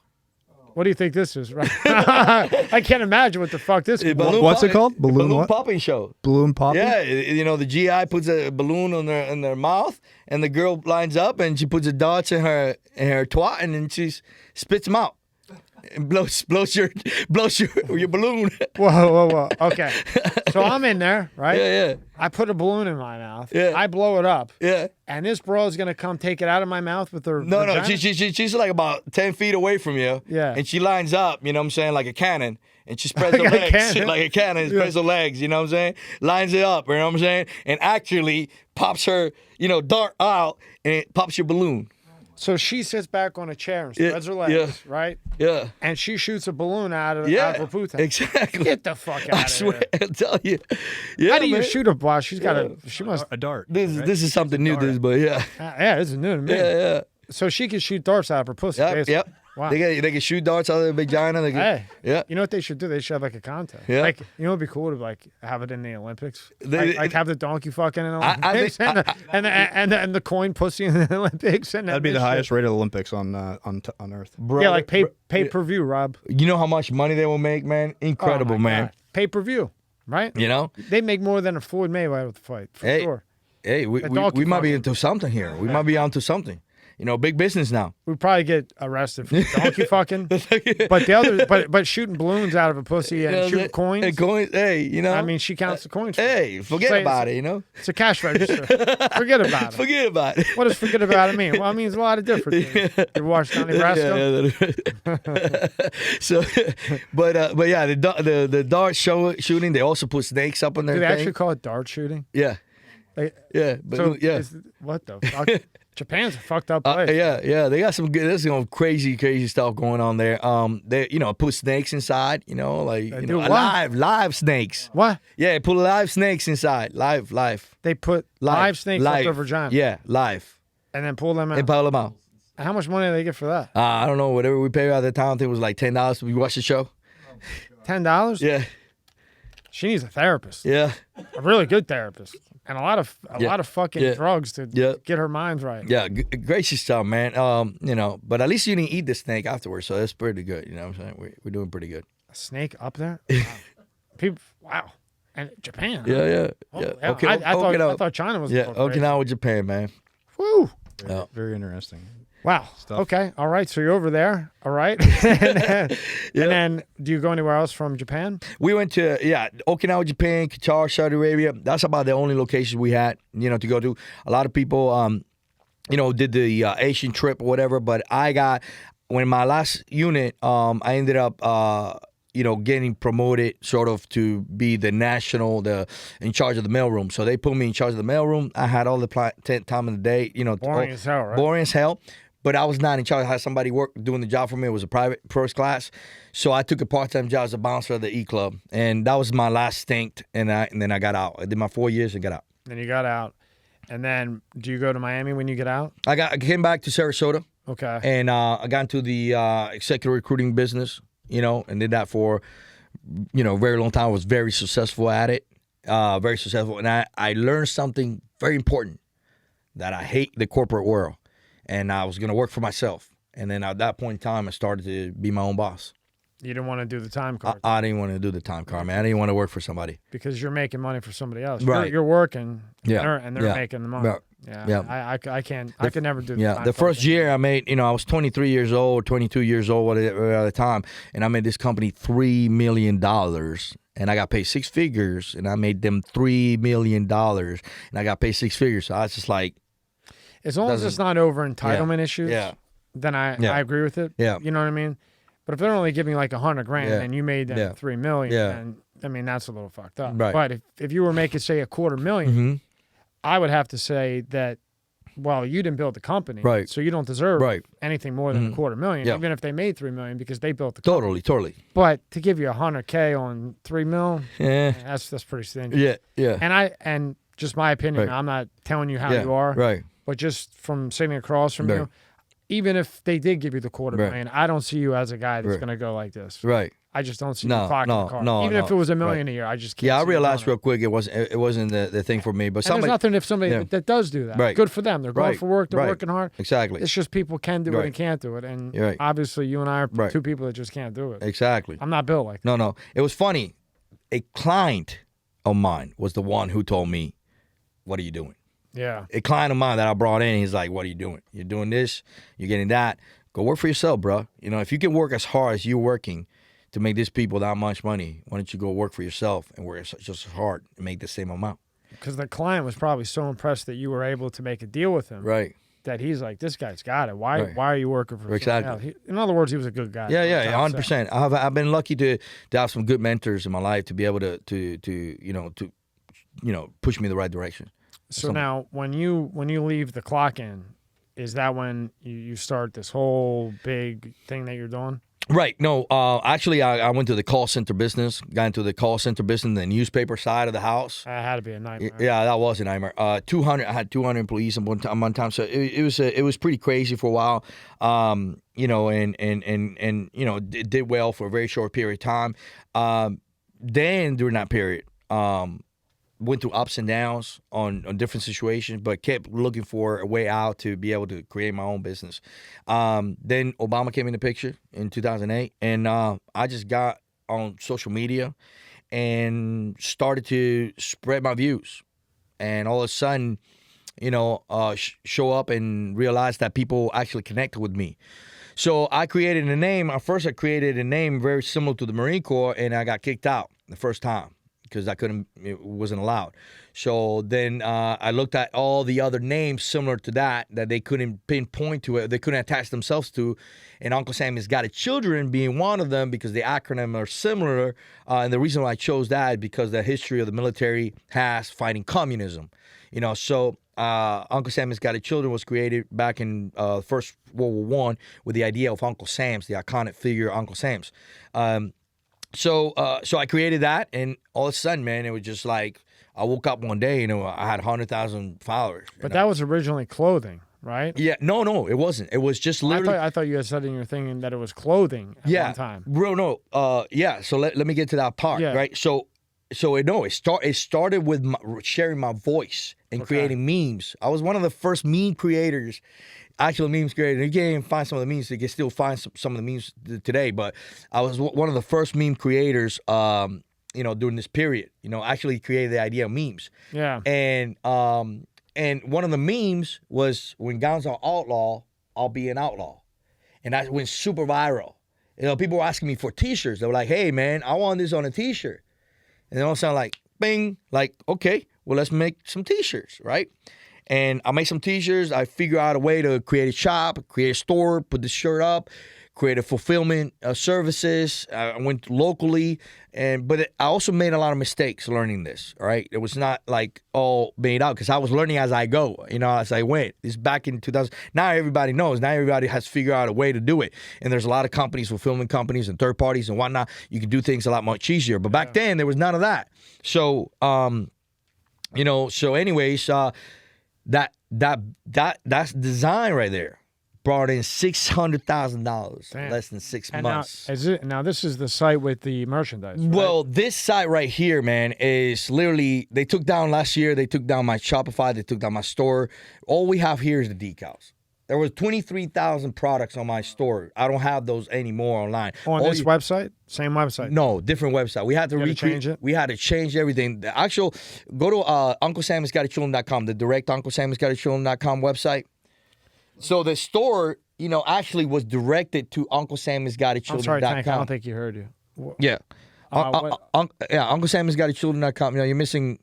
A: What do you think this is? Right? I can't imagine what the fuck this is.
C: What's it called?
B: Balloon popping show.
C: Balloon popping?
B: Yeah, the GI puts a balloon in their mouth, and the girl lines up, and she puts a dots in her twat, and then she spits them out. And blows your balloon.
A: Whoa. Okay. So I'm in there, right?
B: Yeah.
A: I put a balloon in my mouth.
B: Yeah.
A: I blow it up.
B: Yeah.
A: And this bro's going to come take it out of my mouth with her
B: No,
A: vagina?
B: she's like about 10 feet away from you.
A: Yeah.
B: And she lines up, you know what I'm saying, like a cannon. And she spreads her legs like a cannon, spreads her legs, you know what I'm saying? Lines it up, you know what I'm saying? And actually pops her, dart out, and it pops your balloon.
A: So she sits back on a chair and
B: Yeah,
A: spreads her legs,
B: yeah.
A: right?
B: Yeah.
A: And she shoots a balloon out of
B: Yeah.
A: her puta.
B: Exactly.
A: Get the fuck out
B: I
A: of
B: swear,
A: here.
B: I tell you. Yeah,
A: How do you
B: man.
A: shoot a ball? She's got she must.
C: A dart.
B: This
C: right?
B: is something new,
C: dart.
B: but yeah.
A: Yeah, this is new to me.
B: Yeah.
A: So she can shoot darts out of her pussy.
B: Yep,
A: basically.
B: yep.
A: Wow.
B: They can shoot darts out of their vagina. They can,
A: Hey,
B: yeah.
A: you know what they should do? They should have like a contest.
B: Yeah.
A: Like, you know, it'd be cool to like have it in the Olympics.
B: They-
A: Like have the donkey fucking in the
B: I
A: Olympics
B: think-
A: and the coin pussy in the Olympics. And
C: That'd be the
A: this shit.
C: highest rated Olympics on Earth.
B: Bro,
A: Yeah, like pay per view, Rob.
B: You know how much money they will make, man? Incredible,
A: Oh, my
B: man.
A: God. Pay per view, right?
B: You know?
A: They make more than a Floyd Mayweather fight for
B: Hey.
A: sure.
B: Hey, we
A: donkey
B: might be
A: fucking-
B: into something here. We might be onto something. You know, big business now.
A: We'd probably get arrested for donkey fucking. But the other, but shooting balloons out of a pussy and
B: You know,
A: shooting coins.
B: And coins, hey, you know?
A: I mean, she counts the coins. For
B: hey, forget
A: Say-
B: about it, you know?
A: It's a cash register. Forget about it.
B: Forget about it.
A: What does forget about it mean? Well, it means a lot of different things. You watch Donnie Brasco?
B: Yeah. So, but yeah, the dart shooting. They also put snakes up on their
A: Do they
B: thing.
A: actually call it dart shooting?
B: Yeah,
A: Like,
B: yeah, but
A: so
B: yeah.
A: what the fuck? Japan's a fucked up place.
B: Yeah, they got some good. There's some crazy stuff going on there. They, put snakes inside. Like
A: do what?
B: live snakes.
A: What?
B: Yeah, put live snakes inside. Live.
A: They put live snakes up their vagina
B: Yeah, live.
A: and then pull them out.
B: And pull them out.
A: How much money do they get for that?
B: I don't know. Whatever we paid at the time, I think it was like $10. We watched the show.
A: $10?
B: Yeah,
A: She needs a therapist,
B: yeah,
A: a really good therapist, and a lot of fucking
B: Yeah.
A: drugs to
B: Yeah.
A: get her mind right.
B: yeah. Gracious stuff, man. But at least you didn't eat the snake afterwards, so that's pretty good. You know what I'm saying? We're doing pretty good.
A: A snake up there? Wow. People, wow. And Japan. huh?
B: Yeah.
A: Oh,
B: Yeah.
A: yeah. I thought China was.
B: Yeah,
A: a little crazy.
B: Okinawa, Japan, man.
A: Woo.
B: Yeah.
C: Very interesting.
A: Wow.
C: Stuff.
A: Okay. All right. So you're over there. All right. and then, do you go anywhere else from Japan?
B: We went to Okinawa, Japan, Qatar, Saudi Arabia. That's about the only locations we had, to go to. A lot of people, did the Asian trip or whatever. But when my last unit, I ended up, getting promoted sort of to be the in charge of the mailroom. So they put me in charge of the mailroom. I had all the time of the day,
A: Boring as hell, right?
B: Boring as hell. But I was not in charge. I had somebody doing the job for me. It was a private first class. So I took a part-time job as a bouncer at the E-Club. And that was my last stint. And then I got out. I did my 4 years and got out.
A: Then you got out. And then, do you go to Miami when you get out?
B: I came back to Sarasota.
A: Okay.
B: And I got into the executive recruiting business, and did that for, a very long time. I was very successful at it. Very successful. And I learned something very important, that I hate the corporate world. And I was going to work for myself. And then at that point in time, I started to be my own boss.
A: You didn't want to do the time card
B: I didn't want to do the time card, man. I didn't want to work for somebody.
A: because you're making money for somebody else.
B: Right.
A: You're working.
B: Yeah.
A: And they're
B: Yeah.
A: making the money.
B: Yeah.
A: Yeah.
B: Yeah.
A: I can't. I could never do. The
B: Yeah,
A: time
B: the
A: card
B: first
A: thing.
B: year I made, I was 23 years old, 22 years old whatever at the time, and I made this company $3 million, and I got paid six figures, and I made them $3 million, and I got paid six figures. So I was just like,
A: As long as it's not over entitlement issues,
B: yeah.
A: then I
B: Yeah.
A: agree with it.
B: Yeah.
A: You know what I mean? But if they're only giving like $100,000
B: Yeah.
A: and you made them
B: Yeah.
A: $3 million,
B: Yeah.
A: then I mean that's a little fucked up.
B: Right.
A: But if you were making say $250,000,
B: mm-hmm.
A: I would have to say that, well, you didn't build the company,
B: Right.
A: So you don't deserve
B: Right.
A: anything more than $250,000,
B: Yeah.
A: even if they made $3 million because they built the company.
B: Totally.
A: But to give you $100,000 on $3 million,
B: Yeah.
A: that's pretty stingy.
B: Yeah.
A: And just my opinion,
B: Right.
A: I'm not telling you how
B: Yeah.
A: you are,
B: Right.
A: but just from sitting across from
B: Right.
A: you, even if they did give you the $250,000, I don't see you as a guy that's
B: Right.
A: going to go like this.
B: Right.
A: I just don't see
B: No,
A: you clocking
B: no,
A: the car.
B: no,
A: Even if it was $1 million
B: right.
A: a year, I just can't.
B: Yeah, I
A: see you
B: realized
A: doing
B: real quick it wasn't the thing for me. But
A: And
B: somebody
A: there's nothing if somebody
B: Yeah.
A: that does do that.
B: Right.
A: Good for them. They're going
B: Right.
A: for work. They're
B: Right.
A: working hard.
B: exactly.
A: It's just people can do it
B: Right.
A: and can't do it. And
B: You're right.
A: obviously, you and I are
B: Right.
A: two people that just can't do it.
B: Exactly.
A: I'm not built like that.
B: No. It was funny. A client of mine was the one who told me, "What are you doing?"
A: Yeah.
B: A client of mine that I brought in, he's like, "What are you doing? You're doing this. You're getting that. Go work for yourself, bro. If you can work as hard as you're working to make these people that much money, why don't you go work for yourself and work just as hard and make the same amount?"
A: Because the client was probably so impressed that you were able to make a deal with him
B: Right.
A: that he's like, this guy's got it. Why
B: Right.
A: are you working for
B: Exactly.
A: someone else? In other words, he was a good guy.
B: Yeah,
A: That's how I'm
B: 100%. I've been lucky to have some good mentors in my life to be able to push me in the right direction.
A: So now, when you leave the clock in, is that when you start this whole big thing that you're doing?
B: Right. No, actually, I went to the call center business, got into the call center business, the newspaper side of the house.
A: That had to be a nightmare.
B: Yeah, that was a nightmare. I had 200 employees at one time, so it was pretty crazy for a while. You know, and you know, it did well for a very short period of time. Then during that period, went through ups and downs on different situations, but kept looking for a way out to be able to create my own business. Then Obama came in the picture in 2008, and I just got on social media and started to spread my views. And all of a sudden, you know, show up and realize that people actually connected with me. So I created a name. At first, I created a name very similar to the Marine Corps, and I got kicked out the first time, because it wasn't allowed. So then I looked at all the other names similar to that they couldn't pinpoint to it, they couldn't attach themselves to, and Uncle Sam Has Got It Children being one of them, because the acronym are similar. And the reason why I chose that is because the history of the military has fighting communism. You know, so Uncle Sam Has Got It Children was created back in First World War I with the idea of Uncle Sam's, the iconic figure Uncle Sam's. So I created that, and all of a sudden, man, it was just like I woke up one day, you know, I had 100,000 followers.
A: But that was originally clothing, right?
B: Yeah, no, it wasn't. It was just literally.
A: I thought you had said in your thing that it was clothing at one time.
B: Bro, no. Yeah. So let me get to that part, right? It started with sharing my voice and creating memes. I was one of the first meme creators. Actual memes creator. You can't even find some of the memes. You can still find some of the memes today. But I was one of the first meme creators, you know, during this period. You know, actually created the idea of memes.
A: Yeah.
B: And one of the memes was, when guns are outlaw, I'll be an outlaw. And that went super viral. You know, people were asking me for T-shirts. They were like, hey, man, I want this on a T-shirt. And it all sounded like, bing, like, okay, well, let's make some T-shirts, right? And I made some T-shirts. I figured out a way to create a shop, create a store, put the shirt up, create a fulfillment services. I went locally, but I also made a lot of mistakes learning this. All right, it was not like all made out, because I was learning as I go. You know, as I went. This is back in 2000. Now everybody knows. Now everybody has figured out a way to do it. And there's a lot of companies, fulfillment companies and third parties and whatnot. You can do things a lot much easier. But back then there was none of that. So, you know. So, anyways. That's design right there. Brought in $600,000 less than 6 months.
A: Now this is the site with the merchandise, right?
B: Well, this site right here, man, is literally, they took down last year. They took down my Shopify. They took down my store. All we have here is the decals. There was 23,000 products on my store. I don't have those anymore online.
A: On this website? Same website?
B: No, different website. We had to
A: change it?
B: We had to change everything. The actual, go to UncleSamHasGotItChildren.com, the direct UncleSamHasGotItChildren.com website. So the store, you know, actually was directed to UncleSamHasGotItChildren.com.
A: I'm sorry, Tank, I don't think you heard you.
B: Yeah. UncleSamHasGotItChildren.com. You know, you're missing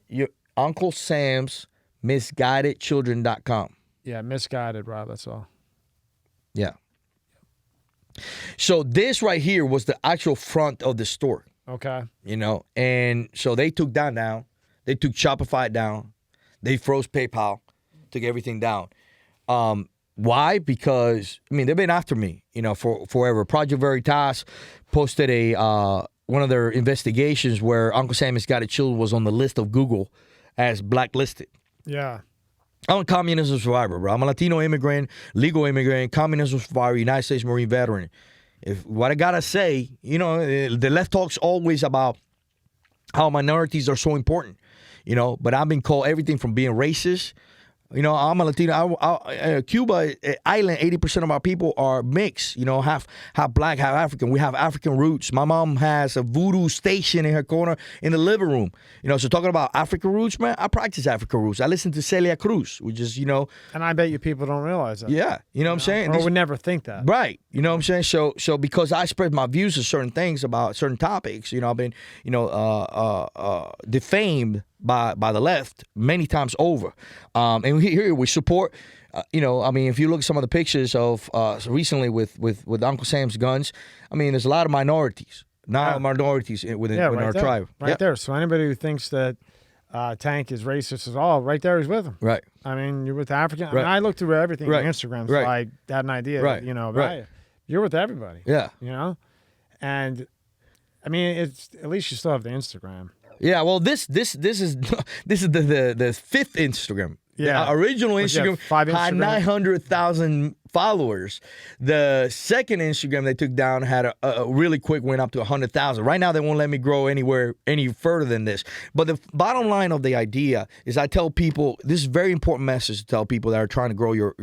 B: your UncleSam'sMisguidedChildren.com.
A: Yeah, misguided, Rob, that's all.
B: Yeah. So this right here was the actual front of the store.
A: Okay.
B: You know, and so they took that down. They took Shopify down. They froze PayPal, took everything down. Why? Because, I mean, they've been after me, you know, for forever. Project Veritas posted one of their investigations where Uncle Sam Has Got It Children was on the list of Google as blacklisted.
A: Yeah.
B: I'm a communism survivor, bro. I'm a Latino immigrant, legal immigrant, communism survivor, United States Marine veteran. If what I gotta say, you know, the left talks always about how minorities are so important, you know, but I've been called everything from being racist. You know, I'm a Latino. Cuba island, 80% of our people are mixed. You know, half black, half African. We have African roots. My mom has a voodoo station in her corner in the living room. You know, so talking about African roots, man, I practice African roots. I listen to Celia Cruz, which is, you know.
A: And I bet you people don't realize that.
B: Yeah, you know what I'm saying?
A: Or would never think that.
B: Right. You know what I'm saying? So because I spread my views on certain things about certain topics, you know, I've been, you know, defamed by the left many times over. And here we support, you know, I mean, if you look at some of the pictures of recently with Uncle Sam's guns, I mean, there's a lot of minorities, minorities within our tribe.
A: Right there. So anybody who thinks that Tank is racist as all. Right there, he's with him.
B: Right.
A: I mean, you're with African. I
B: Right.
A: mean, I looked through everything
B: Right.
A: on Instagram, so
B: Right.
A: I had an idea.
B: Right.
A: You know,
B: Right.
A: you're with everybody.
B: Yeah.
A: You know, and I mean, it's at least you still have the Instagram.
B: Yeah, well, this is the fifth Instagram.
A: Yeah.
B: The original
A: But yeah,
B: Instagram
A: 5
B: had
A: Instagram.
B: 900,000 followers. The second Instagram they took down had a really quick went up to 100,000. Right now they won't let me grow anywhere any further than this. But the bottom line of the idea is I tell people this is a very important message to tell people that are trying to grow your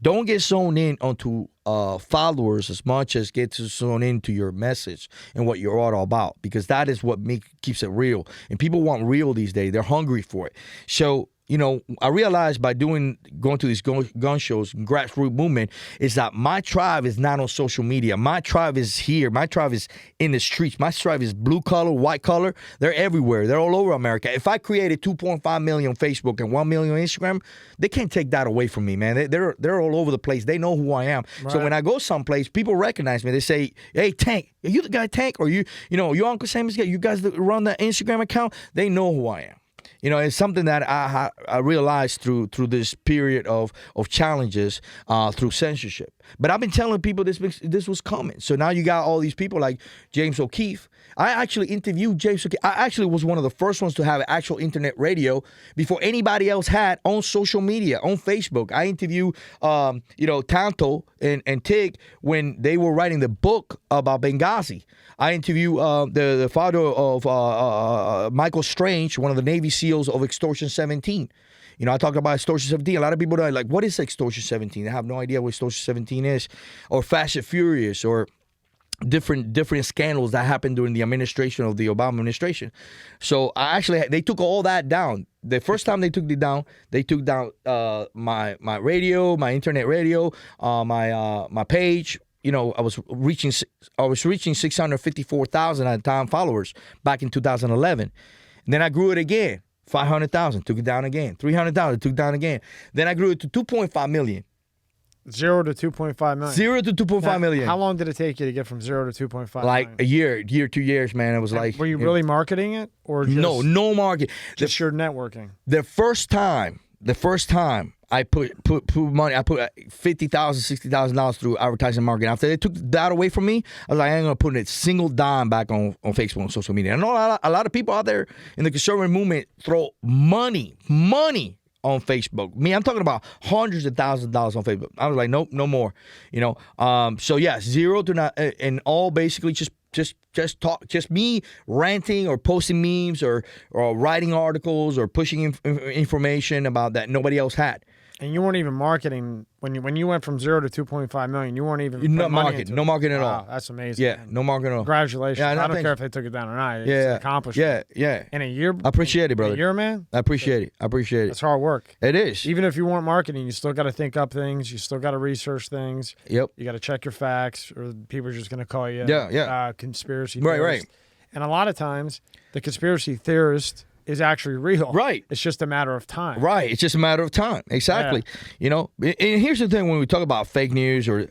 B: don't get sewn in onto followers as much as get sewn into your message and what you're all about, because that is what keeps it real. And people want real these days. They're hungry for it. So, you know, I realized by going to these gun shows, grassroots movement, is that my tribe is not on social media. My tribe is here. My tribe is in the streets. My tribe is blue collar, white collar. They're everywhere. They're all over America. If I created 2.5 million on Facebook and 1 million on Instagram, they can't take that away from me, man. They're all over the place. They know who I am. Right. So when I go someplace, people recognize me. They say, "Hey, Tank, are you the guy Tank? Or you Uncle Sammy's guy? You guys that run that Instagram account?" They know who I am. You know, it's something that I realized through this period of challenges through censorship. But I've been telling people this was coming. So now you got all these people like James O'Keefe. I actually interviewed James O'Keefe. I actually was one of the first ones to have an actual internet radio before anybody else had on social media, on Facebook. I interviewed, Tanto and Tig when they were writing the book about Benghazi. I interviewed the father of Michael Strange, one of the Navy SEALs of Extortion 17. You know, I talked about Extortion 17. A lot of people are like, what is Extortion 17? They have no idea what Extortion 17 is. Or Fast and Furious, or different scandals that happened during the administration of the Obama administration. So they took all that down. The first time they took down my radio, my internet radio, my page. You know, I was reaching 654,000 at the time followers back in 2011. And then I grew it again, 500,000, took it down again, 300,000, took it down again. Then I grew it to 2.5 million.
A: 0 to 2.5 million.
B: 0 to 2.5 million.
A: How long did it take you to get from 0 to 2.5
B: like
A: million?
B: a year, 2 years, man. It was like.
A: Were you really marketing it, or just,
B: no market?
A: Just your networking.
B: The first time I put money, I put $50,000, $60,000 through advertising marketing. After they took that away from me, I was like, I ain't gonna put a single dime back on Facebook and social media. I know a lot of people out there in the conservative movement throw money on Facebook. Me, I'm talking about hundreds of thousands of dollars on Facebook. I was like, nope, no more. You know. So yeah, 0 to not, and all basically just me ranting or posting memes or writing articles or pushing information about that nobody else had.
A: And you weren't even marketing when you went from 0 to 2.5 million. You weren't even
B: no marketing at all.
A: Wow, that's amazing.
B: Yeah,
A: man.
B: no marketing at all.
A: Congratulations.
B: Yeah,
A: I don't care if they took it down or not. It's an accomplishment.
B: Yeah.
A: In a year.
B: I appreciate it, brother.
A: In a year, man.
B: I appreciate it.
A: That's hard work.
B: It is.
A: Even if you weren't marketing, you still got to think up things. You still got to research things.
B: Yep.
A: You got to check your facts, or people are just going to call you conspiracy
B: theorist.
A: Right. And a lot of times, the conspiracy theorist is actually real.
B: Right.
A: It's just a matter of time.
B: Right. It's just a matter of time. Exactly. Yeah. You know, and here's the thing when we talk about fake news or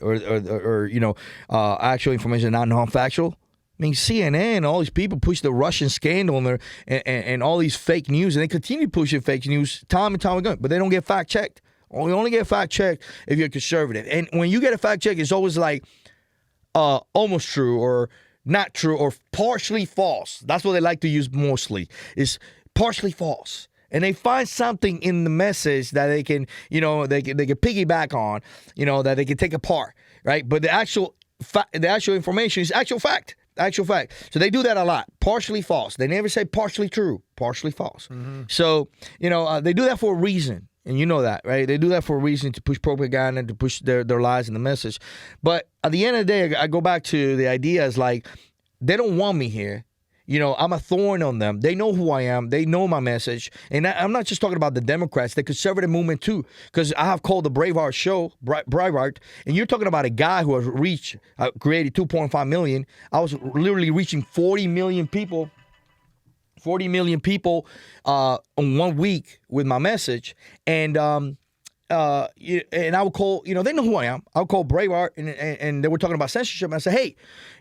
B: actual information, not non-factual. I mean, CNN, all these people push the Russian scandal and all these fake news, and they continue pushing fake news time and time again, but they don't get fact-checked. We only get fact-checked if you're conservative. And when you get a fact-check, it's always like almost true or not true or partially false. That's what they like to use mostly, is partially false. And they find something in the message that they can, they can piggyback on, that they can take apart, right? But the actual information is actual fact. So they do that a lot. Partially false. They never say partially true, partially false. Mm-hmm. So, they do that for a reason. And you know that, right? They do that for a reason, to push propaganda, to push their lies and the message. But at the end of the day, I go back to the idea is like, they don't want me here. I'm a thorn on them. They know who I am. They know my message. And I'm not just talking about the Democrats, the conservative movement too. Because I have called the Braveheart show, Braveheart, and you're talking about a guy who has created 2.5 million. I was literally reaching 40 million people. 40 million people on 1 week with my message. And and I would call, they know who I am. I would call Braveheart, and they were talking about censorship. And I said, hey,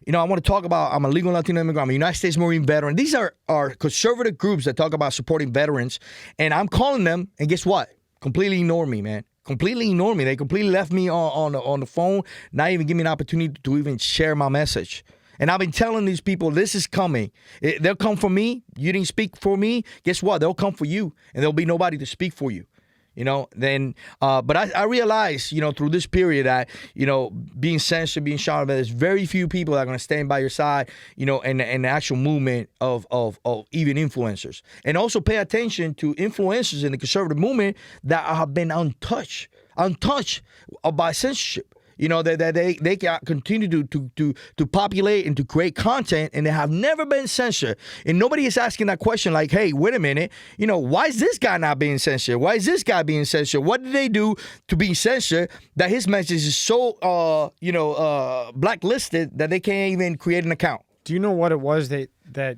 B: I want to talk about, I'm a legal Latino immigrant. I'm a United States Marine veteran. These are conservative groups that talk about supporting veterans. And I'm calling them, and guess what? Completely ignore me, man. Completely ignore me. They completely left me on the phone, not even give me an opportunity to even share my message. And I've been telling these people, this is coming. They'll come for me. You didn't speak for me. Guess what? They'll come for you, and there'll be nobody to speak for you. But I realized, through this period that, being censored, being shot, there's very few people that are going to stand by your side, and the actual movement of even influencers. And also pay attention to influencers in the conservative movement that have been untouched by censorship. That they can continue to populate and to create content, and they have never been censored. And nobody is asking that question like, hey, wait a minute, why is this guy not being censored? Why is this guy being censored? What did they do to be censored that his message is so, blacklisted that they can't even create an account?
A: Do you know what it was that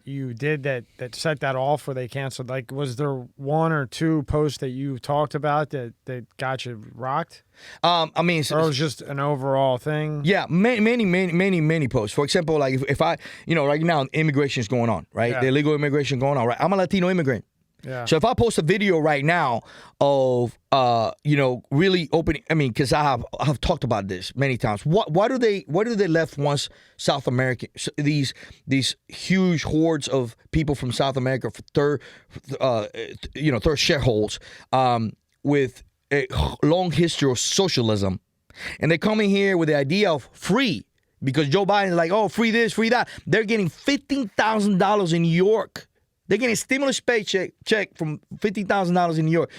A: you did that set that off, or they canceled? Like, was there one or two posts that you talked about that got you rocked? Or it was just an overall thing?
B: Yeah, many posts. For example, like if I, right now immigration is going on, right?
A: Yeah.
B: The illegal immigration going on, right? I'm a Latino immigrant.
A: Yeah.
B: So if I post a video right now of, really opening, because I have talked about this many times. Why do they left once South American, these huge hordes of people from South America for third shareholds, with a long history of socialism, and they come in here with the idea of free, because Joe Biden is like, oh, free this, free that. They're getting $15,000 in New York. They're getting a stimulus paycheck from $50,000 in New York.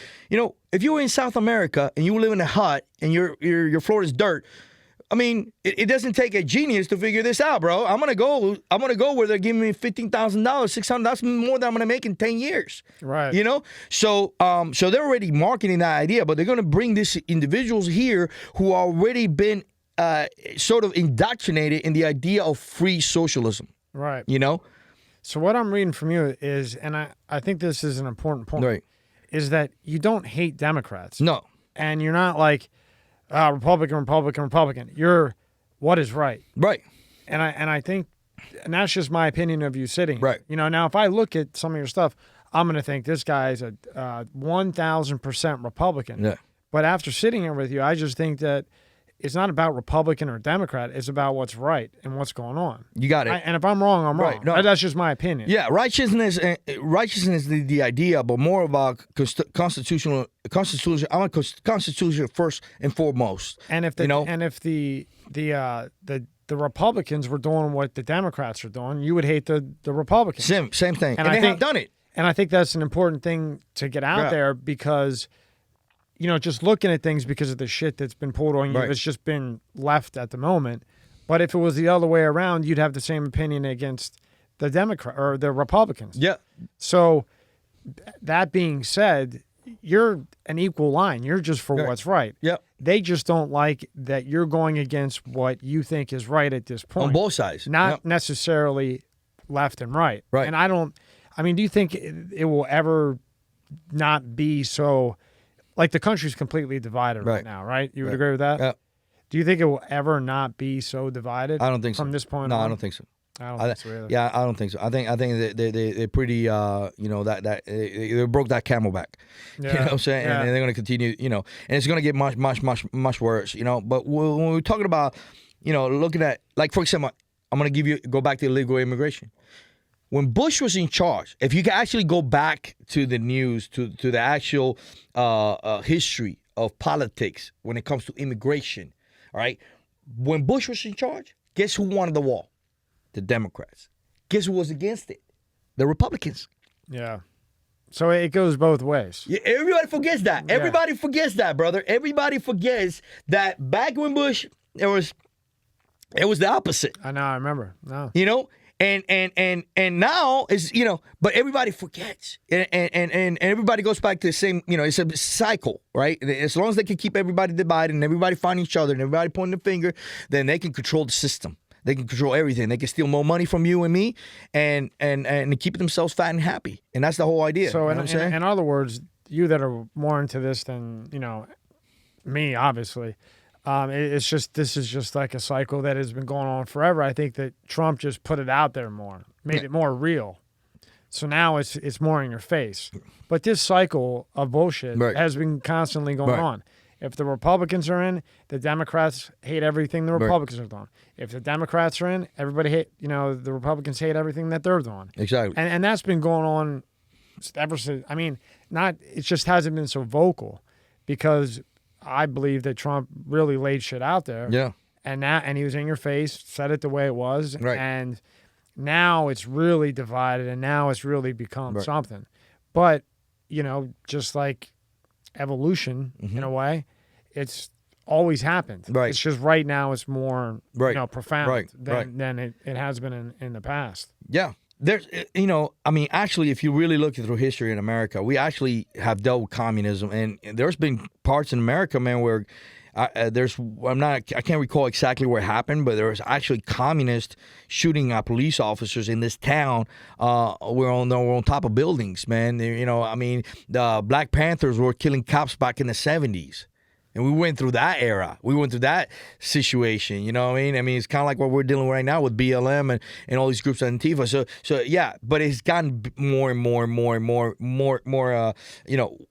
B: If you were in South America and you live in a hut and your floor is dirt, it doesn't take a genius to figure this out, bro. I'm gonna go where they're giving me $15,000, $600. That's more than I'm gonna make in 10 years.
A: Right.
B: So they're already marketing that idea, but they're gonna bring these individuals here who already been sort of indoctrinated in the idea of free socialism.
A: Right. So what I'm reading from you is, and I think this is an important point,
B: right,
A: is that you don't hate Democrats.
B: No.
A: And you're not like Republican. You're what is right.
B: Right.
A: And I think, and that's just my opinion of you sitting here.
B: Right.
A: Now if I look at some of your stuff, I'm going to think this guy's a 1,000% Republican.
B: Yeah.
A: But after sitting here with you, I just think that it's not about Republican or Democrat. It's about what's right and what's going on.
B: You got it.
A: And if I'm wrong, I'm
B: Right.
A: wrong.
B: No.
A: That's just my opinion.
B: Yeah, righteousness is the idea, but more about constitutional. I want constitution first and foremost.
A: And if the Republicans were doing what the Democrats are doing, you would hate the Republicans.
B: Same thing. And
A: I
B: they
A: think
B: have done it.
A: And I think that's an important thing to get out there, because just looking at things because of the shit that's been pulled on you,
B: Right.
A: it's just been left at the moment. But if it was the other way around, you'd have the same opinion against the Democrat or the Republicans.
B: Yeah.
A: So that being said, you're an equal line. You're just for
B: Right.
A: what's right.
B: Yep.
A: They just don't like that you're going against what you think is right at this point.
B: On both sides.
A: Not
B: Yep.
A: necessarily left and right.
B: Right.
A: And do you think it will ever not be so, like the country's completely divided right now, right? You would agree with that?
B: Yeah.
A: Do you think it will ever not be so divided?
B: I don't think so.
A: From this point
B: No,
A: on?
B: I don't think so.
A: I don't think so either.
B: Yeah, I don't think so. I think they're pretty that they broke that camel back.
A: Yeah.
B: You know what I'm saying?
A: Yeah.
B: And they're going to continue, and it's going to get much worse, But when we're talking about, looking at, like, for example, I'm going to go back to illegal immigration. When Bush was in charge, if you can actually go back to the news, to the actual history of politics when it comes to immigration, all right? When Bush was in charge, guess who wanted the wall? The Democrats. Guess who was against it? The Republicans.
A: Yeah. So it goes both ways.
B: Yeah, everybody forgets that.
A: Yeah.
B: Everybody forgets that, brother. Everybody forgets that back when Bush, it was the opposite.
A: I know. I remember. No.
B: And now is, but everybody forgets, and everybody goes back to the same, it's a cycle, right? As long as they can keep everybody divided and everybody find each other and everybody pointing the finger, then they can control the system. They can control everything. They can steal more money from you and me, and keep themselves fat and happy. And that's the whole idea.
A: So
B: you know what I'm saying?
A: in other words, you that are more into this than me, obviously. It's just this is just like a cycle that has been going on forever. I think that Trump just put it out there more, made it more real. So now it's more in your face. But this cycle of bullshit has been constantly going on. If the Republicans are in, the Democrats hate everything the Republicans are doing. If the Democrats are in, everybody hate, the Republicans hate everything that they're doing.
B: Exactly.
A: And that's been going on ever since. I mean, it just hasn't been so vocal because I believe that Trump really laid shit out there.
B: Yeah.
A: And he was in your face, said it the way it was.
B: Right.
A: And now it's really divided, and now it's really become something. But, just like evolution in a way, it's always happened.
B: Right.
A: It's just right now it's more profound than it has been in the past.
B: Yeah. There's, actually, if you really look through history in America, we actually have dealt with communism, and there's been parts in America, man, where I can't recall exactly where it happened, but there was actually communists shooting at police officers in this town. We're on top of buildings, man. The Black Panthers were killing cops back in the 70s. And we went through that era. We went through that situation. You know what I mean? I mean, it's kind of like what we're dealing with right now with BLM and all these groups on Antifa. So yeah, but it's gotten more and more.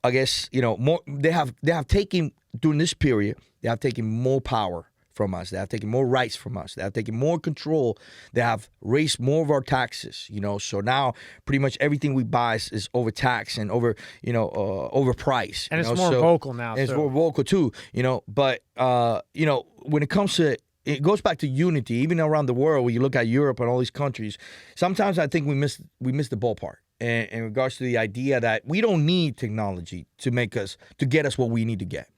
B: I guess more. They have taken during this period. They have taken more power from us. They have taken more rights from us. They have taken more control. They have raised more of our taxes. So now pretty much everything we buy is overtaxed and overpriced.
A: And it's more vocal now.
B: And it's more vocal too. But when it comes to it goes back to unity. Even around the world, when you look at Europe and all these countries, sometimes I think we miss the ballpark. In regards to the idea that we don't need technology to get us what we need to get.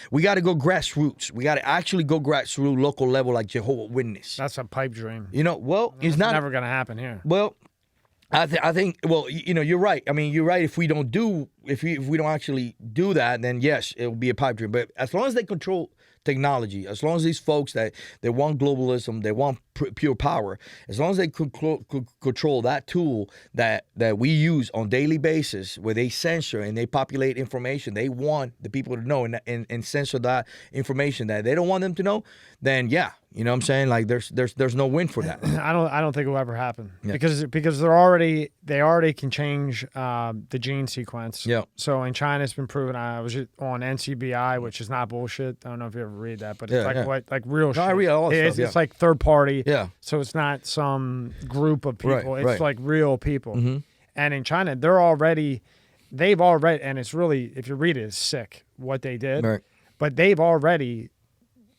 B: We got to go grassroots. We got to actually go grassroots, local level, like Jehovah's Witness.
A: That's a pipe dream.
B: It's not
A: never going to happen here.
B: Well, I think. Well, you're right. I mean, you're right. If we don't actually do that, then yes, it will be a pipe dream. But as long as they control technology, as long as these folks that they want globalism, they want pure power, as long as they control that tool that we use on daily basis, where they censor and they populate information they want the people to know and censor that information that they don't want them to know, then yeah, you know what I'm saying? Like there's no win for that.
A: I don't think it will ever happen because they already can change the gene sequence.
B: Yeah.
A: So in China, it's been proven. I was on NCBI, which is not bullshit. I don't know if you ever read that, but it's like real shit.
B: I read all that stuff.
A: It's like third party.
B: Yeah.
A: So it's not some group of people.
B: Right,
A: it's like real people.
B: Mm-hmm.
A: And in China, they've already, and it's really, if you read it, it's sick what they did.
B: Right.
A: But they've already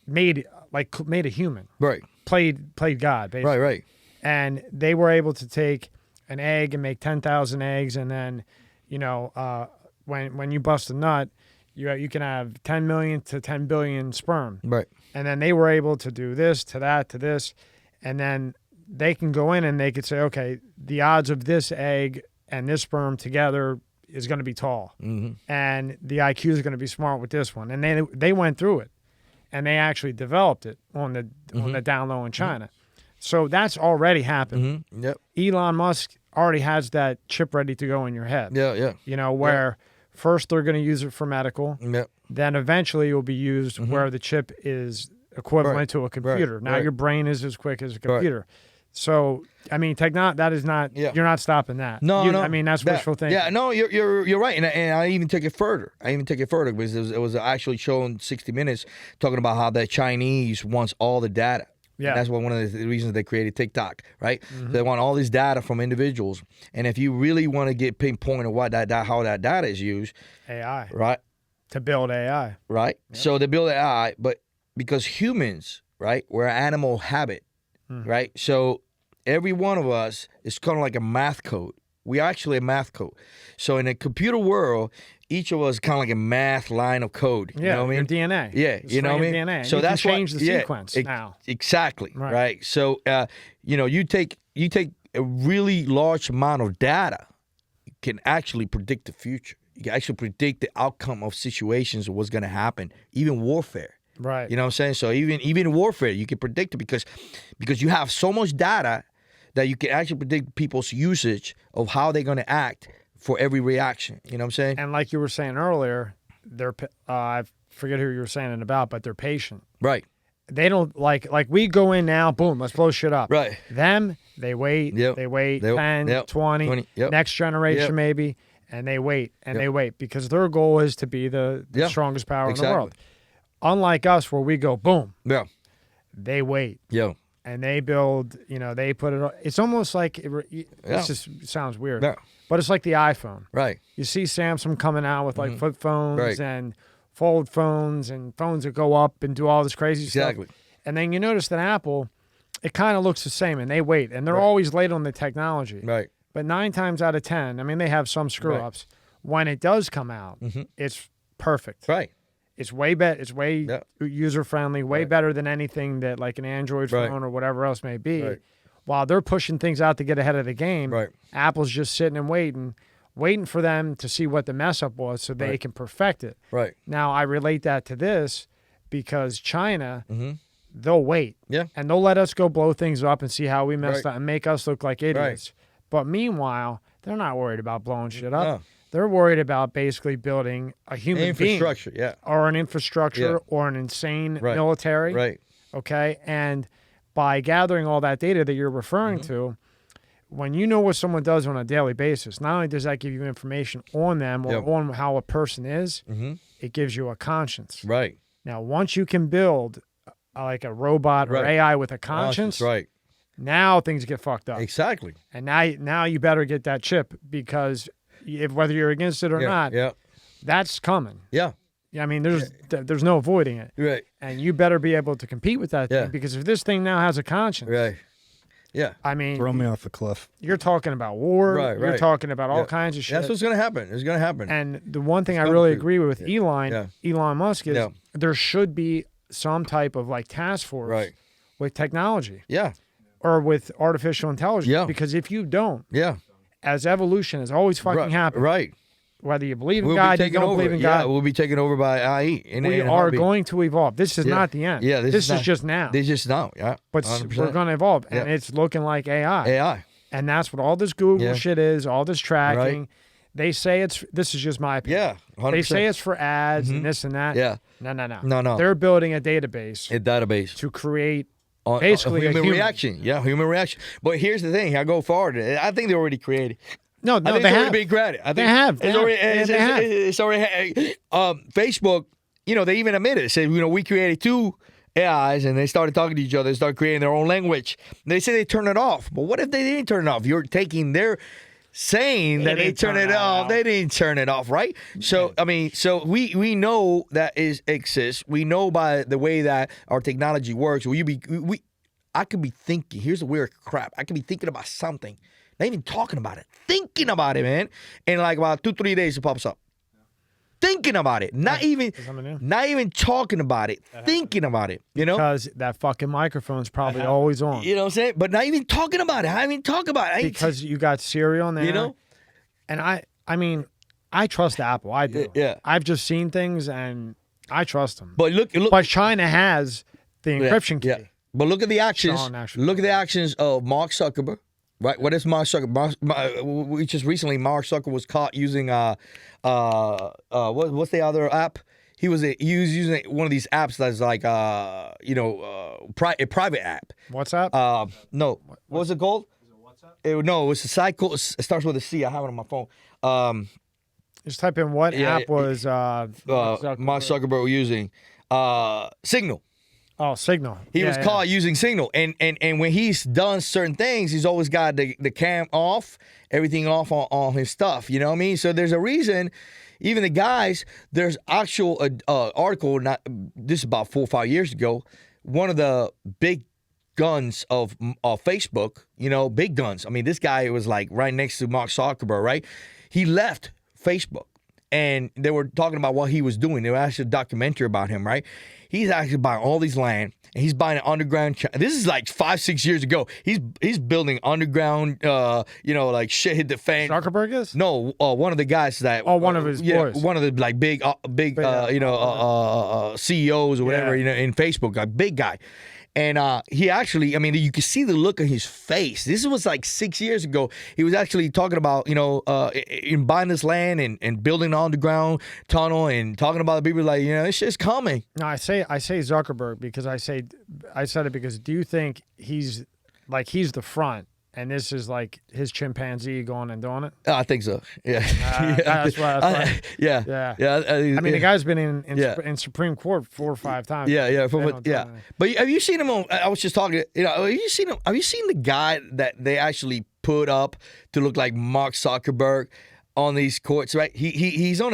A: made a human.
B: Right.
A: Played God, basically.
B: Right.
A: And they were able to take an egg and make 10,000 eggs, and then, when you bust a nut, you can have 10 million to 10 billion sperm.
B: Right.
A: And then they were able to do this to that to this, and then they can go in and they could say, okay, the odds of this egg and this sperm together is going to be tall, and the IQ is going to be smart with this one. And they went through it, and they actually developed it on the down low in China. So that's already happened.
B: Mm-hmm. Yep.
A: Elon Musk already has that chip ready to go in your head.
B: Yeah.
A: Where first they're going to use it for medical.
B: Yep.
A: Then eventually it will be used where the chip is equivalent to a computer. Now your brain is as quick as a computer. Right. So, I mean, that is not, you're not stopping that.
B: No.
A: I mean, that's wishful thinking.
B: Yeah, no, you're right. And I even take it further. Because it was actually shown 60 Minutes talking about how the Chinese wants all the data. Yeah. And that's one of the reasons they created TikTok, right? Mm-hmm. They want all this data from individuals. And if you really want to get pinpoint of how that data is used.
A: AI.
B: Right.
A: To build AI.
B: Right. Yep. So they build AI, but because humans, right, we're an animal habit, right? So every one of us is kind of like a math code. We are actually a math code. So in a computer world, each of us is kind of like a math line of code. You know what I mean?
A: Your DNA.
B: Yeah, you know what I mean?
A: DNA.
B: So that's
A: change the sequence now.
B: Exactly. Right. So you take a really large amount of data, you can actually predict the future. You can actually predict the outcome of situations of what's going to happen, even warfare.
A: Right.
B: You know what I'm saying? So even warfare, you can predict it because you have so much data that you can actually predict people's usage of how they're going to act for every reaction. You know what I'm saying?
A: And like you were saying earlier, forget who you were saying it about, but they're patient.
B: Right.
A: They don't like we go in now, boom, let's blow shit up.
B: Right.
A: Them, they wait,
B: Yep.
A: they wait
B: Yep.
A: 10,
B: Yep.
A: 20,
B: Yep.
A: next generation
B: Yep.
A: maybe, and they wait and
B: Yep.
A: they wait because their goal is to be the
B: Yeah.
A: strongest power in the
B: Exactly.
A: world. Unlike us where we go, boom,
B: Yeah.
A: they wait.
B: Yeah.
A: And they build, they put it. It's almost like it just sounds weird,
B: Yeah.
A: but it's like the iPhone.
B: Right.
A: You see Samsung coming out with like flip phones
B: Right.
A: and fold phones and phones that go up and do all this crazy
B: Exactly.
A: stuff. And then you notice that Apple, it kind of looks the same, and they wait, and they're
B: Right.
A: always late on the technology.
B: Right.
A: But 9 times out of 10, I mean, they have some screw ups. When it does come out, it's perfect.
B: Right.
A: It's way better. It's way
B: Yeah.
A: user friendly. Way
B: Right.
A: better than anything that like an Android
B: Right.
A: phone or whatever else may be.
B: Right.
A: While they're pushing things out to get ahead of the game,
B: Right.
A: Apple's just sitting and waiting for them to see what the mess up was so they
B: Right.
A: can perfect it.
B: Right.
A: Now I relate that to this because China, they'll wait.
B: Yeah.
A: And they'll let us go blow things up and see how we messed
B: Right.
A: up and make us look like idiots. But meanwhile, they're not worried about blowing shit up.
B: No.
A: They're worried about basically building a human being
B: Infrastructure. Yeah.
A: or an infrastructure
B: Yeah.
A: or an insane
B: Right.
A: military.
B: Right.
A: Okay. And by gathering all that data that you're referring to, when you know what someone does on a daily basis, not only does that give you information on them or
B: Yep.
A: on how a person is, it gives you a conscience.
B: Right.
A: Now, once you can build like a robot or
B: Right.
A: AI with a conscience,
B: Right.
A: now things get fucked up.
B: Exactly.
A: And now you better get that chip because whether you're against it or
B: Yeah.
A: not,
B: Yeah.
A: that's coming.
B: Yeah.
A: I mean, there's no avoiding it.
B: Right.
A: And you better be able to compete with that
B: Yeah.
A: thing because if this thing now has a conscience,
B: Right. Yeah.
A: I mean,
C: Throw me off the cliff.
A: you're talking about war.
B: Right,
A: You're
B: right.
A: talking about all
B: Yeah.
A: kinds of shit.
B: That's what's gonna happen. It's gonna happen.
A: And the one thing I
B: coming
A: really
B: through.
A: agree with
B: Yeah.
A: Elon Musk is
B: Yeah.
A: there should be some type of like task force
B: Right.
A: with technology
B: Yeah.
A: or with artificial intelligence.
B: Yeah.
A: Because if you don't,
B: Yeah.
A: as evolution has always fucking
B: Right.
A: happened,
B: Right.
A: whether you believe in
B: We'll
A: God,
B: be
A: you
B: taken
A: don't
B: over.
A: believe in
B: Yeah.
A: God,
B: We'll be taken over by AI.
A: we are going to evolve. This is
B: Yeah.
A: not the end.
B: Yeah.
A: this is
B: not-
A: just now.
B: This is now. Yeah.
A: But
B: 100%.
A: we're going to evolve, and
B: Yeah.
A: it's looking like AI.
B: AI.
A: And that's what all this Google
B: Yeah.
A: shit is, all this tracking. They say this is just my opinion.
B: Yeah. 100%.
A: They say it's for ads and this and that.
B: Yeah.
A: No.
B: No.
A: They're building a database
B: A database.
A: to create
B: On-
A: basically a
B: human
A: human.
B: reaction. Yeah, human reaction. But here's the thing. I go forward. I think they already created.
A: No,
B: I think
A: they
B: it's
A: have.
B: already been created. I think
A: They have.
B: It's already.
A: They have.
B: It's already. Facebook. They even admitted it. Said we created 2 AIs and they started talking to each other. They started creating their own language. They say they turned it off. But what if they didn't turn it off? You're taking their saying that they
A: didn't
B: turned
A: turn
B: it
A: it
B: off.
A: off.
B: They didn't turn it off, right? So I mean, so we know that exists. We know by the way that our technology works. I could be thinking. Here's the weird crap. I could be thinking about something, not even talking about it, thinking about it, man. And like about 2-3 days, it pops up. Thinking about it, not even talking about it, thinking about it.
A: Because that fucking microphone's probably always on.
B: You know what I'm saying? But not even talking about it. I didn't even talk about it.
A: Because you got Siri on there. And I mean, I trust Apple. I do.
B: Yeah.
A: I've just seen things and I trust them.
B: But look.
A: But China has the encryption key.
B: Yeah. But look at the actions.
A: Sean, actually.
B: Look at the actions of Mark Zuckerberg. Right? What is Mark Zuckerberg? We just recently, Mark Zuckerberg was caught using what's the other app? He was using one of these apps that's like a private app.
A: WhatsApp?
B: No, what was it called?
C: Is it WhatsApp?
B: No, it's a site called. It starts with a C. I have it on my phone.
A: Just type in what
B: yeah,
A: app was
B: Mark Zuckerberg was using Signal.
A: Oh, Signal.
B: He was caught using Signal, and when he's done certain things, he's always got the cam off, everything off on his stuff. You know what I mean? So there's a reason. Even the guys, there's actual article. This is about 4 or 5 years ago. One of the big guns of Facebook. Big guns. I mean, this guy was like right next to Mark Zuckerberg. Right? He left Facebook, and they were talking about what he was doing. They were actually a documentary about him. Right? He's actually buying all these land, and he's buying an underground. This is like 5-6 years ago. He's building underground. Like shit hit the fan.
A: Zuckerberg is?
B: No, one of the guys that.
A: Oh, one of his boys.
B: One of the like big CEOs or whatever. In Facebook, a big guy, And he actually, I mean, you could see the look on his face. This was like 6 years ago. He was actually talking about, in buying this land and building an underground tunnel and talking about the people like, this shit's coming.
A: No, I say Zuckerberg because I said it because do you think he's the front and this is like his chimpanzee going and doing it?
B: I think so. Yeah.
A: That's right.
B: Yeah.
A: I mean, the guy's been in Supreme Court 4 or 5 times.
B: Yeah. But have you seen him on? I was just talking. Have you seen him? Have you seen the guy that they actually put up to look like Mark Zuckerberg on these courts? Right. He's on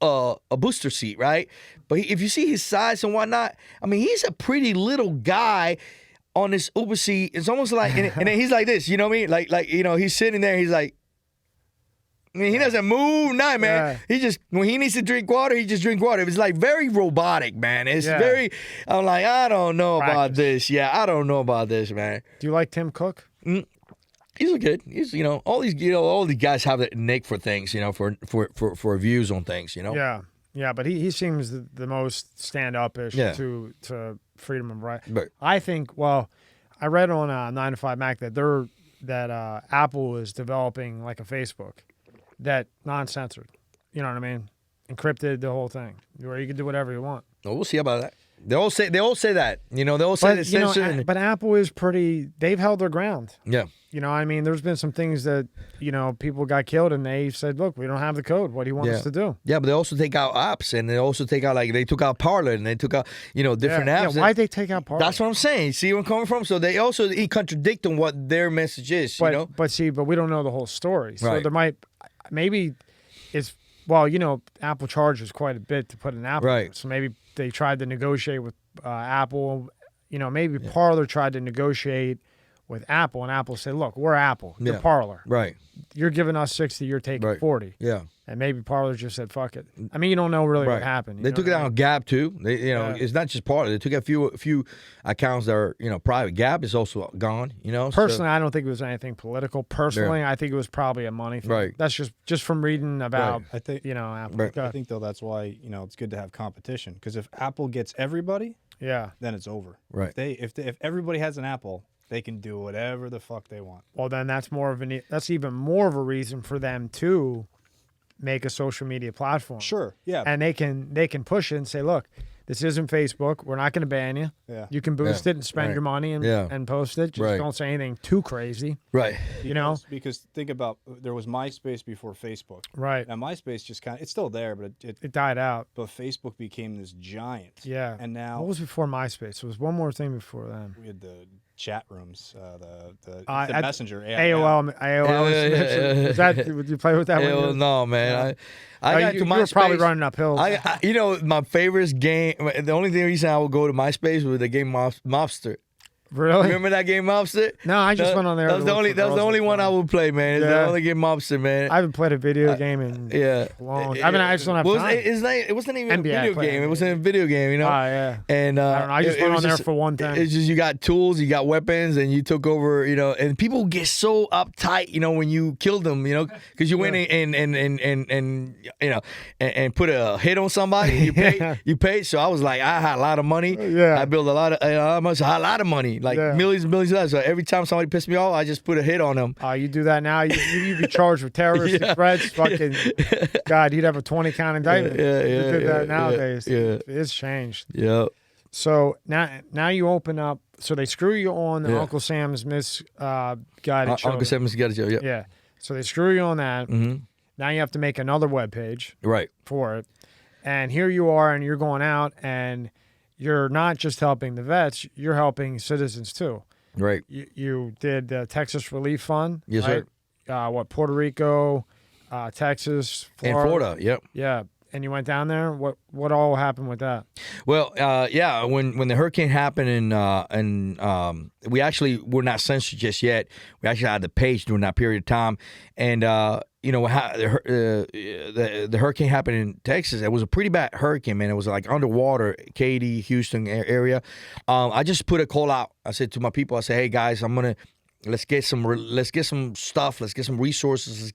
B: a booster seat, right? But if you see his size and whatnot, I mean, he's a pretty little guy. On this Uber seat, it's almost like, and then he's like this, you know what I mean? Like he's sitting there, he's like, I mean, he doesn't move, man.
A: Yeah.
B: He just, when he needs to drink water, he just drink water. It's like very robotic, man. It's very, I'm like, I don't know about this. Yeah, I don't know about this, man.
A: Do you like Tim Cook?
B: He's good. He's, all these guys have that nick for things, for views on things,
A: Yeah, but he seems the most stand-up-ish to freedom of right.
B: Right.
A: I think. Well, I read on 9 to 5 Mac that Apple is developing like a Facebook that non-censored. You know what I mean? Encrypted, the whole thing, where you can do whatever you want.
B: Well, we'll see about that. They all say that. They all say that censored.
A: But Apple is pretty. They've held their ground.
B: Yeah.
A: I mean, there's been some things that, people got killed and they said, look, we don't have the code. What do you want us to do?
B: Yeah, but they also take out apps and they also take out, they took out Parler and they took out, different apps.
A: Yeah, why'd they take out Parler?
B: That's what I'm saying. See where I'm coming from? So they also contradict on what their message is,
A: But we don't know the whole story. So
B: Right.
A: there maybe it's, Apple charges quite a bit to put an app.
B: Right.
A: So maybe they tried to negotiate with Apple. Maybe Parler tried to negotiate with Apple, and Apple said, look, we're Apple. You're Parler.
B: Right.
A: You're giving us 60, you're taking 40.
B: Yeah.
A: And maybe Parler just said, fuck it. I mean, you don't know really what happened.
B: They took it out on Gap, too. They, it's not just Parler. They took a few accounts that are, private. Gap is also gone,
A: Personally, I don't think it was anything political. Personally, I think it was probably a money thing.
B: Right.
A: That's just from reading about,
C: I think,
A: Apple.
B: Right.
C: I think, though, that's why, it's good to have competition. Because if Apple gets everybody, then it's over.
B: Right.
C: If everybody has an Apple, they can do whatever the fuck they want.
A: Well, then that's even more of a reason for them to make a social media platform.
C: Sure, yeah.
A: And they can push it and say, look, this isn't Facebook. We're not going to ban you.
C: Yeah.
A: You can boost it and spend your money and post it. Just don't say anything too crazy.
B: Right.
C: Because think about, there was MySpace before Facebook.
A: Right.
C: Now MySpace just it's still there, but it
A: died out.
C: But Facebook became this giant.
A: Yeah.
C: And now,
A: what was before MySpace? There was one more thing before then.
C: We had the chat rooms, the Messenger,
A: AOL. Was that? Would you play with that?
B: No, man. I got to MySpace.
A: You were probably running uphill.
B: My favorite game. The only reason I would go to MySpace was the game Mobster.
A: Really?
B: Remember that game Mobster?
A: No, I just went on there.
B: That was the only one I would play, man. It's the only game Mobster, man.
A: I haven't played a video game in long. I just don't have time.
B: It wasn't even
A: NBA
B: a video game. It wasn't a video game,
A: yeah.
B: And
A: I don't know. I just went on there for one thing.
B: It's just you got tools, you got weapons, and you took over, and people get so uptight, when you kill them, because you went and put a hit on somebody. You pay. So I was like, I had a lot of money.
A: Yeah.
B: I built a lot of money. Like millions and millions of dollars. So every time somebody pissed me off, I just put a hit on them.
A: You do that now, you'd be charged with terroristic threats. Fucking God, you'd have a 20 count indictment. You did that nowadays.
B: Yeah.
A: It's changed.
B: Yeah.
A: So now you open up. So they screw you on the Uncle Sam's Misguided Show.
B: Uncle Sam's Misguided Show. Yeah.
A: Yeah. So they screw you on that.
B: Mm-hmm.
A: Now you have to make another web page.
B: Right.
A: For it, and here you are, and you're going out and. You're not just helping the vets, you're helping citizens too.
B: Right.
A: You did the Texas Relief Fund.
B: Yes,
A: right?
B: sir.
A: Puerto Rico, Texas, Florida.
B: And Florida, yep.
A: Yeah. And you went down there? What all happened with that?
B: Well, when the hurricane happened and we actually were not censored just yet. We actually had the page during that period of time. And, the hurricane happened in Texas. It was a pretty bad hurricane, man. It was like underwater, Katy, Houston area. I just put a call out. I said to my people, I said, hey, guys, I'm going to let's get some stuff. Let's get some resources.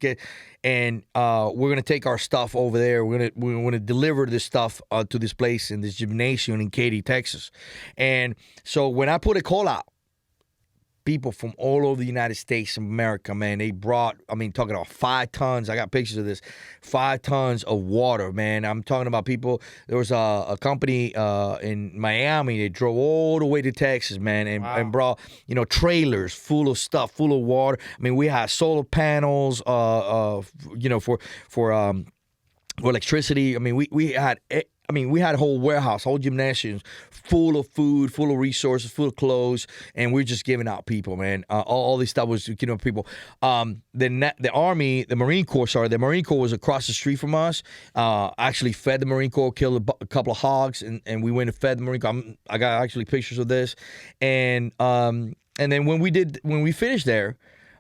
B: And we're gonna take our stuff over there. We're gonna deliver this stuff to this place in this gymnasium in Katy, Texas. And so when I put a call out, people from all over the United States of America, man, they brought, talking about 5 tons. I got pictures of this, 5 tons of water, man. I'm talking about people. There was a company in Miami. They drove all the way to Texas, man, and brought, trailers full of stuff, full of water. We had solar panels, for electricity. We had a whole warehouse, whole gymnasiums full of food, full of resources, full of clothes, and we're just giving out people, man. All this stuff was, people. The Army, the Marine Corps was across the street from us. Actually fed the Marine Corps, killed a couple of hogs, and we went and fed the Marine Corps. I got actually pictures of this. And then when we finished there,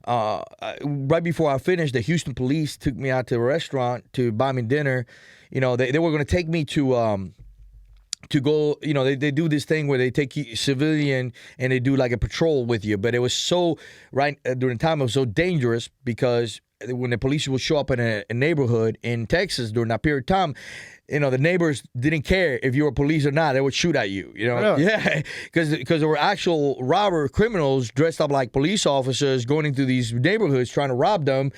B: right before I finished, the Houston police took me out to a restaurant to buy me dinner. They were going to take me to go, they do this thing where they take you civilian and they do like a patrol with you. But it was so, during the time, it was so dangerous because when the police would show up in a neighborhood in Texas during that period of time, the neighbors didn't care if you were police or not. They would shoot at you,
A: Really?
B: Yeah, because there were actual robber criminals dressed up like police officers going into these neighborhoods trying to rob them,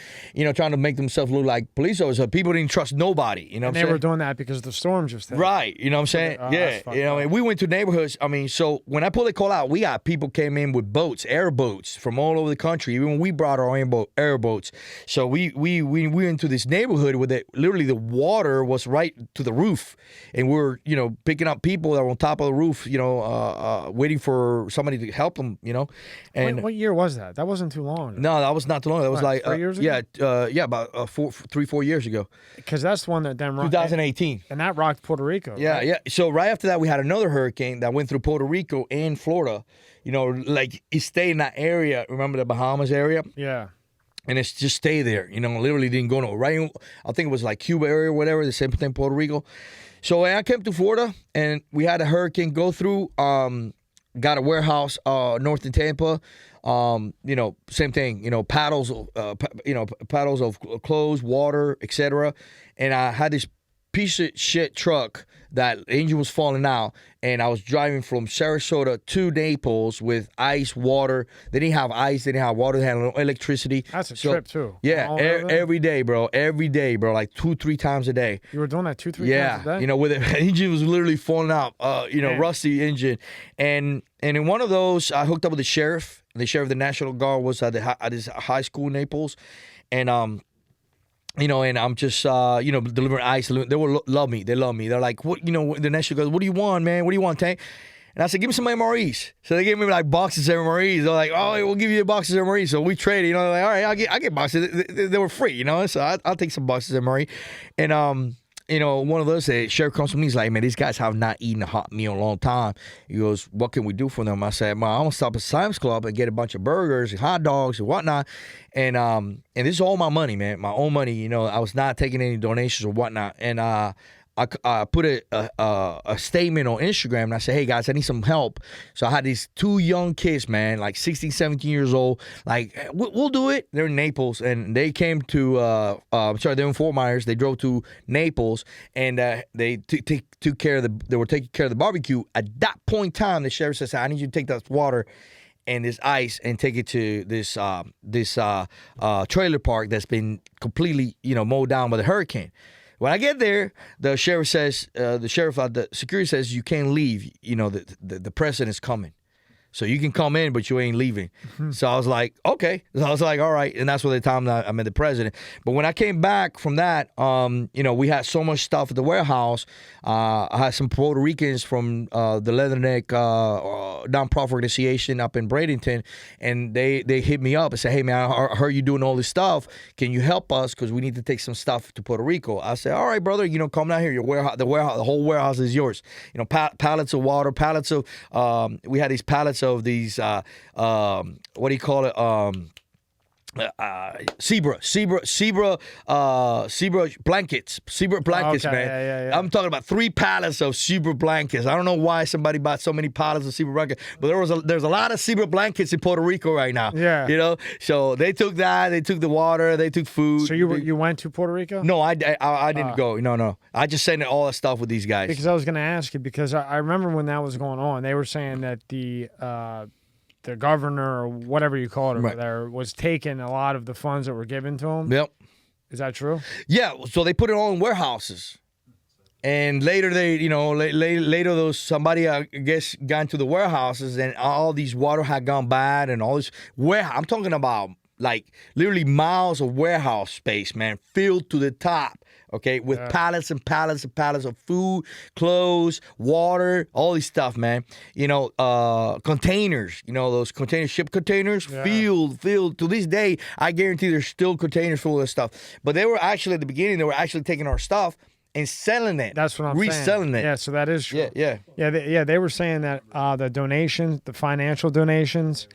B: trying to make themselves look like police officers. People didn't trust nobody,
A: And they were doing that because the storm just hit.
B: Right, you know what I'm saying? Yeah, and we went to neighborhoods. So when I pulled the call out, we got people came in with boats, airboats from all over the country. Even we brought our own airboats. So we went into this neighborhood where literally the water was right to the roof, and we're picking up people that were on top of the roof, waiting for somebody to help them, And
A: what year was that? That wasn't too long ago.
B: No, that was not too long. That was like
A: 3 years ago?
B: Yeah, about 3-4 years ago.
A: Because that's the one that then
B: 2018,
A: and that rocked Puerto Rico.
B: Yeah,
A: right?
B: yeah. So right after that, we had another hurricane that went through Puerto Rico and Florida. Like it stayed in that area. Remember the Bahamas area?
A: Yeah.
B: And it's just stay there, literally didn't go no right. I think it was like Cuba area or whatever, the same thing, Puerto Rico. So I came to Florida and we had a hurricane go through, got a warehouse north in Tampa. Same thing, paddles of clothes, water, etc. And I had this piece of shit truck that the engine was falling out, and I was driving from Sarasota to Naples with ice, water. They didn't have ice, they didn't have water, they had no electricity.
A: That's a trip too.
B: Yeah, every day, bro, like 2-3 times a day.
A: You were doing that 2-3 times a day?
B: Where the engine was literally falling out, rusty engine. And in one of those, I hooked up with the sheriff. The sheriff of the National Guard was at this high school in Naples, and and I'm just, delivering ice. They love me. They love me. They're like, what, the National goes, what do you want, man? What do you want, Tank? And I said, give me some MREs. So they gave me like boxes of MREs. They're like, oh, we'll give you boxes of MREs. So we traded, like, all right, I get boxes. They were free, so I'll take some boxes of MRE. And, one of those, the sheriff comes to me, he's like, man, these guys have not eaten a hot meal in a long time. He goes, what can we do for them? I said, well, I'm going to stop at Sam's Club and get a bunch of burgers and hot dogs and whatnot. And this is all my money, man, my own money. I was not taking any donations or whatnot. And I put a statement on Instagram, and I said, hey, guys, I need some help. So I had these 2 young kids, man, like 16, 17 years old. Like, we'll do it. They're in Naples, and they came to, they're in Fort Myers. They drove to Naples, and they took care of they were taking care of the barbecue. At that point in time, the sheriff says, I need you to take that water and this ice and take it to this trailer park that's been completely, mowed down by the hurricane. When I get there, the sheriff says, the security says, you can't leave. The president's coming. So you can come in, but you ain't leaving. Mm-hmm. So I was like, okay. So I was like, all right. And that's what the time that I met the president. But when I came back from that, we had so much stuff at the warehouse. I had some Puerto Ricans from the Leatherneck nonprofit organization up in Bradenton, and they hit me up and said, hey, man, I heard you doing all this stuff. Can you help us? Because we need to take some stuff to Puerto Rico. I said, all right, brother, come down here. The whole warehouse is yours. Pallets of water, pallets of, we had these pallets of these, what do you call it? Zebra blankets,
A: Okay,
B: man.
A: yeah.
B: I'm talking about 3 pallets of zebra blankets. I don't know why somebody bought so many pallets of zebra blankets, but there's a lot of zebra blankets in Puerto Rico right now.
A: Yeah.
B: You know, so they took that, they took the water, they took food.
A: So you went to Puerto Rico?
B: No, I didn't go. No. I just sent all that stuff with these guys.
A: Because I was going to ask you, because I remember when that was going on, they were saying that the governor or whatever you call it over
B: Right.
A: there was taking a lot of the funds that were given to him.
B: Yep.
A: Is that true?
B: Yeah, so they put it all in warehouses. And later later those somebody I guess got into the warehouses and all these water had gone bad and all this I'm talking about like literally miles of warehouse space, man, filled to the top. Okay, with pallets and pallets and pallets of food, clothes, water, all this stuff, man. You know, containers. You know, those ship containers, filled. To this day, I guarantee there's still containers full of stuff. But they were actually at the beginning, they were actually taking our stuff and selling it.
A: That's what I'm saying.
B: Reselling it.
A: Yeah, so that is true.
B: Yeah.
A: They were saying that the donations, the financial donations,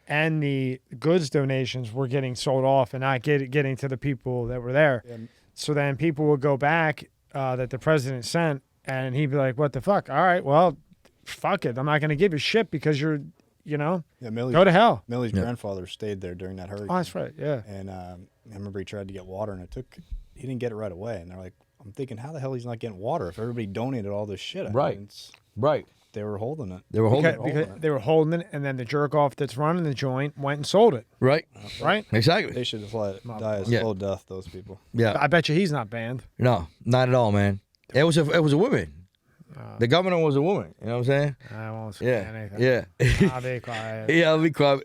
A: and the goods donations were getting sold off and not getting to the people that were there.
C: Yeah.
A: So then people would go back that the president sent, and he'd be like, "What the fuck? All right, well, fuck it. I'm not going to give you shit because you're,
C: Yeah,
A: go to hell."
C: Millie's grandfather stayed there during that hurricane.
A: Oh, that's right. Yeah.
C: And I remember he tried to get water, and he didn't get it right away. And they're like, I'm thinking, how the hell he's not getting water if everybody donated all this shit?
B: Right. Right.
C: They were holding it.
B: They were holding it.
A: Because they were holding it, and then the jerk off that's running the joint went and sold it.
B: Right.
A: Right.
B: Exactly.
C: They should have die a slow death, those people.
B: Yeah.
A: I bet you he's not banned.
B: No, not at all, man. It was a woman. The governor was a woman. You know what I'm saying?
A: I won't say
B: Yeah.
A: anything.
B: Yeah.
A: I'll be quiet.
B: Yeah, I'll be quiet.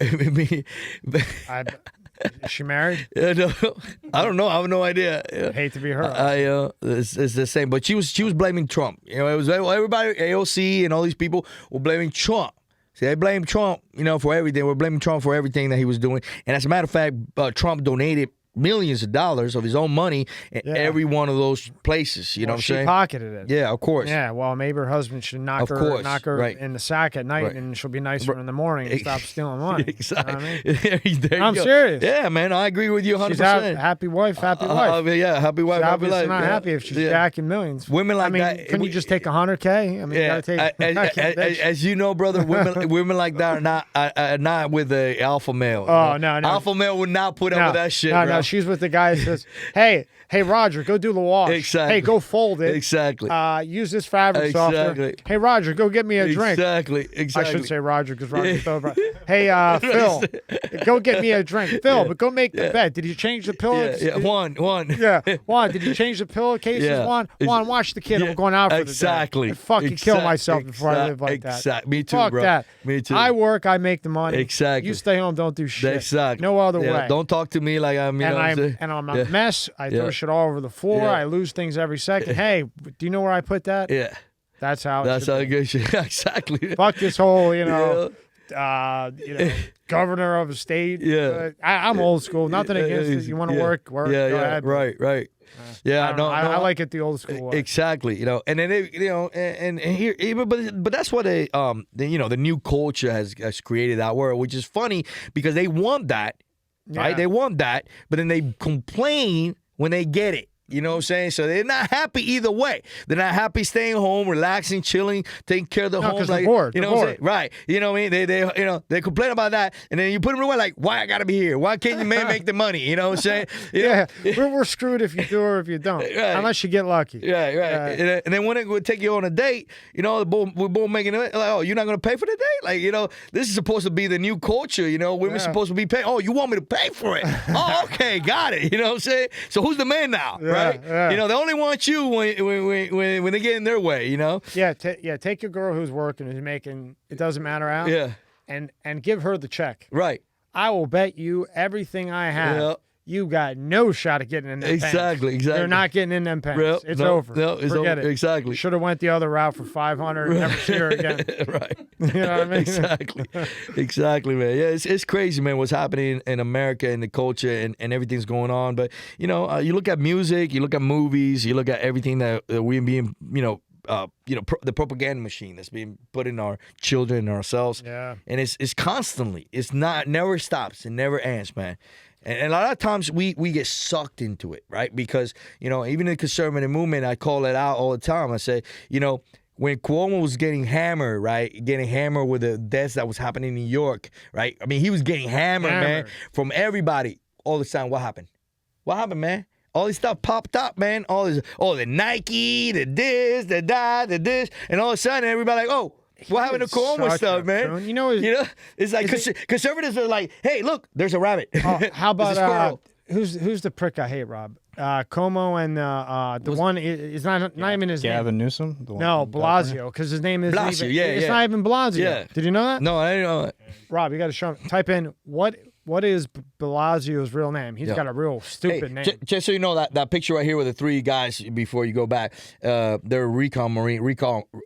A: Is she married?
B: Yeah, no, I don't know. I have no idea. Yeah.
A: I hate to be her.
B: It's the same. But she was blaming Trump. You know, it was everybody, AOC and all these people were blaming Trump. See, they blame Trump, for everything. We're blaming Trump for everything that he was doing. And as a matter of fact, Trump donated millions of dollars of his own money in every one of those places. You know what I'm
A: she
B: saying?
A: Pocketed it.
B: Yeah, of course.
A: Yeah, well, maybe her husband should knock her
B: right.
A: in the sack at night,
B: Right.
A: and she'll be nicer in the morning and stop stealing money.
B: Exactly.
A: You know what I mean?
B: There you
A: I'm
B: go.
A: serious.
B: Yeah, man, I agree with you 100%.
A: She's happy wife, happy wife.
B: Yeah, happy wife,
A: She's
B: happy
A: obviously
B: life.
A: not
B: Yeah.
A: happy if she's
B: Yeah.
A: stacking millions.
B: Women like
A: I mean,
B: that.
A: Can you just take $100K? I mean, you gotta take.
B: As you know, brother, women like that are not with the alpha male.
A: Oh, no.
B: Alpha male would not put up with that shit.
A: No,
B: bro.
A: she's with the guy that says, Hey, Roger, go do the wash.
B: Exactly.
A: Hey, go fold it.
B: Exactly.
A: Use this fabric software.
B: Exactly.
A: Hey, Roger, go get me a drink.
B: Exactly.
A: I should say Roger because Roger's so. Hey, Phil, go get me a drink. Phil, but go make the bed. Did you change the pillows?
B: Yeah. Juan.
A: Yeah, Juan, did you change the pillowcases,
B: Yeah.
A: Juan? Juan, watch the kid. I'm going out for
B: Exactly.
A: the day. I'd fucking kill myself before I live like that.
B: Exactly. Me too,
A: Fuck
B: bro.
A: that.
B: Me too.
A: I work, I make the money.
B: Exactly.
A: You stay home, don't do shit.
B: Exactly.
A: No other way.
B: Don't talk to me like I'm.
A: I'm a mess. I throw shit all over the floor.
B: Yeah.
A: I lose things every second. Hey, do you know where I put that?
B: Yeah.
A: That's how.
B: That's how it goes. Exactly.
A: Fuck this whole, governor of a state.
B: Yeah.
A: I'm old school. Nothing against it. You want to work.
B: Yeah.
A: Go ahead.
B: Right. Yeah,
A: I like it the old school way.
B: Exactly, and then and here, even but that's what the new culture has created that world, which is funny because they want that, right?
A: Yeah.
B: They want that, but then they complain when they get it. You know what I'm saying? So they're not happy either way. They're not happy staying home, relaxing, chilling, taking care of the home.
A: Because
B: like,
A: they're bored.
B: You know what I'm saying? Right. You know what I mean? They complain about that, and then you put them away like, why I gotta be here? Why can't the man make the money? You know what I'm saying?
A: Yeah. We're screwed if you do or if you don't.
B: Right.
A: Unless you get lucky.
B: Right. And then when it would take you on a date, we're both making it like, oh, you're not gonna pay for the date? Like, this is supposed to be the new culture. Women supposed to be paying. Oh, you want me to pay for it? Oh, okay, got it. You know what I'm saying? So who's the man now? Right?
A: Yeah.
B: They only want you when they get in their way.
A: Yeah. Take your girl who's working, who's making. It doesn't matter how.
B: Yeah.
A: And give her the check.
B: Right.
A: I will bet you everything I have.
B: Yeah.
A: You got no shot at getting in them pants.
B: Exactly.
A: They're not getting in them pants.
B: Yep.
A: It's
B: No,
A: over.
B: no, it's
A: Forget
B: over.
A: it.
B: Exactly.
A: Should have went the other route for 500 and never see her again.
B: Right.
A: You know what I mean?
B: Exactly, man. Yeah, it's crazy, man, what's happening in America and the culture and everything's going on. But, you look at music, you look at movies, you look at everything that we're being, the propaganda machine that's being put in our children and ourselves.
A: Yeah.
B: And it's constantly, never stops, it never ends, man. And a lot of times we get sucked into it, right? Because, even in the conservative movement, I call it out all the time. I say, when Cuomo was getting hammered, right? Getting hammered with the deaths that was happening in New York, right? I mean, he was getting hammered, man, from everybody all the time. What happened? What happened, man? All this stuff popped up, man. All this, the Nike, the this, the that, the this, and all of a sudden everybody like, what happened to Cuomo stuff, man? It's like conservatives are like, hey, look, there's a rabbit.
A: How about who's the prick I hate, Rob? Cuomo and the one is not even his name.
C: Gavin Newsom?
A: No, Blasio, because his name is
B: Blasio,
A: it's not even Blasio.
B: Yeah.
A: Did you know that?
B: No, I didn't know that.
A: Rob, you got to show him. Type in what is Blasio's real name? He's got a real stupid name.
B: Just so you know, that picture right here with the three guys before you go back, they're recon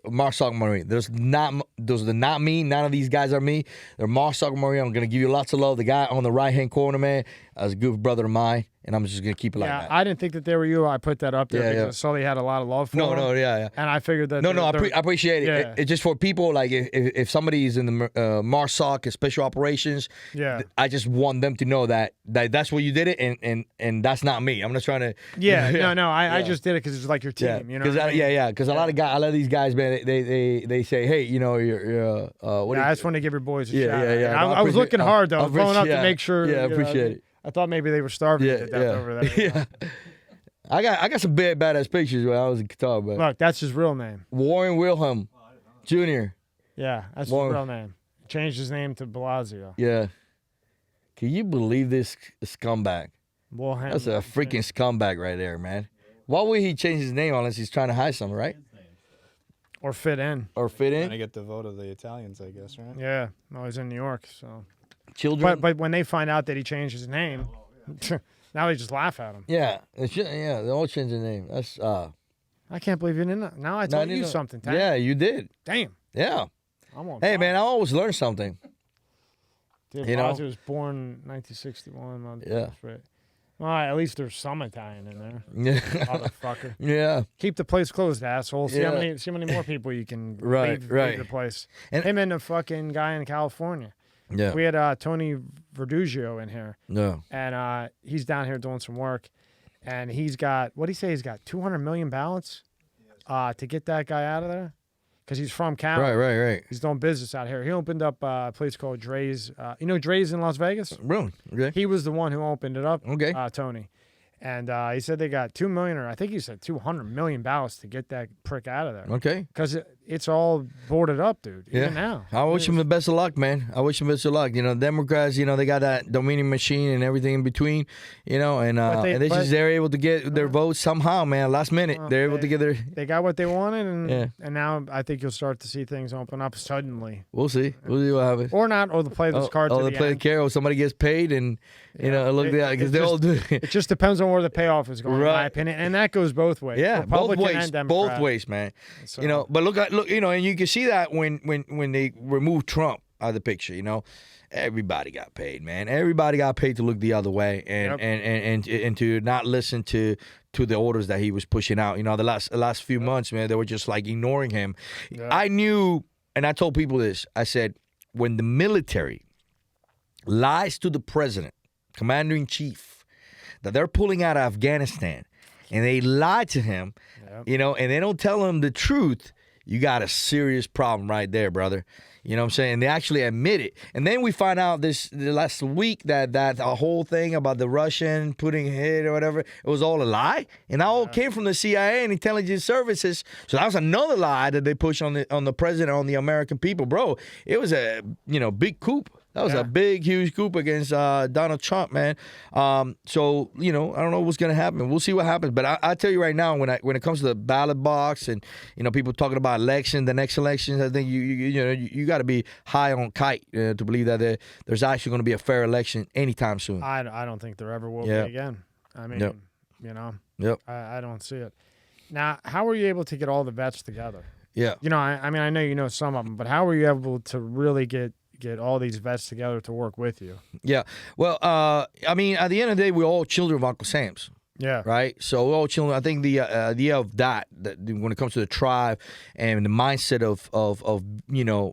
B: Marsoc Marine. Those are not me. None of these guys are me. They're Marsoc Marine. I'm gonna give you lots of love. The guy on the right hand corner, man, is a good brother of mine, and I'm just gonna keep it like that.
A: I didn't think that they were you. I put that up there because I saw they had a lot of love for him.
B: Yeah.
A: And I figured that.
B: I appreciate it.
A: Yeah.
B: It's just for people like if somebody is in the Marsoc special operations.
A: Yeah.
B: I just want them to know that that's where you did it, and that's not me. I'm not trying to.
A: I just did it because it's like your team. Because
B: a lot of these guys, man, they say, hey, you're what?
A: I just want to give your boys a shout.
B: Yeah.
A: I was looking hard though, blowing up to make sure.
B: Yeah, I appreciate it.
A: I thought maybe they were starving to death over there.
B: Yeah. I got some badass pictures when I was in Qatar, but
A: look, that's his real name.
B: Warren Wilhelm Jr.
A: Yeah, that's his real name. Changed his name to Blasio.
B: Yeah. Can you believe this scumbag? That's a freaking scumbag right there, man. Why would he change his name unless he's trying to hide something, right?
A: Or fit in.
C: Trying to get the vote of the Italians, I guess, right?
A: Yeah. No, he's in New York, so.
B: Children.
A: But when they find out that he changed his name, now they just laugh at him.
B: Yeah. They all change their name. That's
A: I can't believe you didn't know. Now I told you something, Tank.
B: Yeah, you did.
A: Damn.
B: Yeah.
A: Hey,
B: man, I always learn something.
A: Dude, Blasio was born 1961.
B: Yeah.
A: Well, at least there's some Italian in there.
B: Yeah.
A: Motherfucker.
B: Yeah.
A: Keep the place closed, asshole. See how many more people you can leave the place.
B: And
A: him and the fucking guy in California.
B: Yeah.
A: We had Tony Verdugio in here.
B: No.
A: And he's down here doing some work. And he's got, what'd he say? He's got 200 million ballots to get that guy out of there. Because he's from Cal.
B: Right.
A: He's doing business out here. He opened up a place called Dre's. You know Dre's in Las Vegas?
B: Really? Okay.
A: He was the one who opened it up.
B: Okay.
A: Tony. And he said they got 2 million, or I think he said 200 million ballots to get that prick out of there.
B: Okay.
A: Because it's all boarded up, dude. Even now.
B: I wish him the best of luck, man. I wish him best of luck. Democrats, they got that Dominion machine and everything in between, and they're able to get their votes somehow, man. Last minute, they're able to get their.
A: They got what they wanted, and now I think you'll start to see things open up suddenly.
B: We'll see. We'll see what happens.
A: Or not, or they play this card.
B: They play the carol. Somebody gets paid, and look at that because they all do.
A: It just depends on where the payoff is going, in my opinion, and that goes both ways.
B: Yeah,
A: Republican
B: both ways.
A: and Democrat.
B: Both ways, man. So. But look, and you can see that when they removed Trump out of the picture, everybody got paid, man. Everybody got paid to look the other way and to not listen to the orders that he was pushing out. The last few months, man, they were just like ignoring him. Yeah. I knew, and I told people this. I said, when the military lies to the president, commander in chief, that they're pulling out of Afghanistan, and they lie to him, and they don't tell him the truth, you got a serious problem right there, brother. You know what I'm saying? They actually admit it. And then we find out the last week that whole thing about the Russian putting hit or whatever, it was all a lie. And that all came from the CIA and intelligence services. So that was another lie that they pushed on the president, on the American people. Bro, it was a big coup. That was a big, huge coup against Donald Trump, man. So, I don't know what's going to happen. We'll see what happens. But I tell you right now, when it comes to the ballot box and, people talking about the next elections, I think you got to be high on kite to believe that there's actually going to be a fair election anytime soon.
A: I don't think there ever will be again. I mean, I don't see it. Now, how were you able to get all the vets together?
B: Yeah.
A: I mean, I know you know some of them, but how were you able to really get all these vets together to work with you?
B: Yeah. Well, I mean, at the end of the day, we're all children of Uncle Sam's.
A: Yeah.
B: Right. So we're all chilling. I think the idea of that when it comes to the tribe and the mindset of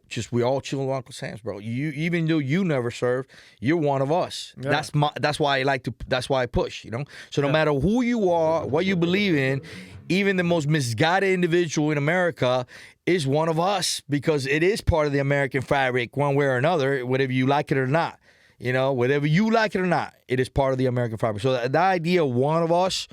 B: just we all chilling with Uncle Sam's, bro. You even though you never served, you're one of us.
A: Yeah.
B: That's why I push. So no matter who you are, what you believe in, even the most misguided individual in America is one of us because it is part of the American fabric, one way or another, whether you like it or not. Whether you like it or not, it is part of the American fabric. So the idea of one of us,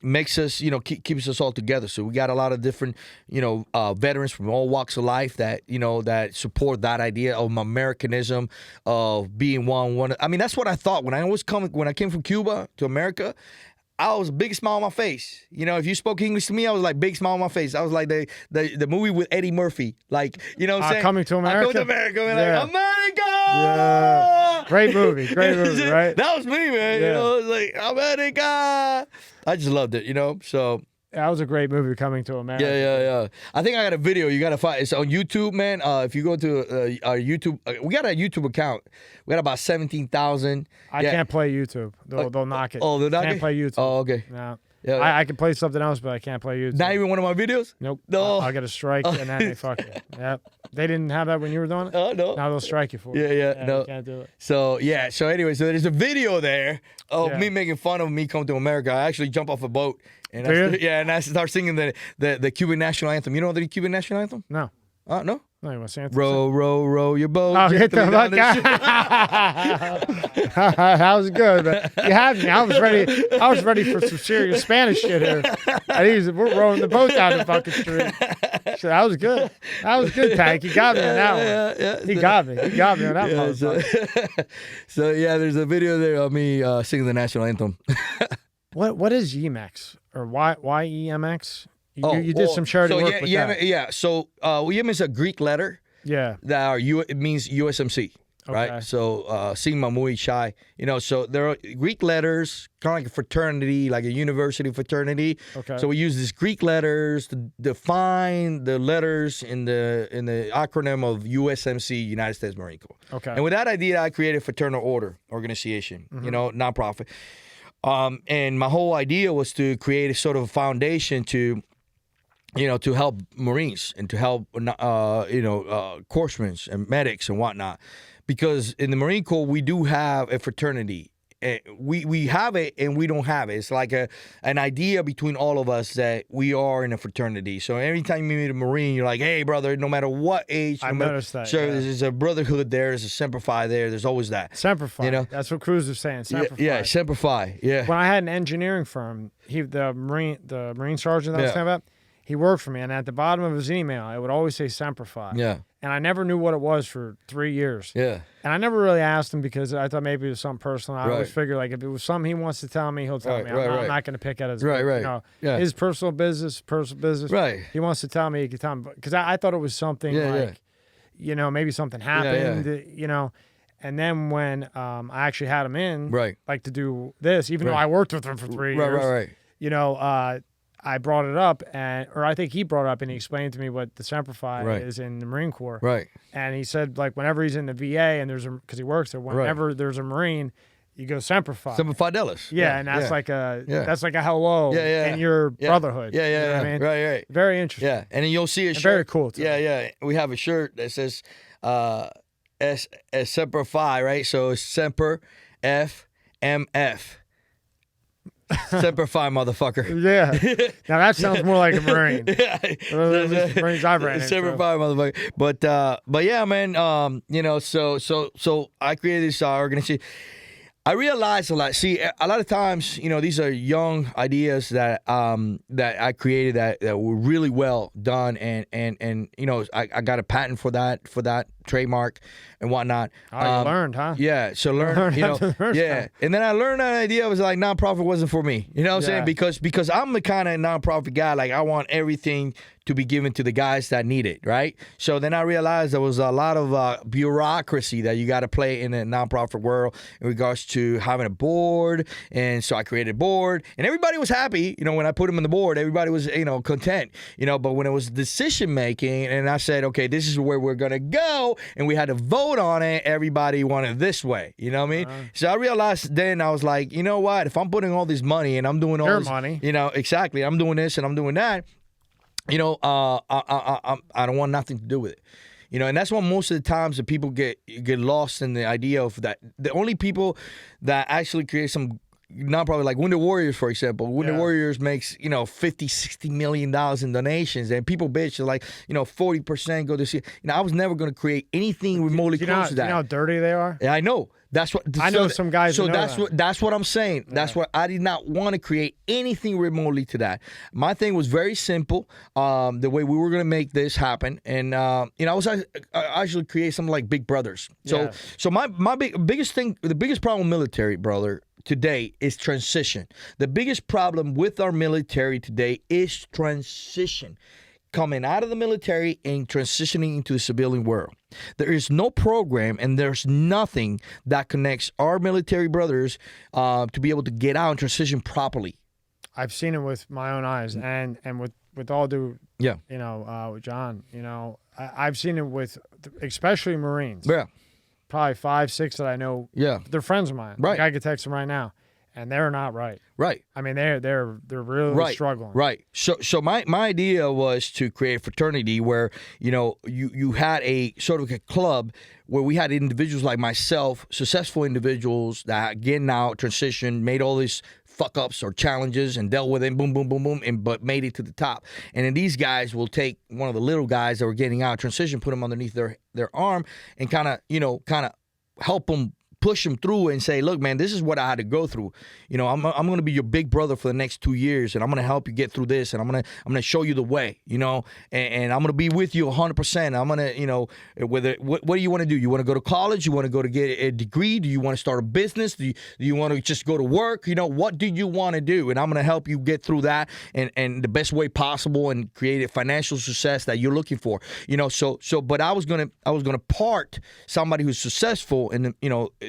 B: makes us, keeps us all together. So we got a lot of different, veterans from all walks of life that, that support that idea of Americanism, of being one. I mean, that's what I thought when I came from Cuba to America. I was a big smile on my face. If you spoke English to me, I was like big smile on my face. I was like the movie with Eddie Murphy. Like, what I'm saying?
A: Coming to America?
B: Coming to America.
A: Yeah.
B: Like, America!
A: Yeah. Great movie, right?
B: That was me, man.
A: Yeah.
B: It was like, America! I just loved it, so...
A: That was a great movie, Coming to America.
B: Yeah. I think I got a video. You got to find. It's on YouTube, man. If you go to our YouTube, we got a YouTube account. We got about 17,000.
A: I can't play YouTube. They'll knock it.
B: Oh, they'll knock it?
A: Can't play YouTube.
B: Oh, okay.
A: No.
B: Yeah.
A: I can play something else, but I can't play YouTube.
B: Not even one of my videos?
A: Nope.
B: No.
A: I'll get a strike, and then they fuck it. Yep. They didn't have that when you were doing it?
B: Oh, no.
A: Now they'll strike you for it.
B: Yeah, no.
A: You can't do it.
B: So, yeah. So, anyway, there's a video there of
A: Yeah.
B: me making fun of me coming to America. I actually jump off a boat. And I start singing the Cuban national anthem. You know the Cuban national anthem?
A: No.
B: No?
A: No, you want to say it?
B: Row, row, row your boat.
A: Oh, get the
B: gently down
A: fuck out. That was good. But you had me. I was ready for some serious Spanish shit here. We're rowing the boat down the fucking street. So that was good. That was good, Tank. You got me on that one.
B: Yeah.
A: He got me. He got me on that motherfucker.
B: So, yeah, there's a video there of me singing the national anthem.
A: What is YEMX or YEMX? You did some charity work with that.
B: Yeah. So YEM is a Greek letter.
A: Yeah.
B: It means USMC. Right.
A: Okay.
B: So Sigma Mu Chi. So there are Greek letters, kind of like a fraternity, like a university fraternity.
A: Okay.
B: So we use these Greek letters to define the letters in the acronym of USMC, United States Marine Corps.
A: Okay.
B: And with that idea, I created Fraternal Order Organization. Nonprofit. And my whole idea was to create a sort of foundation to help Marines and to help, corpsmen and medics and whatnot. Because in the Marine Corps, we do have a fraternity. We have it and we don't have it. It's like an idea between all of us that we are in a fraternity. So every time you meet a Marine, you're like, hey, brother, no matter what age.
A: I noticed that.
B: So there's a brotherhood there. There's a Semper Fi there. There's always that.
A: Semper Fi. That's what Cruz was saying. Semper Fi.
B: Yeah, Semper Fi. Yeah.
A: When I had an engineering firm, the Marine sergeant that I was talking about, he worked for me, and at the bottom of his email, it would always say Semper Fi.
B: Yeah.
A: And I never knew what it was for 3 years.
B: Yeah.
A: And I never really asked him because I thought maybe it was something personal. I always figured, like, if it was something he wants to tell me, he'll tell me. I'm not going to pick at his his personal business.
B: Right.
A: He wants to tell me, he can tell me. Because I thought it was something maybe something happened, And then when I actually had him in, like to do this, even though I worked with him for 3 years, I brought it up, or I think he brought it up, and he explained to me what the Semper Fi is in the Marine Corps.
B: Right.
A: And he said, like, whenever he's in the VA and because he works there, whenever there's a Marine, you go Semper Fi.
B: Semper Fidelis.
A: Yeah, and that's like a hello in your brotherhood.
B: Yeah.
A: You know what I mean?
B: Right.
A: Very interesting.
B: Yeah, and then you'll see a shirt.
A: Very cool too.
B: Yeah. We have a shirt that says Semper Fi, right? So it's Semper FMF. Semper Fi, motherfucker.
A: Yeah. Now that sounds more like a Marine. Marines I've ran into.
B: Semper Fi, motherfucker. But yeah, man. So I created this organization. I realized a lot. See, a lot of times, these are young ideas that I created that were really well done, and I got a patent for that trademark and whatnot.
A: Oh, you learned, huh?
B: Yeah, so learn, and then I learned that idea was like nonprofit wasn't for me. You know what I'm saying? Because I'm the kind of nonprofit guy, like I want everything to be given to the guys that need it, right? So then I realized there was a lot of bureaucracy that you got to play in a nonprofit world in regards to having a board. And so I created a board, and everybody was happy. When I put them on the board, everybody was, content. But when it was decision making, and I said, okay, this is where we're gonna go, and we had to vote on it, everybody wanted this way. You know what I mean? So I realized then, I was like, you know what? If I'm putting all this money and I'm doing all this
A: money,
B: exactly, I'm doing this and I'm doing that. I don't want nothing to do with it. And that's why most of the times the people get lost in the idea of that. The only people that actually create some nonprofit, like Wounded Warriors, for example. Wounded Warriors makes, $50-60 million in donations, and people bitch are like, 40% go to see. I was never going to create anything remotely close to that.
A: You know how dirty they are?
B: Yeah, I know. That's what
A: I know. Some guys.
B: So
A: know
B: that's what I'm saying.
A: Yeah.
B: That's what I did not want to create anything remotely to that. My thing was very simple. The way we were going to make this happen, and I was actually create something like Big Brothers. So my biggest thing, the biggest problem with military, brother, today is transition. The biggest problem with our military today is transition. Coming out of the military and transitioning into the civilian world. There is no program and there's nothing that connects our military brothers to be able to get out and transition properly.
A: I've seen it with my own eyes, and with all due, with John, I've seen it with especially Marines.
B: Yeah,
A: probably 5-6 that I know.
B: Yeah,
A: they're friends of mine.
B: Right,
A: like I could text them right now. And they're not right.
B: Right.
A: I mean, they're really struggling.
B: Right. So my idea was to create a fraternity where, you had a sort of a club where we had individuals like myself, successful individuals that getting out, transitioned, made all these fuck ups or challenges and dealt with it, boom, boom, boom, boom, but made it to the top. And then these guys will take one of the little guys that were getting out, transition, put them underneath their arm, and kind of help them, push them through and say, look, man, this is what I had to go through. I'm going to be your big brother for the next 2 years, and I'm going to help you get through this, and I'm going to show you the way, and I'm going to be with you 100%. I'm going to, what do you want to do? You want to go to college? You want to go to get a degree? Do you want to start a business? Do you want to just go to work? What do you want to do? And I'm going to help you get through that and the best way possible and create a financial success that you're looking for. But I was going to part somebody who's successful and,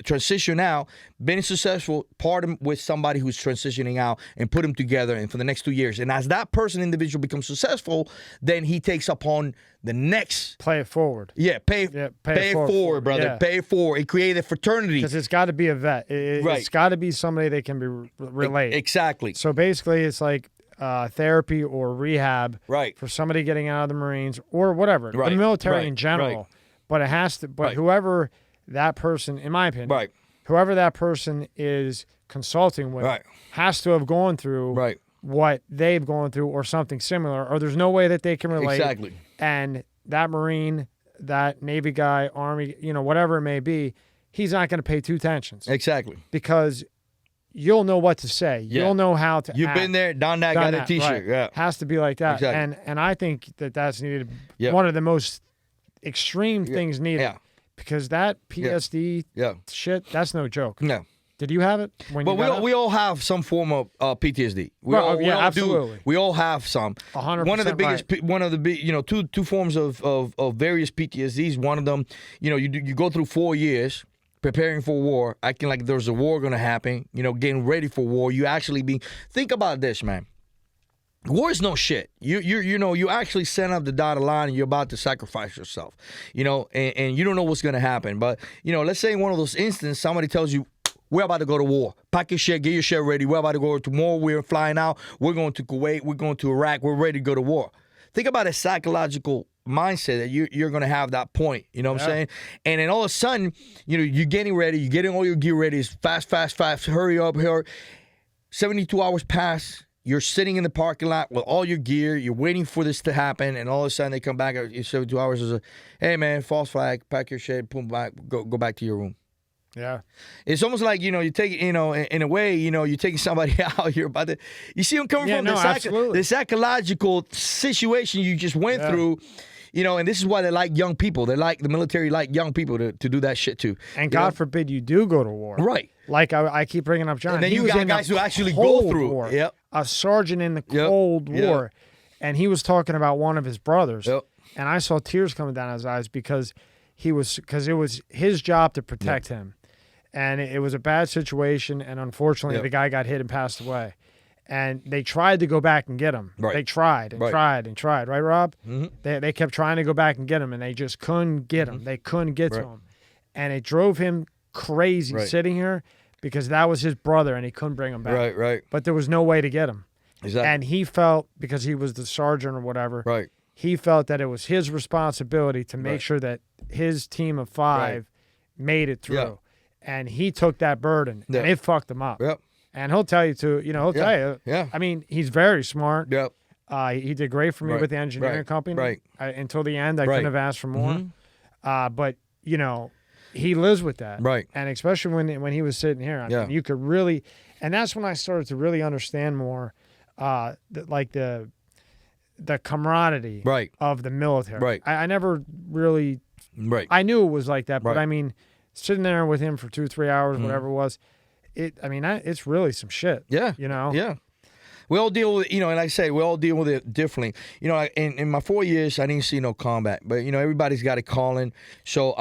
B: transition out, being successful, part him with somebody who's transitioning out and put them together and for the next 2 years. And as that individual becomes successful, then he takes upon the next.
A: Play it forward.
B: Yeah, pay it forward, brother. Yeah. Pay it forward and create a fraternity.
A: Because it's got to be a vet. It's got to be somebody that can be relate.
B: Exactly.
A: So basically, it's like therapy or rehab for somebody getting out of the Marines or whatever, the military in general. Right. But it has to. But whoever that person, in my opinion, whoever that person is consulting with has to have gone through what they've gone through or something similar, or there's no way that they can relate.
B: Exactly.
A: And that Marine, that Navy guy, Army, whatever it may be, he's not going to pay two attentions.
B: Exactly.
A: Because you'll know what to say. Yeah. You'll know how to
B: You've
A: act.
B: been there, done that, got a T-shirt. Yeah.
A: Has to be like that.
B: Exactly.
A: And I think that's needed. One of the most extreme things needed.
B: Yeah.
A: Because that PSD shit, that's no joke.
B: No.
A: Did you have it?
B: We all have some form of PTSD.
A: Absolutely.
B: We all have some.
A: 100%.
B: One of the big, two forms of various PTSDs. One of them, you go through 4 years preparing for war, acting like there's a war going to happen. Getting ready for war. You actually think about this, man. War is no shit. You actually send up the dotted line and you're about to sacrifice yourself, and you don't know what's going to happen. But, let's say in one of those instances, somebody tells you, we're about to go to war. Pack your shit, get your shit ready. We're about to go tomorrow. We're flying out. We're going to Kuwait. We're going to Iraq. We're ready to go to war. Think about a psychological mindset that you're going to have that point. You know what I'm saying? And then all of a sudden, you're getting ready. You're getting all your gear ready. It's fast. Hurry up. 72 hours pass. You're sitting in the parking lot with all your gear. You're waiting for this to happen, and all of a sudden they come back after 72 hours. Is hey man, false flag. Pack your shit. Boom, back. Go back to your room.
A: Yeah,
B: it's almost like you take in a way you're taking somebody out. You're about to. You see them coming from the psychological situation you just went through. And this is why they like young people. They like the military, like young people to do that shit too.
A: And God forbid you do go to war.
B: Right.
A: Like I keep bringing up John.
B: And then you got guys who actually go through.
A: War, a sergeant in the Cold War. And he was talking about one of his brothers.
B: Yep.
A: And I saw tears coming down his eyes because it was his job to protect him. And it was a bad situation. And unfortunately, the guy got hit and passed away. And they tried to go back and get him.
B: Right.
A: They tried and tried and tried. Right, Rob? Mm-hmm. They kept trying to go back and get him, and they just couldn't get him. They couldn't get to him. And it drove him crazy sitting here because that was his brother, and he couldn't bring him back.
B: Right.
A: But there was no way to get him.
B: Exactly.
A: And he felt, because he was the sergeant or whatever, he felt that it was his responsibility to make sure that his team of 5 made it through. Yeah. And he took that burden, and it fucked him up. Yep. And he'll tell you too, he'll tell you. Yeah. I mean, he's very smart. Yep. He did great for me with the engineering company. Right. Until the end, I couldn't have asked for more. Mm-hmm. But, he lives with that. Right. And especially when he was sitting here, I mean, you could really, and that's when I started to really understand more, the camaraderie of the military. Right. I never really, I knew it was like that, but I mean, sitting there with him for 2-3 hours, whatever it was, it's really some shit. Yeah.
B: Yeah. We all deal with, and like I say, we all deal with it differently. In my 4 years, I didn't see no combat, but, everybody's got a calling. So,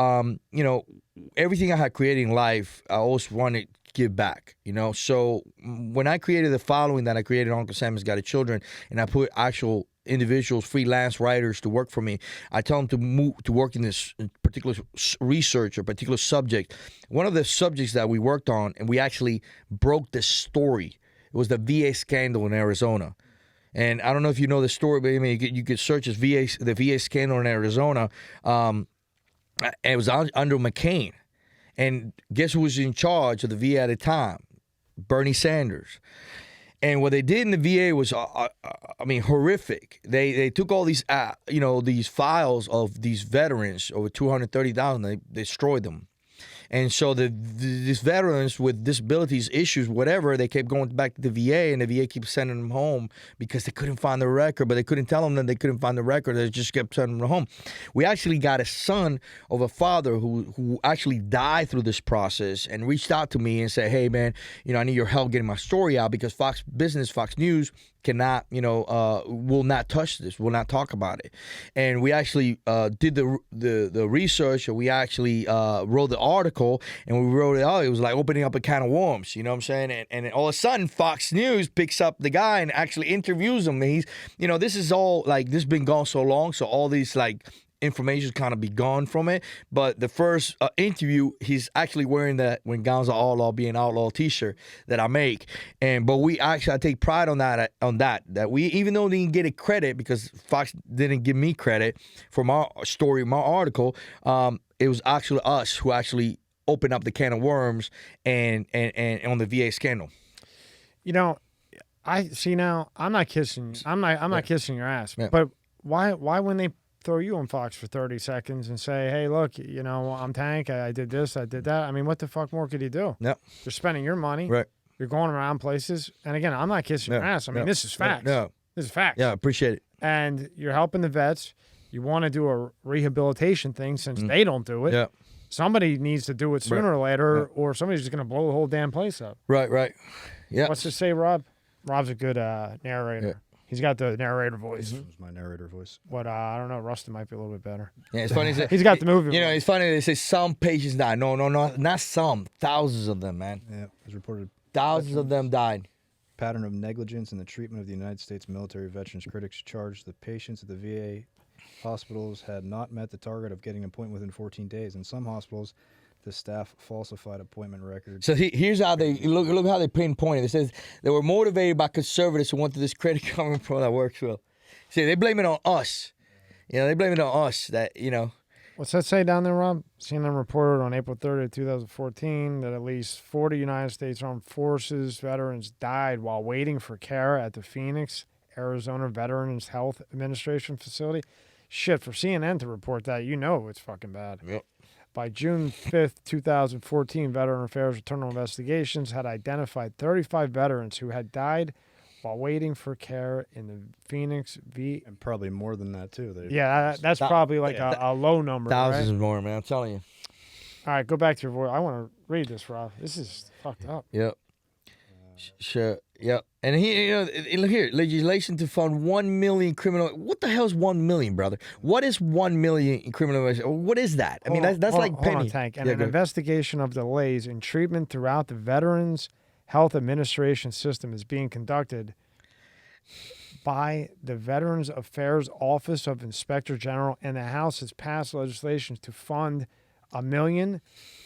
B: everything I had created in life, I always wanted to give back, So when I created the following that I created, Uncle Sam's Got Children, and I put actual individuals, freelance writers to work for me. I tell them to move to work in this particular research or particular subject. One of the subjects that we worked on, and we actually broke the story. It was the VA scandal in Arizona. And I don't know if you know the story, but I mean, you could search as the VA scandal in Arizona. It was under McCain. And guess who was in charge of the VA at the time? Bernie Sanders. And what they did in the VA was, horrific. They took all these, these files of these veterans, over 230,000. They destroyed them. And so these veterans with disabilities, issues, whatever, they kept going back to the VA, and the VA keeps sending them home because they couldn't find the record, but they couldn't tell them that they couldn't find the record. They just kept sending them home. We actually got a son of a father who actually died through this process and reached out to me and said, hey, man, I need your help getting my story out because Fox News cannot, will not touch this, will not talk about it. And we actually did the research, and we actually wrote the article, and we wrote it out. It was like opening up a can of worms, you know what I'm saying? And all of a sudden, Fox News picks up the guy and actually interviews him. And he's, this is all, like, this has been gone so long, so all these, like, information kind of be gone from it. But the first interview, he's actually wearing that When Guns Are Outlaw Being Outlaw t-shirt that I make. But I take pride on that we, even though they didn't get it credit because Fox didn't give me credit for my story, my article, it was actually us who actually opened up the can of worms and on the VA scandal.
A: I see now, I'm not kissing kissing your ass, but why when they throw you on Fox for 30 seconds and say, hey, look, I'm Tank, I did this, I did that. I mean, what the fuck more could you do? Yep. You're spending your money. Right. You're going around places. And again, I'm not kissing your ass. I mean, this is facts. No. This is facts.
B: Yeah, appreciate it.
A: And you're helping the vets. You want to do a rehabilitation thing since they don't do it. Yeah. Somebody needs to do it sooner or later, or somebody's just going to blow the whole damn place up.
B: Right. Yeah.
A: What's to say, Rob? Rob's a good narrator. Yeah. He's got the narrator voice.
C: This was my narrator voice.
A: But I don't know. Rustin might be a little bit better.
B: Yeah, it's funny.
A: He's got the movie voice.
B: It's funny they say some patients died. No, not some. Thousands of them, man.
C: Yeah, it was reported.
B: Thousands of them died.
C: Pattern of negligence in the treatment of the United States military veterans. Critics charged the patients at the VA hospitals had not met the target of getting an appointment within 14 days. In some hospitals, the staff falsified appointment records.
B: So here's how they look how they pinpointed. It says they were motivated by conservatives who wanted this credit coming from that works well. See, they blame it on us. They blame it on us that,
A: What's that say down there, Rob? CNN reported on April 30th, 2014 that at least 40 United States Armed Forces veterans died while waiting for care at the Phoenix, Arizona Veterans Health Administration facility. Shit, for CNN to report that, it's fucking bad. Yep. By June 5th, 2014, Veteran Affairs Internal Investigations had identified 35 veterans who had died while waiting for care in the Phoenix
C: And probably more than that, too.
A: That's probably like a low number,
B: thousands
A: right?
B: more, man, I'm telling you.
A: All right, go back to your voice. I want to read this, Rob. This is fucked up.
B: Yep. Sure. Yeah. And here, look here, legislation to fund 1 million criminal. What the hell is 1 million, brother? What is 1 million in criminal? What is that? I mean, that's like
A: hold
B: penny.
A: on, Tank. And
B: Yeah,
A: an
B: go ahead.
A: investigation of delays in treatment throughout the Veterans Health Administration system is being conducted by the Veterans Affairs Office of Inspector General, and the House has passed legislation to fund 1 million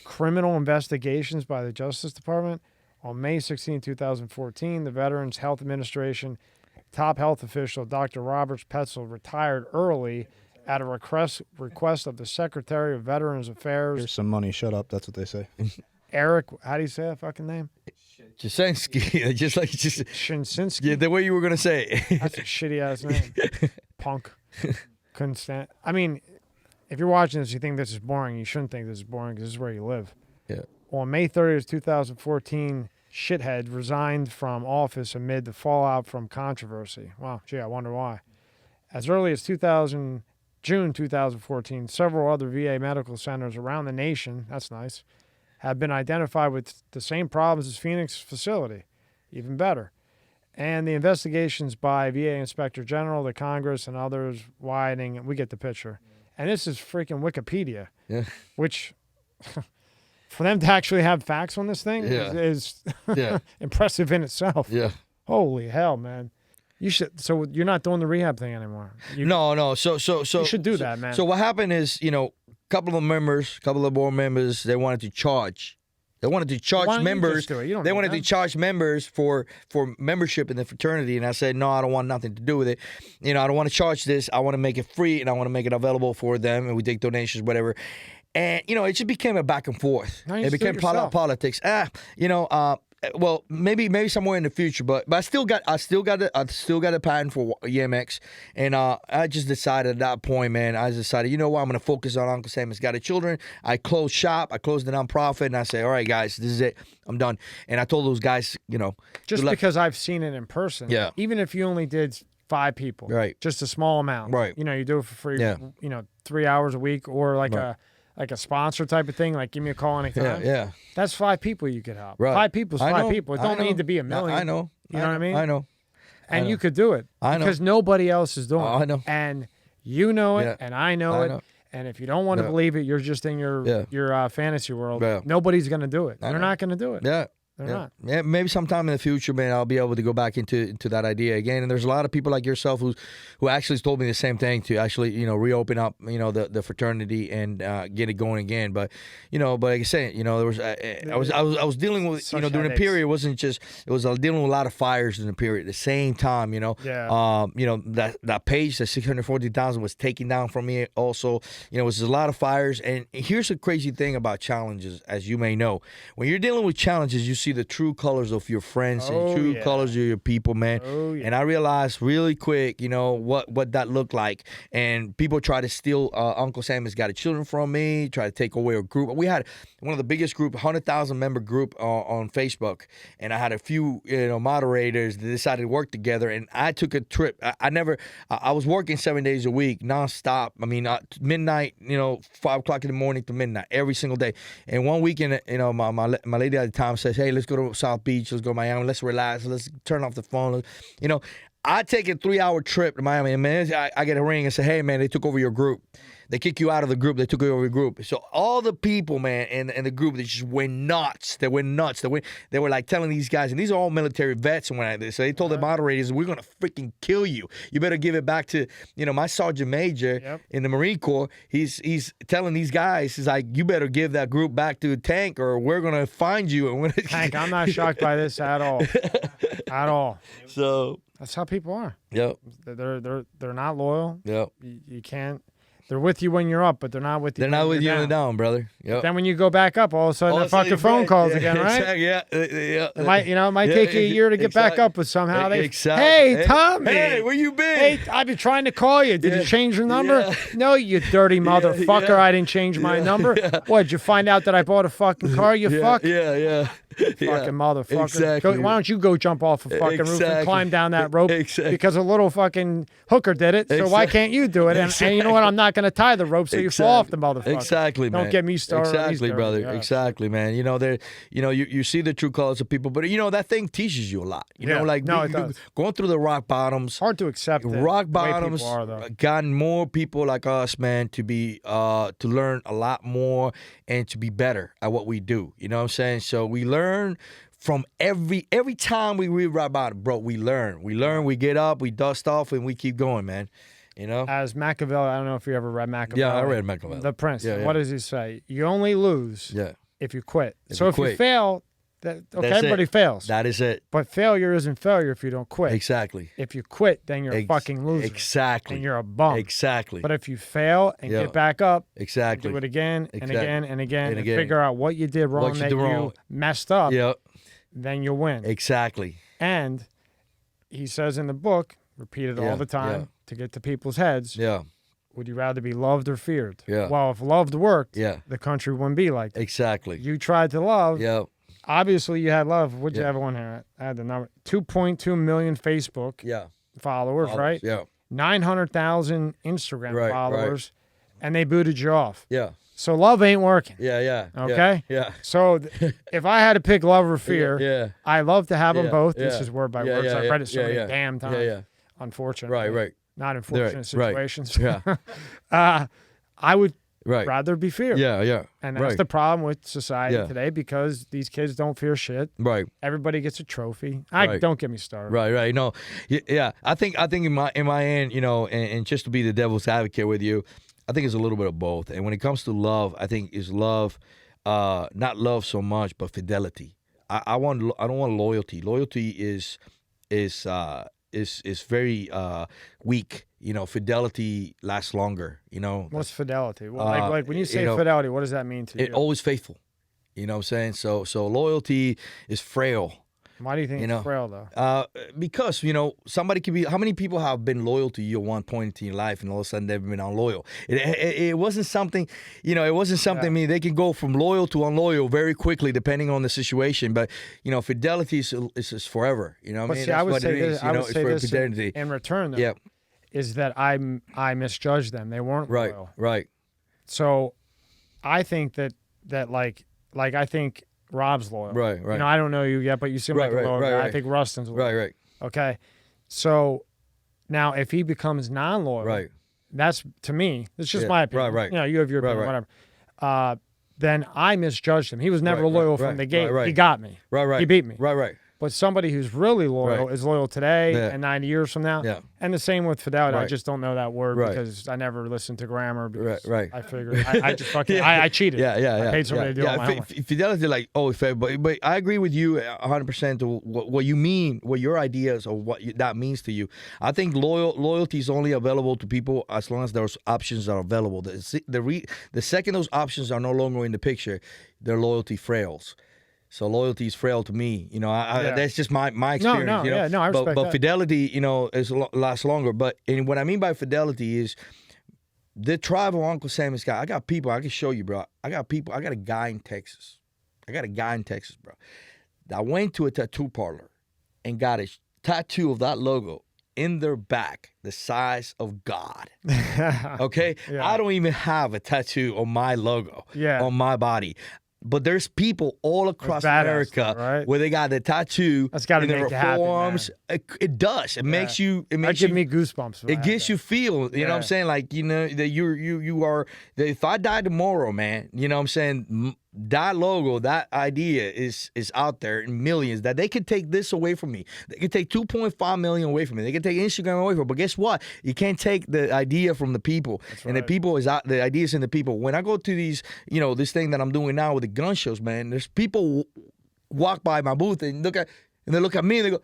A: criminal investigations by the Justice Department. On May 16, 2014, the Veterans Health Administration top health official Dr. Robert Petzel retired early at a request of the Secretary of Veterans Affairs,
C: Here's some money. Shut up. That's what they say.
A: Eric, how do you say that fucking name?
B: Jasinski. just
A: Shinsinski?
B: yeah, the way you were gonna say it.
A: That's a shitty ass name. Punk. Couldn't stand. I mean, if you're watching this, you think this is boring. You shouldn't think this is boring because this is where you live.
B: Yeah.
A: On May 30th, 2014, Shithead resigned from office amid the fallout from controversy. Wow, gee, I wonder why. As early as June 2014, several other VA medical centers around the nation, that's nice, have been identified with the same problems as Phoenix facility. Even better. And the investigations by VA Inspector General, the Congress, and others widening, we get the picture. And this is freaking Wikipedia,
B: Yeah.
A: which for them to actually have facts on this thing
B: Yeah.
A: is
B: Yeah.
A: impressive in itself.
B: Yeah.
A: Holy hell, man. You should. So you're not doing the rehab thing anymore.
B: No. So
A: You should do that, man.
B: So what happened is, a couple of board members, they wanted to charge. They wanted to charge
A: Why don't you
B: members.
A: just do it? You don't
B: They
A: need
B: wanted
A: that.
B: to charge members for membership in the fraternity, and I said no, I don't want nothing to do with it. I don't want to charge this. I want to make it free, and I want to make it available for them, and we take donations, whatever. And it just became a back and forth.
A: No, you
B: It
A: just do it
B: became
A: yourself.
B: politics. Well, maybe somewhere in the future, but I still got a patent for EMX, and I just decided at that point, man. I decided, you know what, I'm gonna focus on Uncle Sam has Got a Children. I closed shop, I closed the nonprofit, and I say, all right, guys, this is it, I'm done. And I told those guys,
A: Just
B: good luck.
A: because I've seen it in person.
B: Yeah.
A: Even if you only did 5 people.
B: Right.
A: Just a small amount.
B: Right.
A: You do it for free.
B: Yeah.
A: 3 hours a week, or like
B: Right.
A: a sponsor type of thing. Like, give me a call anytime.
B: yeah.
A: That's 5 people you could help.
B: Right.
A: 5 people's
B: I
A: 5
B: know,
A: people. It
B: I
A: don't
B: know.
A: need to be a million.
B: I know.
A: You know what I mean?
B: I know.
A: And
B: I
A: you
B: know.
A: could do it.
B: I know.
A: Because nobody else is doing it.
B: I know.
A: And you know it,
B: Yeah.
A: and I know
B: I
A: it.
B: know.
A: And if you don't want to
B: Yeah.
A: believe it, you're just in your fantasy world.
B: Yeah.
A: Nobody's going to do it.
B: I
A: They're
B: know.
A: not going to do it.
B: Yeah.
A: They're
B: Yeah.
A: not.
B: Yeah, maybe sometime in the future, man, I'll be able to go back into that idea again. And there's a lot of people like yourself who actually told me the same thing, to actually reopen up the fraternity and get it going again. But but like I say, there was I was dealing with
A: Such
B: during the
A: headaches.
B: period. It wasn't just I was dealing with a lot of fires in the period at the same time.
A: Yeah.
B: That page, the 640,000 was taken down from me. Also, it was a lot of fires. And here's the crazy thing about challenges, as you may know, when you're dealing with challenges, you see the true colors of your friends and
A: Oh,
B: true
A: yeah.
B: colors of your people, man.
A: Oh, yeah.
B: And I realized really quick, what that looked like. And people try to steal Uncle Sam Has Got a Children from me, try to take away a group. We had one of the biggest group, 100,000 member group on Facebook, and I had a few moderators that decided to work together. And I took a trip. I was working 7 days a week, nonstop. I mean, midnight, 5 o'clock in the morning to midnight every single day. And one weekend, my lady at the time says, hey, let's go to South Beach, let's go to Miami, let's relax, let's turn off the phone. I take a 3-hour trip to Miami, and man, I get a ring and say, hey, man, they took over your group. They kick you out of the group. They took over your group. So all the people, man, in the group, they just went nuts. They went nuts. They were like telling these guys, and these are all military vets. And so they told the moderators, we're going to freaking kill you. You better give it back to, my sergeant major in the Marine Corps. He's telling these guys, he's like, you better give that group back to the tank or we're going to find you. And
A: Hank, I'm not shocked by this at all. At all.
B: So
A: That's how people are.
B: Yep.
A: They're not loyal.
B: Yep.
A: You can't. They're with you when you're up, but they're not with you.
B: They're
A: when
B: not with you
A: you're
B: in the down, brother. Yep.
A: Then when you go back up, all of a sudden the fucking phone calls again, right?
B: Exactly. Yeah.
A: It might take you a year to get back up, but somehow they.
B: Exactly.
A: Hey, Tommy.
B: Hey, where you been?
A: Hey, I've been trying to call you. Did you change your number?
B: Yeah.
A: No, you dirty motherfucker.
B: yeah.
A: I didn't change my number. What, did you find out that I bought a fucking car, you fuck?
B: Yeah.
A: fucking motherfucker.
B: exactly.
A: Why don't you go jump off a fucking roof and
B: Exactly.
A: climb down that rope?
B: Exactly.
A: Because a little fucking hooker did it, so why can't you do it? And you know what? I'm not going to tie the rope so you fall off the motherfucker.
B: Exactly, man.
A: Don't get me started.
B: Exactly, brother.
A: Yeah.
B: Exactly, man. You know, you see the true colors of people, but you know that thing teaches you a lot. You know, like
A: no, it does.
B: Going through the rock bottoms.
A: Hard to accept it,
B: Rock
A: the way
B: bottoms
A: people are, though.
B: gotten more people like us, man, to be to learn a lot more and to be better at what we do. You know what I'm saying? So we learn from every time we read rock bottom, bro. We learn, we get up, we dust off, and we keep going, man. You know?
A: As Machiavelli, I don't know if you ever read Machiavelli.
B: Yeah, I read Machiavelli.
A: The Prince.
B: Yeah,
A: What does he say? You only lose if you quit.
B: If
A: so
B: you
A: if
B: quit.
A: you fail, everybody
B: it.
A: fails.
B: That is it.
A: But failure isn't failure if you don't quit.
B: Exactly.
A: If you quit, then you're a fucking loser.
B: Exactly.
A: And you're a bum.
B: Exactly.
A: But if you fail and get back up,
B: exactly.
A: do it again and
B: Exactly.
A: again and again,
B: And
A: and
B: again.
A: figure out what you did wrong you messed up, then you'll win.
B: Exactly.
A: And he says in the book, repeated all the time to get to people's heads, would you rather be loved or feared?
B: Yeah.
A: Well, if loved worked,
B: Yeah.
A: the country wouldn't be like that.
B: Exactly.
A: You tried to love.
B: Yeah.
A: Obviously, you had love. What'd you have on here? I had the number. 2.2 million Facebook followers, right?
B: Yeah.
A: 900,000 Instagram
B: Right,
A: followers, and they booted you off.
B: Yeah.
A: So love ain't working.
B: Yeah. Yeah.
A: Okay?
B: Yeah.
A: So if I had to pick love or fear,
B: Yeah.
A: I love to have them
B: Yeah,
A: both.
B: yeah.
A: This is word by
B: Yeah,
A: word.
B: yeah,
A: So I've
B: yeah,
A: read it so
B: yeah,
A: many
B: yeah.
A: damn times.
B: Yeah. Yeah.
A: Unfortunately.
B: Right.
A: Not unfortunate
B: Right,
A: situations.
B: Yeah.
A: I would
B: Right.
A: rather be feared.
B: Yeah. Yeah.
A: And that's
B: right.
A: the problem with society
B: Yeah.
A: today because these kids don't fear shit.
B: Right.
A: Everybody gets a trophy.
B: Right.
A: Don't get me started.
B: Right. No. Yeah. I think in my end, you know, and just to be the devil's advocate with you, I think it's a little bit of both. And when it comes to love, I think is love, not love so much, but fidelity. I don't want loyalty. Loyalty is very weak. You know, fidelity lasts longer. You know,
A: What's fidelity? Well, like when you say
B: you know,
A: fidelity, what does that mean to you?
B: always faithful. You know what I'm saying? So loyalty is frail.
A: Why do you think it's frail, though?
B: Because, you know, somebody can be, how many people have been loyal to you at one point in your life and all of a sudden they've been unloyal? It wasn't something, you know, I mean, they can go from loyal to unloyal very quickly depending on the situation. But, you know, fidelity is forever. You know what I mean?
A: See, I would say this, I would say this
B: fidelity.
A: in return, though, is that I misjudged them. They weren't loyal.
B: Right.
A: So I think that like I think Rob's loyal.
B: Right.
A: You know, I don't know you yet, but you seem like a loyal guy. I think Rustin's loyal.
B: Right.
A: Okay. So now if he becomes non-loyal, that's, to me, it's just my opinion.
B: Right.
A: You know, you have your opinion, whatever. Then I misjudged him. He was never loyal from the gate. He got me.
B: Right.
A: He beat me.
B: Right.
A: But somebody who's really loyal is loyal today and 90 years from now.
B: Yeah.
A: And the same with fidelity. I
B: Right.
A: just don't know that word
B: Right.
A: because I never listened to grammar because
B: Right.
A: I figured I just fucking I cheated. I paid somebody to do all my homework.
B: Fidelity, like, but I agree with you 100% to what you mean, what your ideas of what that means to you. I think loyalty is only available to people as long as those options are available. The second those options are no longer in the picture, their loyalty frails. So loyalty is frail to me, you know. That's just my experience. You know?
A: I respect
B: but
A: that.
B: fidelity, you know, lasts longer. But and what I mean by fidelity is the tribe of Uncle Sam is guy. I got people I can show you, bro. I got a guy in Texas. Bro. I went to a tattoo parlor and got a tattoo of that logo in their back, the size of God. Okay, I don't even have a tattoo on my logo on my body. But there's people all across America where they got the tattoo in their forearms. It does. It makes you. It makes
A: give me goosebumps.
B: It gives you feel. You know what I'm saying? Like, you know, that you are. That if I die tomorrow, man, you know what I'm saying? That logo, that idea is out there in millions. That they could take this away from me. They could take 2.5 million away from me. They could take Instagram away from me. But guess what? You can't take the idea from the people. And the people is out. The ideas in the people. When I go to these, you know, this thing that I'm doing now with the gun shows, man. There's people walk by my booth and they look at me and they go,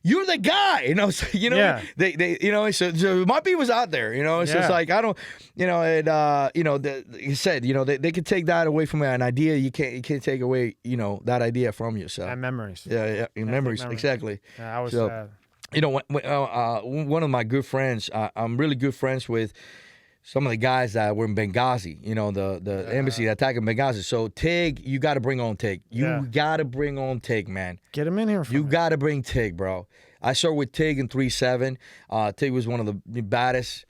B: "You're the guy," you know. So, you know, they, you know. So my people's out there, you know. So it's like I don't, you know, and you know, like you said, you know, they could take that away from me. An idea you can't take away, you know, that idea from you. So
A: and memories.
B: Memories, exactly.
A: Yeah, I was.
B: So, you know, one of my good friends, I'm really good friends with some of the guys that were in Benghazi, the embassy that attacked in Benghazi. So Tig, you got to bring on Tig. You got to bring on Tig, man.
A: Get him in here.
B: You got to bring Tig, bro. I started with Tig in 3-7. Tig was one of the baddest,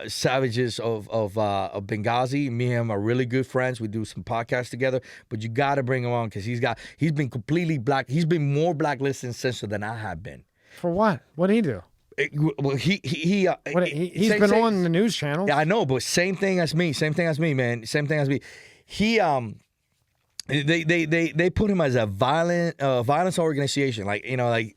B: savages of Benghazi. Me and him are really good friends. We do some podcasts together. But you got to bring him on because he's been completely black. He's been more blacklisted and censored than I have been.
A: For what? What did he do?
B: Well, he's
A: been on the news channel.
B: Yeah, I know, but same thing as me, man. Same thing as me. He They put him as a violence organization, like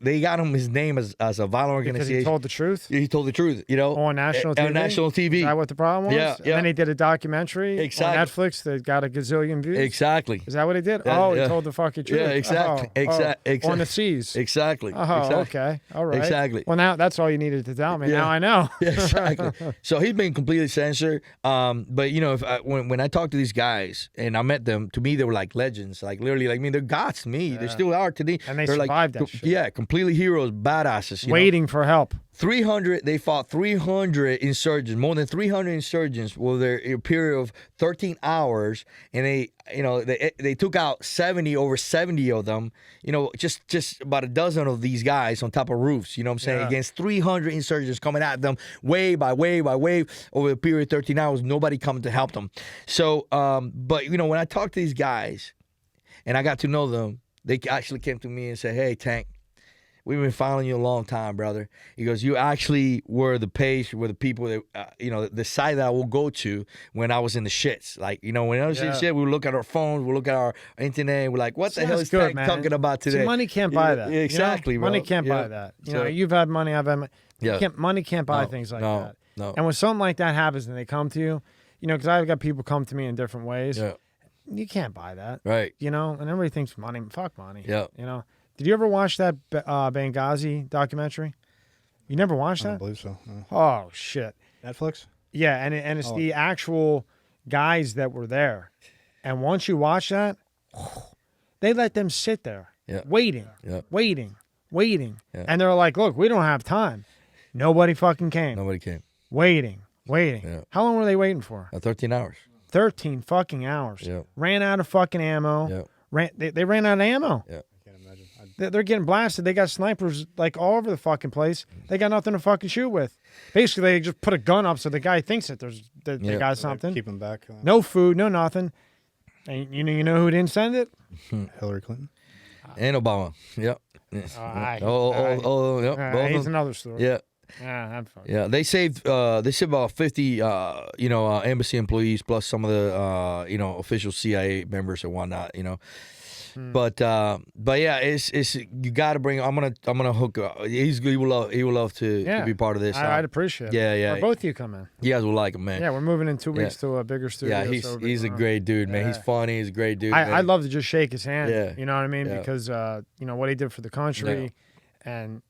B: they got him his name as a violent organization.
A: Because he told the truth.
B: He told the truth,
A: on national TV.
B: On national TV.
A: Is that what the problem was?
B: Yeah,
A: And then he did a documentary on Netflix that got a gazillion views.
B: Exactly.
A: Is that what he did?
B: Yeah,
A: he told the fucking truth.
B: Yeah, exactly. Exactly.
A: On the seas.
B: Exactly.
A: Okay. All right.
B: Exactly.
A: Well, now that's all you needed to tell me.
B: Yeah.
A: Now I know.
B: Yeah, exactly. So he's been completely censored. But when I talk to these guys and I met them, to me they were like legends, like literally. Like, I mean, they're gods to me. They still are today.
A: And they
B: they're
A: survived that shit.
B: Yeah, completely heroes, badasses.
A: Waiting for help.
B: 300. They fought 300 insurgents, more than 300 insurgents, over a period of 13 hours, and they took out over 70 of them. Just about a dozen of these guys on top of roofs. You know what I'm saying?
A: Yeah.
B: Against 300 insurgents coming at them, wave by wave by wave, over a period of 13 hours. Nobody coming to help them. So, but when I talk to these guys, and I got to know them, they actually came to me and said, "Hey, Tank, we've been following you a long time, brother." He goes, "You actually were the people that, the side that I will go to when I was in the shits. Like, when I was in the shit, we would look at our phones, we look at our internet, we're like, what the hell is Tank talking about today?"
A: See, money can't buy that.
B: Exactly, bro.
A: Money can't buy that. You've had money, I've had money. Money can't buy things like that.
B: No.
A: And when something like that happens and they come to you, because I've got people come to me in different ways.
B: Yeah.
A: You can't buy that.
B: Right.
A: And everybody thinks money. Fuck money.
B: Yeah.
A: Did you ever watch that Benghazi documentary? You never watched
C: I
A: that?
C: don't believe so. No.
A: Oh, shit.
C: Netflix?
A: Yeah, and it's the actual guys that were there. And once you watch that, they let them sit there waiting.
B: Yeah.
A: And they're like, look, we don't have time. Nobody fucking came.
B: Nobody came.
A: Waiting.
B: Yeah.
A: How long were they waiting for?
B: 13 hours.
A: 13 fucking hours.
B: Yeah.
A: Ran out of fucking ammo.
B: Yeah.
A: They ran out of ammo.
B: Yeah.
C: I can't imagine.
A: They're getting blasted. They got snipers like all over the fucking place. They got nothing to fucking shoot with. Basically, they just put a gun up so the guy thinks that they got something.
C: Keep them back.
A: No food, no nothing. And you know who didn't send it?
C: Saved Clinton.
B: And Obama. Yep.
A: Yep.
B: Both of
A: He's
B: them.
A: another story.
B: Yeah.
A: I'm fucking.
B: Yeah, they saved about 50 embassy employees plus some of the official CIA members and whatnot, But yeah, it's you got to bring. I'm gonna hook up. He will love to be part of this.
A: I'd appreciate it.
B: Yeah.
A: Or both of you come in.
B: You guys will like him, man.
A: Yeah, we're moving in 2 weeks to a bigger studio.
B: Yeah, he's a great dude, man. He's funny. He's a great dude.
A: I'd love to just shake his hand.
B: Yeah.
A: You know what I mean?
B: Yeah.
A: Because what he did for the country, and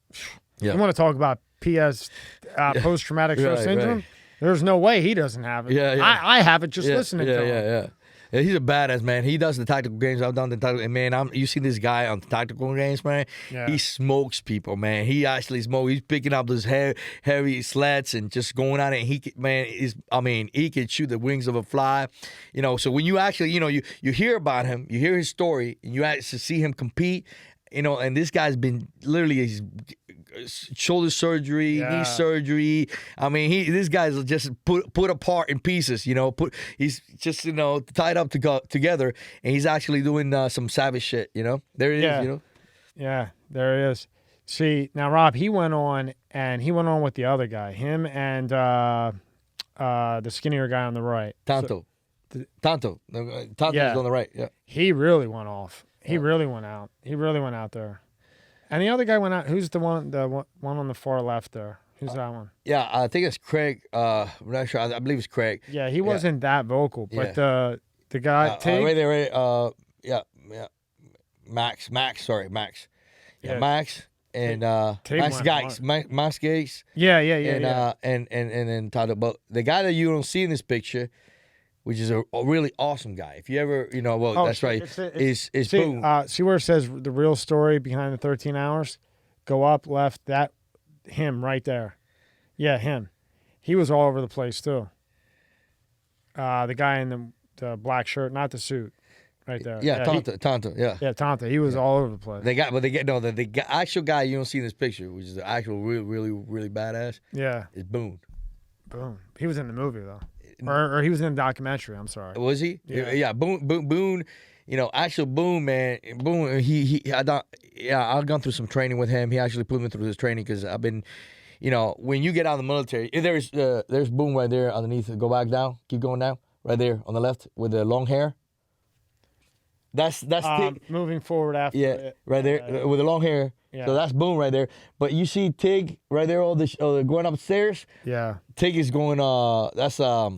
B: Yeah.
A: you want to talk about post-traumatic stress syndrome?
B: Right.
A: There's no way he doesn't have it.
B: Yeah.
A: I have it just listening to him.
B: Yeah, he's a badass, man. He does the tactical games. I've done the tactical. And man, you see this guy on the tactical games, man.
A: Yeah.
B: He smokes people, man. He actually smokes. He's picking up those heavy sleds and just going on it. He can shoot the wings of a fly. So when you actually, you hear about him, you hear his story, and you actually see him compete. And this guy's been literally shoulder surgery, knee surgery. This guy's just put apart in pieces. He's just tied up together, and he's actually doing some savage shit. There it is.
A: Yeah, there it is. See, now Rob, he went on with the other guy, him and the skinnier guy on the right.
B: Tonto's on the right. Yeah,
A: he really went off. He really went out. He really went out there. And the other guy went out. Who's the one on the far left there? Who's that one?
B: Yeah, I think it's Craig. I'm not sure. I believe it's Craig.
A: Yeah, he wasn't that vocal, but the guy
B: right there. Yeah. Max. Yeah, Max and Max Gates.
A: Yeah.
B: And then Todd. But the guy that you don't see in this picture, which is a really awesome guy. If you ever, that's right. Is Boone.
A: See where it says the real story behind the 13 hours? Go up, left, him right there. Yeah, him. He was all over the place too. The guy in the black shirt, not the suit, right there.
B: Yeah, Tonto. Yeah.
A: Yeah, Tonto. He was all over the place.
B: The actual guy you don't see in this picture, which is the actual really badass,
A: Yeah.
B: is Boone.
A: Boom. He was in the movie though, or he was in the documentary. I'm sorry.
B: Was he?
A: Yeah.
B: Boone. Actual Boone, man. Boone. I've gone through some training with him. He actually put me through this training because I've been, when you get out of the military, there's Boone right there underneath. Go back down. Keep going down. Right there on the left with the long hair. That's Tig.
A: Moving forward after.
B: Yeah, right there with the long hair.
A: Yeah.
B: So that's Boone right there. But you see Tig right there, all this going upstairs.
A: Yeah.
B: Tig is going. That's a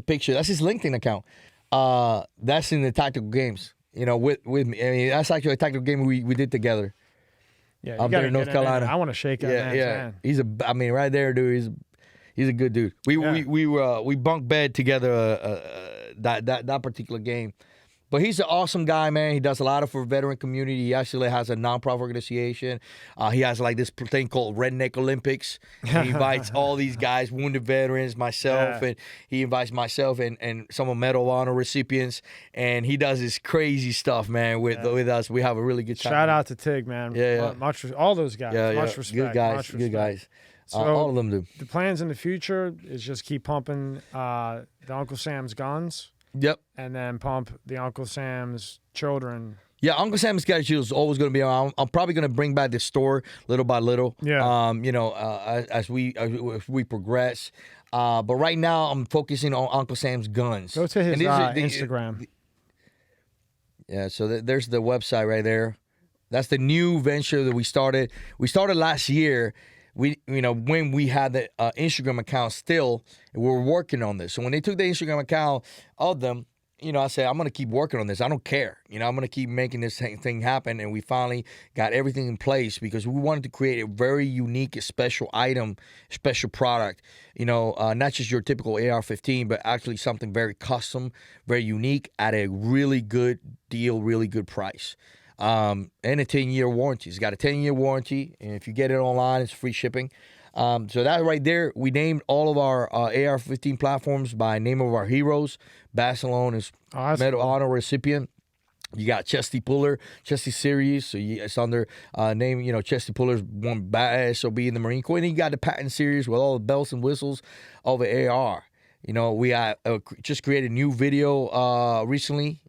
B: picture. That's his LinkedIn account. That's in the tactical games. With me. I mean, that's actually a tactical game we did together.
A: Yeah.
B: Up there in North Carolina.
A: I want to shake that man's hand.
B: He's right there, dude. He's a good dude. We bunk bed together that particular game. But he's an awesome guy, man. He does a lot for veteran community. He actually has a nonprofit organization. He has like this thing called Redneck Olympics. And he invites all these guys, wounded veterans, myself, and he invites myself and some of Medal of Honor recipients. And he does this crazy stuff, man, with us. We have a really good time.
A: Shout out to Tig, man.
B: Yeah.
A: All those guys.
B: Yeah,
A: much respect.
B: Good guys.
A: So
B: all of them do.
A: The plans in the future is just keep pumping the Uncle Sam's guns.
B: Yep.
A: And then pump the Uncle Sam's children.
B: Yeah, Uncle Sam's Schedule is always going to be around. I'm probably going to bring back the store little by little.
A: Yeah.
B: As we progress. But right now, I'm focusing on Uncle Sam's guns.
A: Go to his Instagram.
B: Yeah. So there's the website right there. That's the new venture that we started. We started last year. When we had the Instagram account still, we were working on this. So when they took the Instagram account of them, I said, I'm going to keep working on this. I don't care. I'm going to keep making this thing happen. And we finally got everything in place because we wanted to create a very unique, special item, special product. Not just your typical AR-15, but actually something very custom, very unique at a really good deal, really good price. And a 10-year warranty. It's got a 10-year warranty, and if you get it online, it's free shipping. So that right there, we named all of our AR-15 platforms by name of our heroes. Barcelona is Medal of Honor recipient. You got Chesty Puller, Chesty Series, so it's under name, Chesty Puller's one badass SOB in the Marine Corps. And you got the patent series with all the bells and whistles of the AR. We just created a new video recently.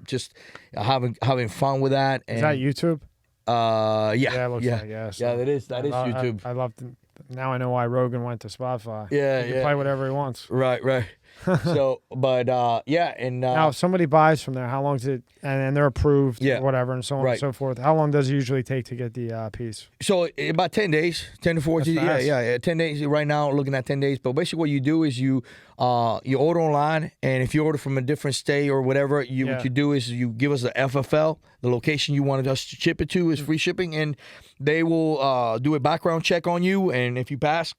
B: Just having fun with that. And,
A: is that YouTube?
B: Yeah.
A: Yeah, it looks like, yeah. So
B: yeah, that is YouTube.
A: I love to. Now I know why Rogan went to Spotify.
B: Yeah,
A: he can play whatever he wants.
B: Right. So, but and
A: now if somebody buys from there, how long does it? And they're approved,
B: Yeah.
A: whatever, and so on and so forth. How long does it usually take to get the piece?
B: So about 10 days, 10 to 14. Yeah, 10 days right now. Looking at 10 days. But basically, what you do is you order online, and if you order from a different state or whatever, what you do is you give us the FFL, the location you wanted us to ship it to is free shipping, and they will do a background check on you, and if you pass,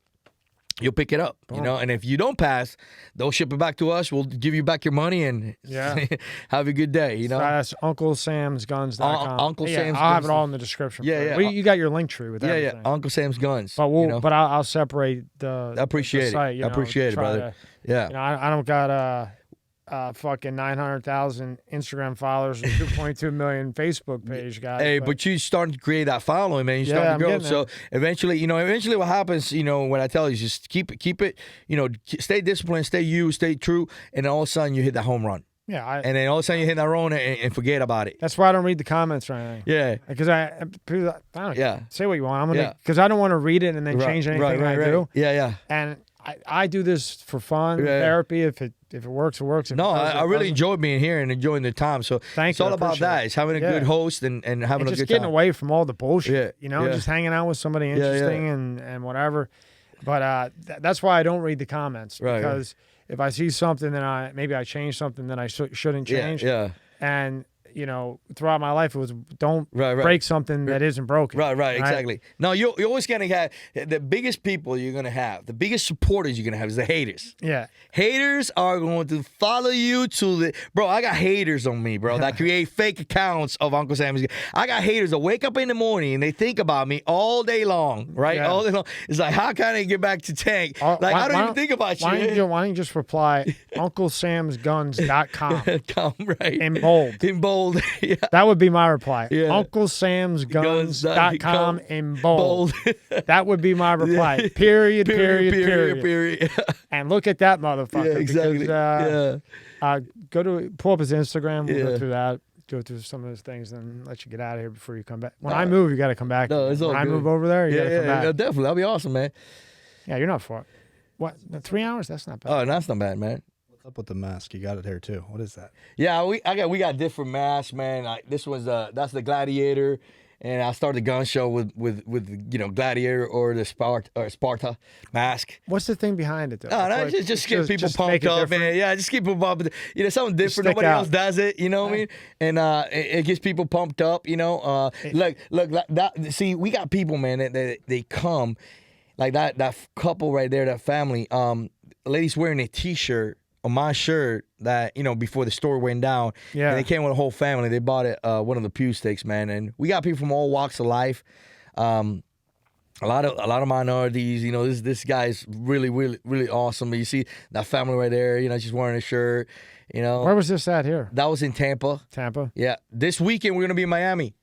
B: you'll pick it up. And if you don't pass, they'll ship it back to us. We'll give you back your money and have a good day.
A: So that's UncleSamsGuns.com.
B: Uncle Sam's
A: I'll have
B: Guns.
A: it all in the description.
B: Yeah.
A: You got your link tree with everything.
B: Yeah. Uncle Sam's Guns.
A: But but I'll separate the.
B: I appreciate
A: the site,
B: it. I appreciate it, brother.
A: I don't got fucking 900,000 Instagram followers and 2.2 million Facebook page guys.
B: Hey, but you starting to create that following, man. You starting to grow. So eventually, what happens, when I tell you, just keep it, stay disciplined, stay true, and all of a sudden you hit that home run.
A: Yeah.
B: And then all of a sudden you hit that run and forget about it.
A: That's why I don't read the comments or anything.
B: Yeah.
A: Because I don't say what you want. Because I don't want to read it and then change anything I do.
B: Yeah.
A: And I do this for fun, therapy. If it works, it works. If
B: I really enjoy being here and enjoying the time. So it's all about that. It's having a good host and having a good time.
A: Just getting away from all the bullshit. Just hanging out with somebody interesting and whatever. But that's why I don't read the comments. Because if I see something that maybe I change something that I shouldn't change.
B: Yeah.
A: And throughout my life, it was don't
B: Right.
A: break something that isn't broken.
B: Right, exactly. No, you're always gonna have the biggest people you're gonna have, the biggest supporters you're gonna have is the haters.
A: Yeah.
B: Haters are going to follow you to the bro. I got haters on me, bro, that create fake accounts of Uncle Sam's. I got haters that wake up in the morning and they think about me all day long, right?
A: Yeah.
B: All day long. It's like, how can I get back to Tank? Like, I don't even think about you.
A: Why don't you just reply UncleSamsGuns.com
B: Come right
A: in bold?
B: in bold. Yeah.
A: That would be my reply.
B: Yeah.
A: UncleSamsGuns.com in bold.
B: Bold.
A: That would be my reply. Period. And look at that motherfucker.
B: Yeah, exactly.
A: Because, pull up his Instagram. We'll
B: Yeah.
A: go through that. Go through some of those things, and let you get out of here before you come back. When I move, you got to come back.
B: No, it's all
A: when I
B: good.
A: move over there, you got to come back.
B: Yeah, definitely. That'll be awesome, man.
A: Yeah, you're not for it. What? 3 hours? That's not bad.
B: Oh, that's not bad, man.
C: What's up with the mask? You got it here too. What is that?
B: Yeah, we got different masks, man. This was that's the Gladiator, and I started the gun show with Gladiator or the Sparta mask.
A: What's the thing behind it, though?
B: No, no, just get people
A: just make
B: pumped
A: it
B: up,
A: different.
B: man. Yeah, just keep people pumped. Something different.
A: stick
B: Nobody
A: out.
B: else does it. You know what I mean? And it gets people pumped up. Look, that. See, we got people, man. That they come, like that couple right there, that family. Lady's wearing a T-shirt on my shirt that before the store went down.
A: Yeah.
B: And they came with a whole family. They bought it one of the pew sticks, man. And we got people from all walks of life. A lot of minorities. This guy's really, really, really awesome. You see that family right there. She's wearing a shirt.
A: Where was this at here?
B: That was in Tampa.
A: Tampa.
B: Yeah. This weekend we're gonna be in Miami.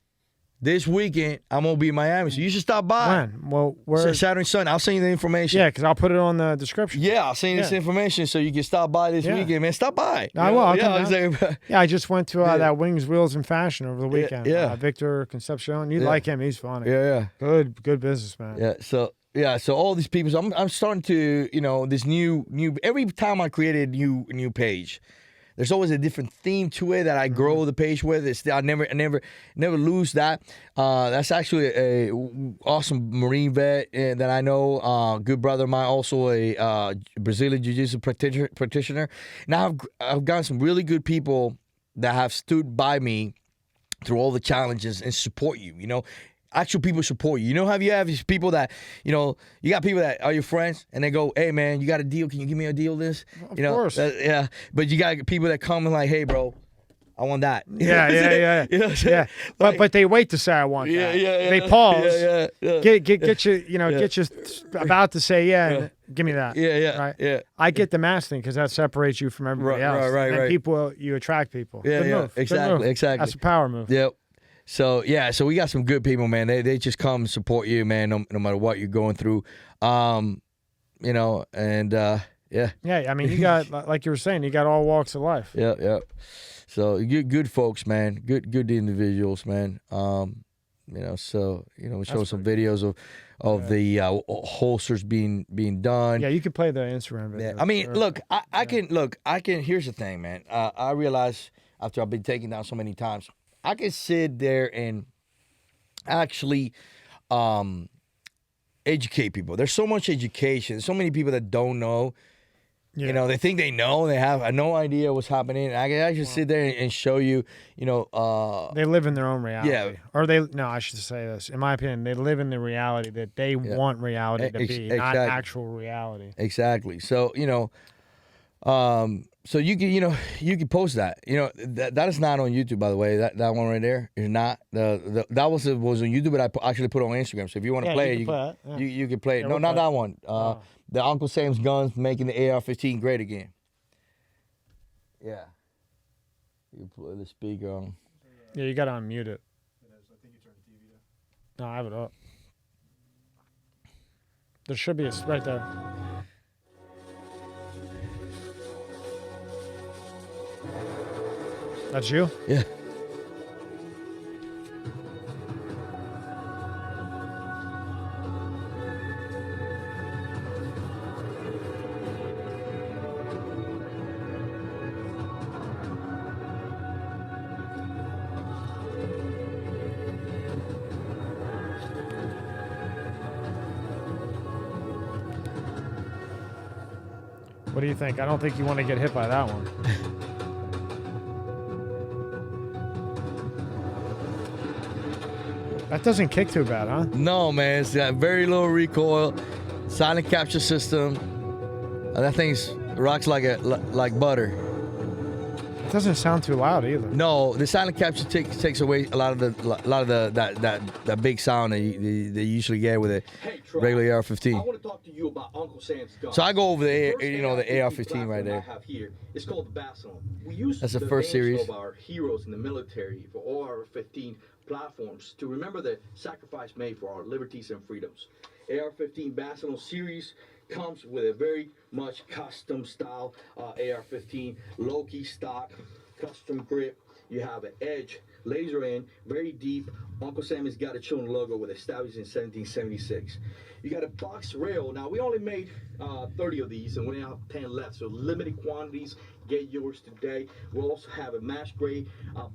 B: This weekend I'm gonna be in Miami, so you should stop by.
A: When? Well, where?
B: Saturday and Sunday. I'll send you the information.
A: Yeah, because I'll put it on the description.
B: Yeah, I'll send you this information so you can stop by this
A: Yeah.
B: weekend, man. Stop by.
A: I will. I'll come
B: I'm
A: down.
B: saying,
A: Yeah, I just went to that Wings, Wheels, and Fashion over the weekend.
B: yeah.
A: Victor Concepcion. You like him? He's funny.
B: yeah.
A: Good businessman.
B: Yeah, so all these people. So I'm starting to, this new. Every time I create a new page, there's always a different theme to it that I grow the page with. I never lose that. That's actually a awesome Marine vet that I know. Good brother of mine, also a Brazilian Jiu-Jitsu practitioner. Now I've gotten some really good people that have stood by me through all the challenges and support you. Actual people support you. Have you have these people that, you got people that are your friends and they go, hey, man, you got a deal? Can you give me a deal this?
A: Of course.
B: Yeah. But you got people that come and like, hey, bro, I want that.
A: Yeah.
B: You know what I'm saying?
A: Yeah. But they wait to say I want that.
B: Yeah.
A: They pause.
B: Yeah.
A: Get you about to say and give me that.
B: Yeah.
A: Right.
B: Yeah.
A: I get the mask thing because that separates you from everybody else.
B: Right.
A: And people, you attract people.
B: Yeah,
A: Good
B: yeah.
A: move. Good
B: Exactly,
A: move.
B: exactly.
A: That's a power move.
B: Yep. So we got some good people, man. They just come support you, man, no matter what you're going through. Yeah.
A: Yeah, I mean, you got like you were saying, you got all walks of life.
B: Yeah. So good folks, man. Good individuals, man. We show some videos of the holsters being done.
A: Yeah, you could play the Instagram video.
B: Yeah. I mean, look, I can. Here's the thing, man. I realize after I've been taken down so many times, I can sit there and actually educate people. There's so much education. There's so many people that don't know.
A: Yeah.
B: They think they know. They have no idea what's happening. I can actually sit there and show you,
A: they live in their own reality.
B: Yeah.
A: Or I should say this. In my opinion, they live in the reality that they want reality to be, not actual reality.
B: Exactly. So, so you can post that. That is not on YouTube, by the way. That one right there is not. That was on YouTube, but I actually put it on Instagram. So if you want to play it, you can play it. No, not that one. The Uncle Sam's Guns making the AR-15 great again. Yeah. You put the speaker on.
A: Yeah, you got to unmute it. No, I have it up. There should be a right there. That's you?
B: Yeah.
A: What do you think? I don't think you want to get hit by that one. That doesn't kick too bad, huh?
B: No, man, it's got very low recoil, silent capture system. That thing's rocks like butter.
A: It doesn't sound too loud either.
B: No, the silent capture takes away a lot of that big sound that they usually get with a regular
D: I
B: AR-15.
D: want to talk to you about Uncle Sam's gun.
B: So I go over the
D: first
B: the AR-15
D: platform
B: right there.
D: I have here. It's called the Bastion. We use
B: That's the
D: the
B: first
D: names
B: series.
D: of our heroes in the military for all our 15 platforms to remember the sacrifice made for our liberties and freedoms. AR-15 Bastion series comes with a very much custom style AR-15, low-key stock, custom grip. You have an edge, laser in, very deep. Uncle Sam has got a children logo with established in 1776. You got a box rail. Now, we only made 30 of these, and we have 10 left, so limited quantities. Get yours today. We'll also have a mash gray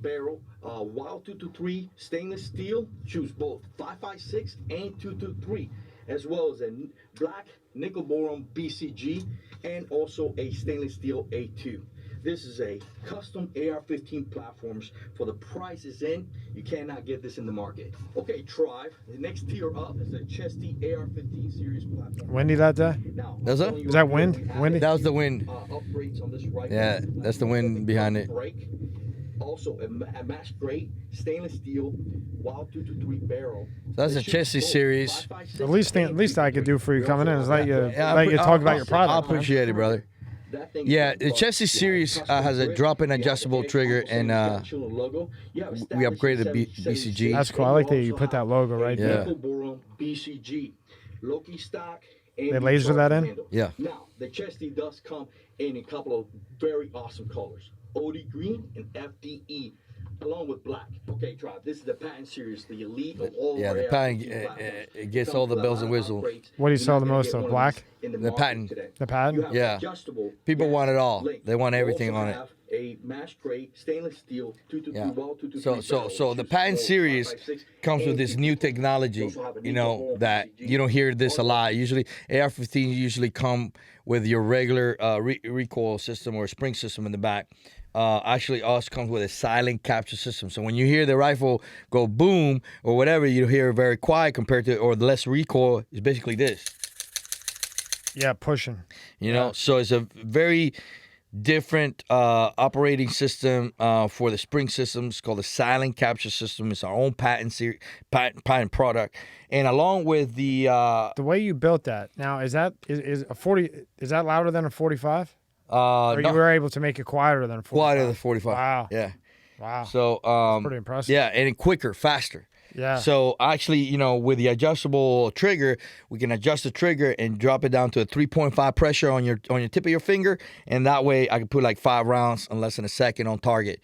D: barrel, Wild 223 stainless steel. Choose both 5.56 and 223, as well as a black nickel boron BCG, and also a stainless steel A2. This is a custom AR-15 platforms for the prices in. You cannot get this in the market. Okay, Tribe. The next tier up is the Chesty AR-15 series platform.
A: Windy that day?
D: Now,
B: That's it?
A: Is that wind? Windy?
B: That was the wind.
D: Upgrades on this rifle.
B: Yeah, that's the wind behind it.
D: Brake. Also, a mash grade stainless steel Wild 223 barrel.
B: That's a Chesty series.
A: At least I could do for you coming in is let you
B: Yeah,
A: let you talk about your
B: I
A: product. man.
B: appreciate it, brother. Yeah, the Chesty series has a drop-in adjustable trigger, and we upgraded the BCG.
A: That's cool. I like that you put that logo right
B: Yeah.
A: there.
D: BCG, Loki stock. And
A: They laser that in?
B: Yeah.
D: Now the Chesty does come in a couple of very awesome colors: OD green and FDE, along with black. Okay, Tribe. This is the patent series, the elite of all.
B: Yeah, the
D: rare
B: patent,
D: platforms.
B: it gets all the bells and whistles.
A: What do you sell
D: You're
A: the
D: not
A: most
D: gonna
A: of?
D: get one
A: Black?
D: in
B: The
D: market
B: patent.
D: today.
A: The patent?
D: You have
B: Yeah.
D: adjustable
B: People
D: gas
B: want it all.
D: link.
B: They want
D: You
B: everything
D: also
B: on it.
D: have a mash grade stainless steel 223
B: Yeah.
D: Wild 223
B: So the
D: barrel,
B: patent
D: choose
B: series
D: 5.56
B: comes with
D: and
B: this new
D: 223.
B: technology,
D: You also have a
B: you
D: nickel
B: know,
D: boron
B: that
D: BCG.
B: you don't hear this a lot. Usually AR-15 usually come with your regular recoil system or spring system in the back. Actually, ours comes with a silent capture system. So when you hear the rifle go boom or whatever, you hear it very quiet compared to, or the less recoil is basically this.
A: Yeah, pushing.
B: You know, so it's a very different operating system for the spring systems. It's called the silent capture system. It's our own patent patent product, and along with the
A: The way you built that now is that is a 40? Is that louder than a 45? Or you were able to make it quieter than a 45?
B: quieter than 45.
A: Wow.
B: Yeah.
A: Wow.
B: So
A: Pretty impressive.
B: yeah, and quicker, faster.
A: Yeah.
B: So actually, you know, with the adjustable trigger, we can adjust the trigger and drop it down to a 3.5 pressure on your tip of your finger, and that way I can put like 5 rounds in less than a second on target.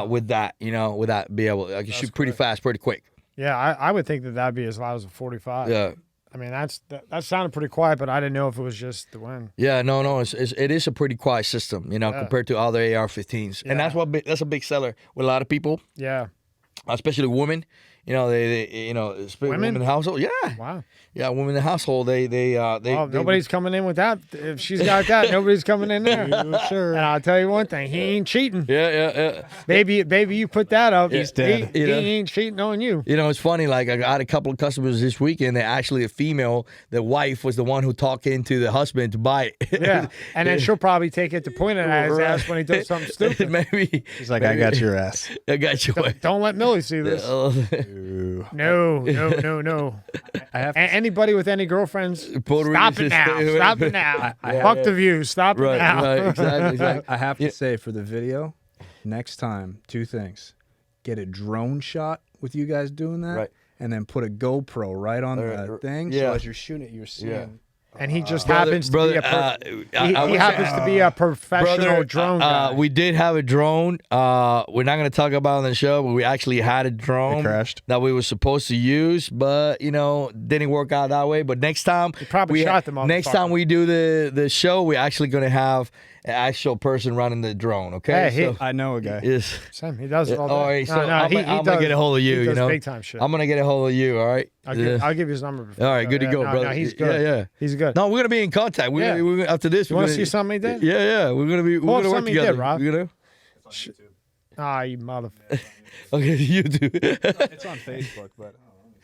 B: With that, you know, with that, be able, I can shoot pretty fast, pretty quick.
A: Yeah, I would think that that'd be as loud as a 45.
B: Yeah.
A: I mean, that sounded pretty quiet, but I didn't know if it was just the wind.
B: Yeah, no, it is a pretty quiet system, you know,
A: Yeah.
B: compared to other AR-15s, and
A: Yeah.
B: that's a big seller with a lot of people,
A: Yeah.
B: especially women. You know, they you know, especially women in the household. Yeah,
A: Wow.
B: yeah, women in the household. They
A: Nobody's coming in with that. If she's got that, nobody's coming in there.
C: Sure.
A: And I'll tell you one thing, he ain't cheating.
B: Yeah.
A: Baby, you put that up.
B: He's
C: dead.
A: He
B: You know?
A: ain't cheating on you.
B: You know, it's funny. Like I got a couple of customers this weekend. They actually a female. The wife was the one who talked into the husband to buy it.
A: Yeah. And then she'll probably take it to point it at his ass when he does something stupid.
B: Maybe
C: He's like, I got your ass.
B: I got you.
A: Don't let Millie see this.
C: Ooh.
A: No.
C: I have
A: Anybody with any girlfriends,
B: Puerto
A: stop
B: Rican
A: it now.
B: system.
A: Stop it now.
C: I
A: Fuck the views. Stop it
B: Right,
A: now.
B: right, exactly.
C: I have to say for the video, next time, 2 things. Get a drone shot with you guys doing that.
B: Right.
C: And then put a GoPro right on the thing.
B: yeah.
C: So as you're shooting it, you're seeing.
B: Yeah.
A: And he just
B: Brother-
A: happens to
B: brother,
A: be he happens to be a professional drone guy.
B: we did have a drone. We're not going to talk about it on the show, but we actually had a drone
C: It crashed.
B: that we were supposed to use, but you know, didn't work out that way. But next time,
A: probably shot the
B: next
A: motherfucker.
B: time we do the show, we're actually going to have an actual person running the drone. Okay,
A: Hey,
C: I know a guy.
B: Yes.
A: Sam, he does it all day.
B: All right, so I'm
A: he
B: gonna
A: does-
B: get a hold of you.
A: He
B: You
A: does
B: know,
A: big time shit.
B: I'm gonna get a hold of you. All right.
A: I'll give you his number. Before.
B: All right, good to go,
A: no,
B: brother.
A: No, he's good.
B: Yeah.
A: He's good.
B: No, we're gonna be in contact. We're
A: Yeah.
B: gonna, after this.
A: You
B: we're
A: want to
B: gonna-
A: see something he did?
B: Yeah. We're gonna be.
A: Pull
B: We're
A: up
B: gonna work
A: something he
B: together.
A: did, Rob.
B: You know.
A: Ah, you mother.
B: Okay, you do.
C: It's on Facebook, but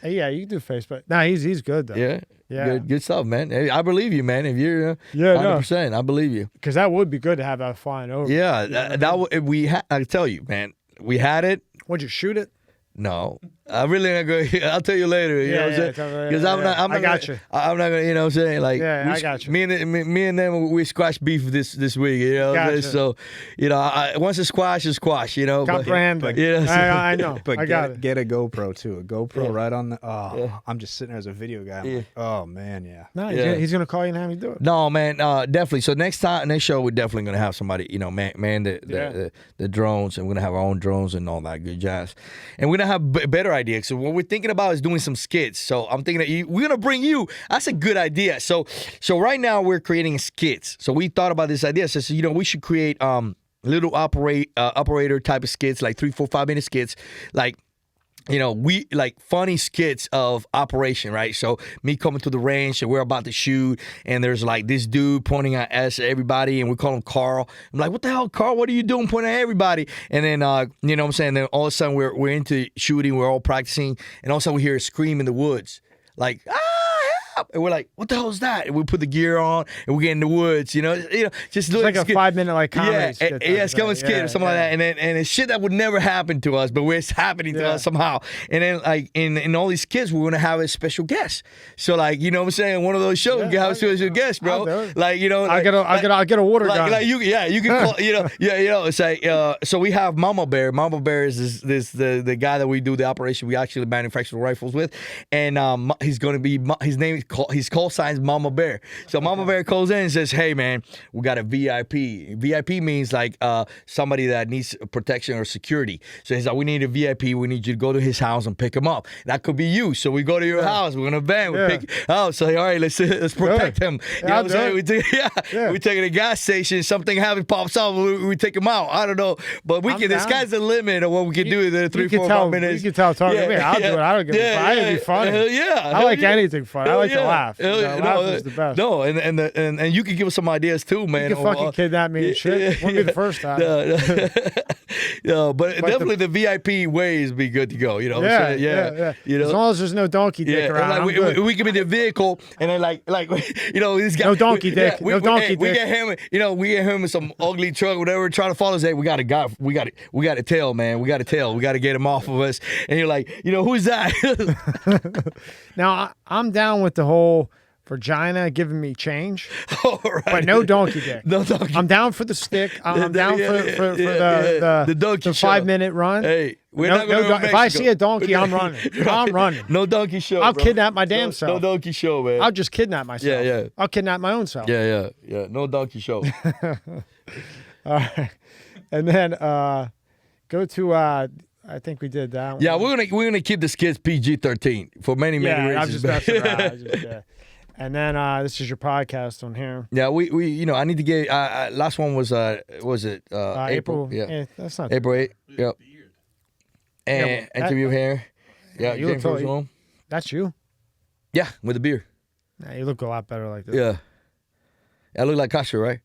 A: Yeah, you can do Facebook. No, he's good though.
B: Yeah.
A: Yeah.
B: Good stuff, man. Hey, I believe you, man. If you're
A: Yeah, no.
B: 100%, I believe you.
A: Because that would be good to have that flying over.
B: Yeah,
A: You know what I
B: that
A: mean?
B: I tell you, man, we had it.
A: Would you shoot it?
B: No, I really not going. I'll tell you later. You know what I'm saying? Because I'm not. I'm
A: I
B: not
A: got
B: gonna,
A: you.
B: I'm not gonna. You know what I'm saying? Like,
A: Yeah, I got you.
B: Me and them, we squash beef this week. You know what I'm saying?
A: Gotcha.
B: So, you know, once it's squash, it's squash. You know.
A: Comprehend.
B: Yeah,
A: I know.
C: But
A: I got it.
C: get a GoPro too. A GoPro
B: Yeah.
C: right on the. Oh,
B: Yeah.
C: I'm just sitting there as a video guy. I'm
B: Yeah.
C: like, oh man, yeah.
A: No,
B: Yeah.
A: he's gonna call you and have you do it.
B: No, man, definitely. So next show, we're definitely gonna have somebody, you know, man the drones, and we're gonna have our own drones and all that good jazz, and we're gonna have better ideas. So what we're thinking about is doing some skits. So I'm thinking that we're gonna bring you. That's a good idea. So right now we're creating skits. So we thought about this idea. So you know, we should create little operator type of skits, like 3, 4, 5 minute skits, like. You know, we like funny skits of operation, right? So me coming to the range and we're about to shoot, and there's like this dude pointing at us, everybody, and we call him Carl. I'm like, what the hell, Carl? What are you doing pointing at everybody? And then, you know what I'm saying? Then all of a sudden we're into shooting, we're all practicing, and all of a sudden we hear a scream in the woods, like, ah! And we're like, what the hell is that? And we put the gear on and we get in the woods, you know, just
A: It's like a 5 minute like comedy.
B: yeah,
A: skit
B: yeah, it's coming skit or something like that, and it's shit that would never happen to us, but it's happening to us somehow. And then like in all these skits, we're gonna have a special guest. So like, you know what I'm saying, one of those shows, we can have a special guest, bro. Like, you know,
A: I'll get a water gun.
B: like you can call, you know, it's like so we have Mama Bear. Mama Bear is the guy that we do the operation. We actually manufacture the rifles with, and he's gonna be his call sign's Mama Bear. So Mama Bear calls in and says, "Hey man, we got a VIP. VIP means like somebody that needs protection or security. So he's like, we need a VIP. We need you to go to his house and pick him up. That could be you. So we go to your house. We're gonna van. We pick. Oh, so all right, let's protect him. You know what I'm saying? We take it to a gas station. Something happens, pops up. We take him out. I don't know, but we can. The sky's the limit of what we can do in the 3, 4, 5 minutes.
A: You can tell talking to me. I'll do it. I don't give a fuck. I think it'd be funny.
B: Yeah,
A: I like anything funny. I like to laugh. Laugh is the best.
B: No, and you can give us some ideas too, man.
A: You can fucking kidnap me and shit. Wouldn't be the first time.
B: No, but definitely the VIP ways be good to go. You know what I'm saying?
A: Yeah.
B: You know?
A: As long as there's no donkey dick around.
B: Like we can be the vehicle, and then like you know, this guy.
A: No donkey dick. No donkey dick.
B: We get him. You know, we get him in some ugly truck, whatever, trying to follow us. Hey, we got a tail, man. We got a tail. We got to get him off of us. And you're like, you know, who's that?
A: Now I'm down with the whole vagina giving me change, but no donkey dick.
B: No donkey.
A: I'm down for the stick. I'm down for the
B: donkey
A: 5 minute run.
B: Hey, we're not going to
A: if I see a donkey, I'm running. I'm running.
B: No donkey show.
A: I'll
B: bro.
A: kidnap my damn self.
B: No donkey show, man.
A: I'll just kidnap myself.
B: Yeah.
A: I'll kidnap my own self.
B: Yeah. No donkey show.
A: All right, and then go to. I think we did that one.
B: Yeah, we're gonna keep the skits PG-13 for many reasons.
A: I'm just messing around. And then this is your podcast on here.
B: Yeah, we you know, I need to get last one was it April? Yeah,
A: that's not
B: April 8th. Yep. And interview here. Yeah,
A: you look
B: James home.
A: That's you.
B: Yeah, with the beer.
A: Nah, you look a lot better like this.
B: Yeah. I look like Castro, right?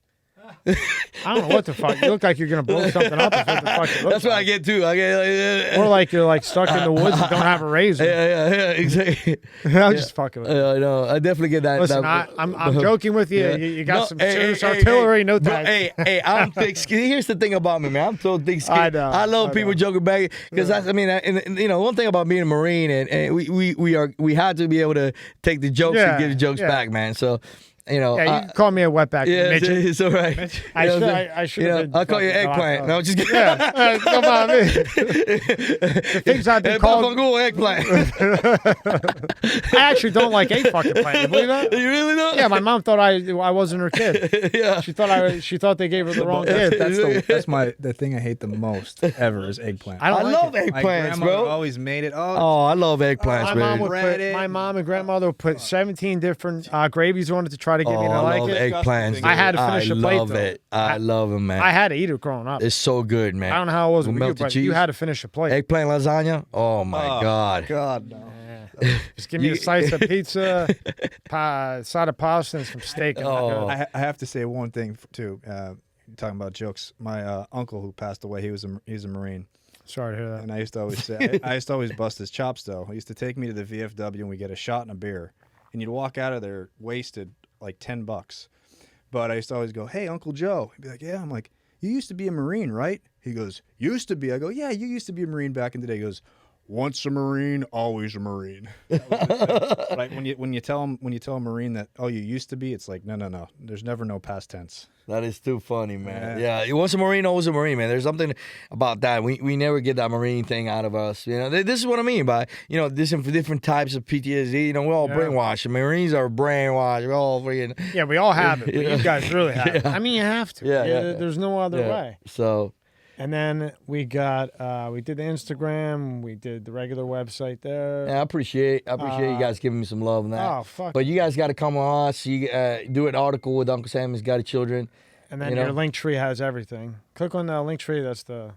A: I don't know what the fuck. You look like you're gonna blow something up. Is what the fuck it looks
B: That's what
A: like.
B: I get too. I get
A: Or like you're like stuck in the woods and don't have a razor.
B: Yeah, exactly.
A: I'm just fucking with you.
B: I know. I definitely get that.
A: Listen, I'm joking with you.
B: Yeah.
A: You got some
B: hey,
A: serious
B: hey,
A: artillery,
B: hey,
A: no
B: bro,
A: tag.
B: Hey, I'm thick skin. Here's the thing about me, man. I'm so thick skin.
A: I know.
B: I love
A: I
B: people
A: know.
B: joking back because I mean, and, you know, one thing about being a Marine, and we had to be able to take the jokes and give the jokes back, man. So. You know,
A: Yeah, you can call me a wetback.
B: yeah,
A: midget.
B: it's all right.
A: I should have been.
B: I'll call you eggplant. No, just kidding.
A: Yeah, come on, me. The things I've been called.
B: Eggplant.
A: I actually don't like egg fucking plant. You believe that?
B: You really don't?
A: Yeah, my mom thought I wasn't her kid.
B: Yeah.
A: She thought they gave her the wrong kid.
C: That's the thing I hate the most ever is eggplant.
A: I don't like
B: love
A: it.
C: My
B: eggplants,
C: grandmother
B: bro.
C: always made it.
B: Oh, I love eggplants, man.
A: My mom and grandmother would put 17 different gravies on it to try to get me to
B: I
A: like
B: love
A: it.
B: eggplants.
A: I had to finish a plate,
B: I love
A: though.
B: it. I love them, man.
A: I had to eat it growing up.
B: It's so good, man.
A: I don't know how it was
B: With
A: with you,
B: melted
A: but
B: cheese.
A: you had to finish a plate.
B: Eggplant lasagna? Oh, my God.
C: God, no.
A: Just give me a slice of pizza, side of pasta, and some steak. And
B: Oh.
C: I have to say one thing too. Talking about jokes, my uncle who passed away, he's a Marine.
A: Sorry to hear that.
C: And I used to always say, I used to always bust his chops, though. He used to take me to the VFW and we get a shot and a beer. And you'd walk out of there wasted like $10. But I used to always go, hey, Uncle Joe. He'd be like, yeah. I'm like, you used to be a Marine, right? He goes, used to be. I go, yeah, you used to be a Marine back in the day. He goes, once a Marine, always a Marine. Like when you tell a Marine that, oh, you used to be, it's like, no. There's never no past tense.
B: That is too funny, man. Yeah, once a Marine, always a Marine, man. There's something about that. We never get that Marine thing out of us. You know, this is what I mean by, you know, different types of PTSD. You know, we're all brainwashed. Marines are brainwashed. We're all freaking.
A: Yeah, we all have it. But you guys really have it. I mean, you have to.
B: Yeah.
A: There's no other way.
B: So.
A: And then we got, we did the Instagram, we did the regular website there.
B: Yeah, I appreciate you guys giving me some love on that.
A: Oh, fuck.
B: But you guys got to come on us. You do an article with Uncle Sam. He's got his children.
A: And then your link tree has everything. Click on the link tree. That's the.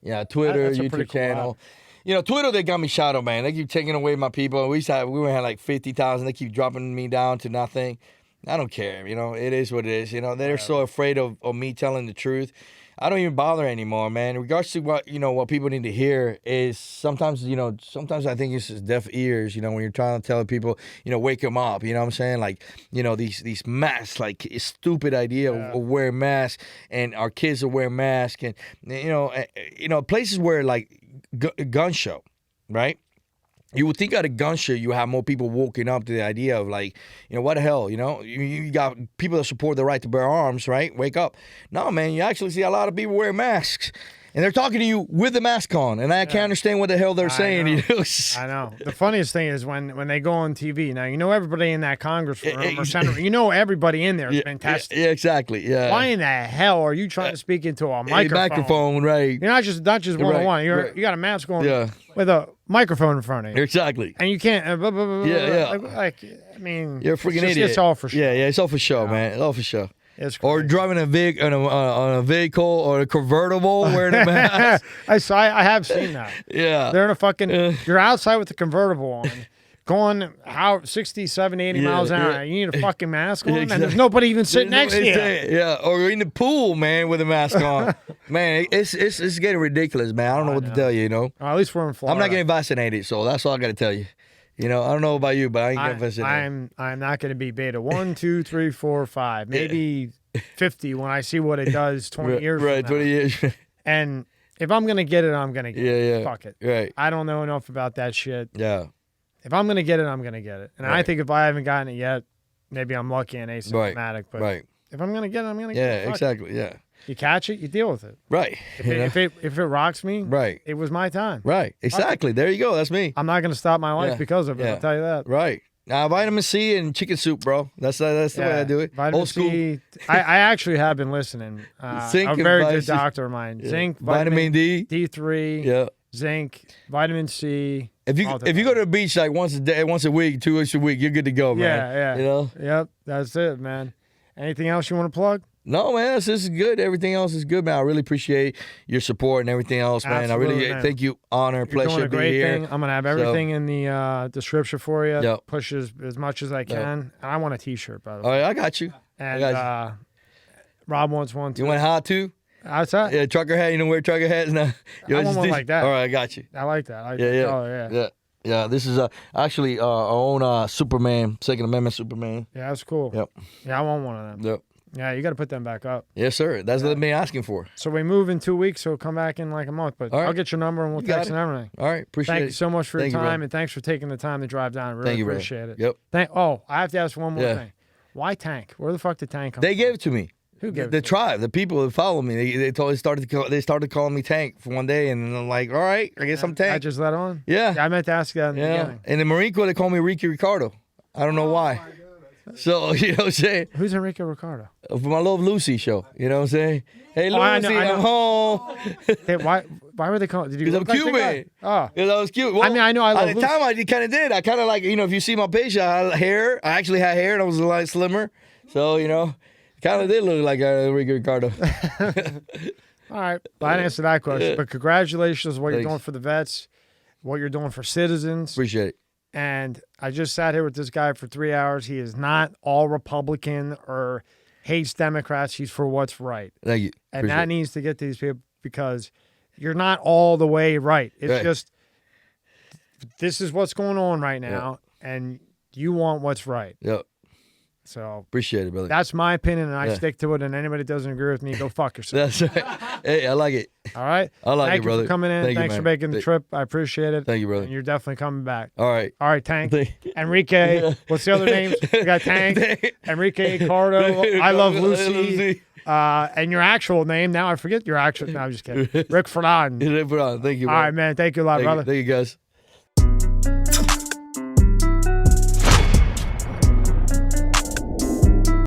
B: Yeah, Twitter,
A: that's a pretty
B: YouTube
A: cool
B: channel.
A: app.
B: You know, Twitter, they got me shadowed, man. They keep taking away my people. We had like 50,000. They keep dropping me down to nothing. I don't care. You know, it is what it is. You know, they're so afraid of me telling the truth. I don't even bother anymore, man. In regards to what people need to hear is sometimes I think it's just deaf ears, you know, when you're trying to tell people, you know, wake them up, you know what I'm saying? Like, you know, these masks, like a stupid idea of wearing masks and our kids will wear masks and, you know, places where like gun show, right? You would think at a gun show you have more people waking up to the idea of like, you know, what the hell, you know? You got people that support the right to bear arms, right? Wake up. No, man, you actually see a lot of people wearing masks. And they're talking to you with the mask on, and I can't understand what the hell they're saying.
A: Know.
B: You know?
A: I know. The funniest thing is when they go on TV. Now, you know everybody in that Congress room or Senate. You know everybody in there has been tested.
B: Yeah, exactly. Yeah.
A: Why in the hell are you trying to speak into a microphone?
B: Right.
A: You're not just one-on-one. You got a mask on with a microphone in front of you.
B: Exactly.
A: And you can't.
B: Yeah.
A: Like, I mean,
B: you're a freaking idiot.
A: It's all for show.
B: Yeah, it's all for show, man. It's all for show.
A: It's
B: or driving on a vehicle or a convertible wearing a mask.
A: I have seen that.
B: Yeah.
A: They're in a fucking, you're outside with the convertible on, going 60, 70, 80 miles an hour. Yeah. You need a fucking mask on, and there's nobody even sitting next to you.
B: Yeah, or you're in the pool, man, with a mask on. Man, it's getting ridiculous, man. I don't know what to tell you, you know.
A: At least we're in Florida.
B: I'm not getting vaccinated, so that's all I got to tell you. You know, I don't know about you, but I ain't getting vaccinated.
A: I'm not going to be beta 1, 2, 3, 4, 5, maybe 50 when I see what it does 20 years from now.
B: Right, 20 years.
A: And if I'm going to get it, I'm going to get it. Fuck it.
B: Right.
A: I don't know enough about that shit.
B: Yeah.
A: If I'm going to get it, I'm going to get it. And I think if I haven't gotten it yet, maybe I'm lucky and asymptomatic. But if I'm going to get it, I'm going to get it.
B: Yeah, exactly. Yeah.
A: You catch it, you deal with it.
B: Right.
A: If it rocks me, it was my time.
B: Right. Exactly. There you go. That's me.
A: I'm not going to stop my life because of it. I'll tell you that.
B: Right. Now, vitamin C and chicken soup, bro. That's the way I do it.
A: Vitamin
B: Old school.
A: C. I actually have been listening.
B: Zinc
A: a very good
B: C.
A: doctor of mine.
B: Yeah.
A: Zinc,
B: vitamin D,
A: D3, zinc, vitamin C.
B: If you go to the beach like once a week, 2 weeks a week, you're good to go, man.
A: Yeah.
B: You know.
A: Yep. That's it, man. Anything else you want to plug?
B: No, man, this is good. Everything else is good, man. I really appreciate your support and everything else, man.
A: Absolutely,
B: I really thank you. Honor, pleasure to be here.
A: Thing. I'm going to have everything in the description for you.
B: Yep.
A: Push as much as I can. And I want a T-shirt, by the way.
B: All right, I got you.
A: And Rob wants one, too.
B: You want hot, too?
A: How's that?
B: Yeah, trucker hat. You know, wear trucker hats now.
A: I want one like that.
B: All right, I got you.
A: I like that.
B: Yeah, this is actually our own Superman, Second Amendment Superman.
A: Yeah, that's cool.
B: Yep.
A: Yeah, I want one of them.
B: Yep.
A: Yeah, you got to put them back up.
B: Yes, sir. That's what me asking for.
A: So we move in 2 weeks, so come back in like a month. But I'll get your number and we'll text and everything.
B: All right, appreciate it.
A: Thank you so much for your time, and thanks for taking the time to drive down. I really appreciate it.
B: Yep.
A: I have to ask one more thing. Why tank? Where the fuck did tank come from?
B: They gave it to me.
A: Who gave it?
B: The tribe, the people that follow me. They started calling me Tank for one day, and I'm like, all right, I guess I'm Tank.
A: I just let on?
B: Yeah.
A: I meant to ask you that in the beginning.
B: In the Marine Corps, they call me Ricky Ricardo. I don't know why. So, you know what I'm saying?
A: Who's Enrique Ricardo?
B: For my Love Lucy show. You know what I'm saying? Hey, Lucy,
A: I know.
B: I'm home.
A: Hey, why were they calling? Did you?
B: Because I'm Cuban.
A: Oh.
B: Because I was cute. Well,
A: I mean, I know.
B: At the time, I kind of did. I kind of like, you know, if you see my picture, I had hair. I actually had hair, and I was a lot slimmer. So, you know, kind of did look like Enrique Ricardo.
A: All right. Well, I didn't answer that question. But congratulations on what you're doing for the vets, what you're doing for citizens.
B: Appreciate it.
A: And I just sat here with this guy for 3 hours. He is not all Republican or hates Democrats. He's for what's right.
B: Thank you.
A: And that needs to get to these people, because you're not all the way right. It's
B: Right.
A: just this is what's going on right now, and you want what's right.
B: Yep.
A: So
B: Appreciate it, brother.
A: that's my opinion, and I
B: Yeah.
A: stick to it. And anybody that doesn't agree with me, go fuck yourself.
B: That's right. Hey, I like it.
A: All right.
B: I like
A: Thank
B: it,
A: you
B: brother.
A: for coming in.
B: Thank you,
A: Thanks for
B: man.
A: making the trip. I appreciate it.
B: Thank you, brother.
A: And you're definitely coming back.
B: All right.
A: All right, Tank.
B: Thank-
A: Enrique. What's the other names? We got Tank. Enrique Cardo. I love Lucy. And your actual name. Now I forget your actual. No, I'm just kidding. Rick Ferran.
B: Thank you,
A: All
B: brother.
A: right, man. Thank you a lot, brother.
B: Thank you, guys.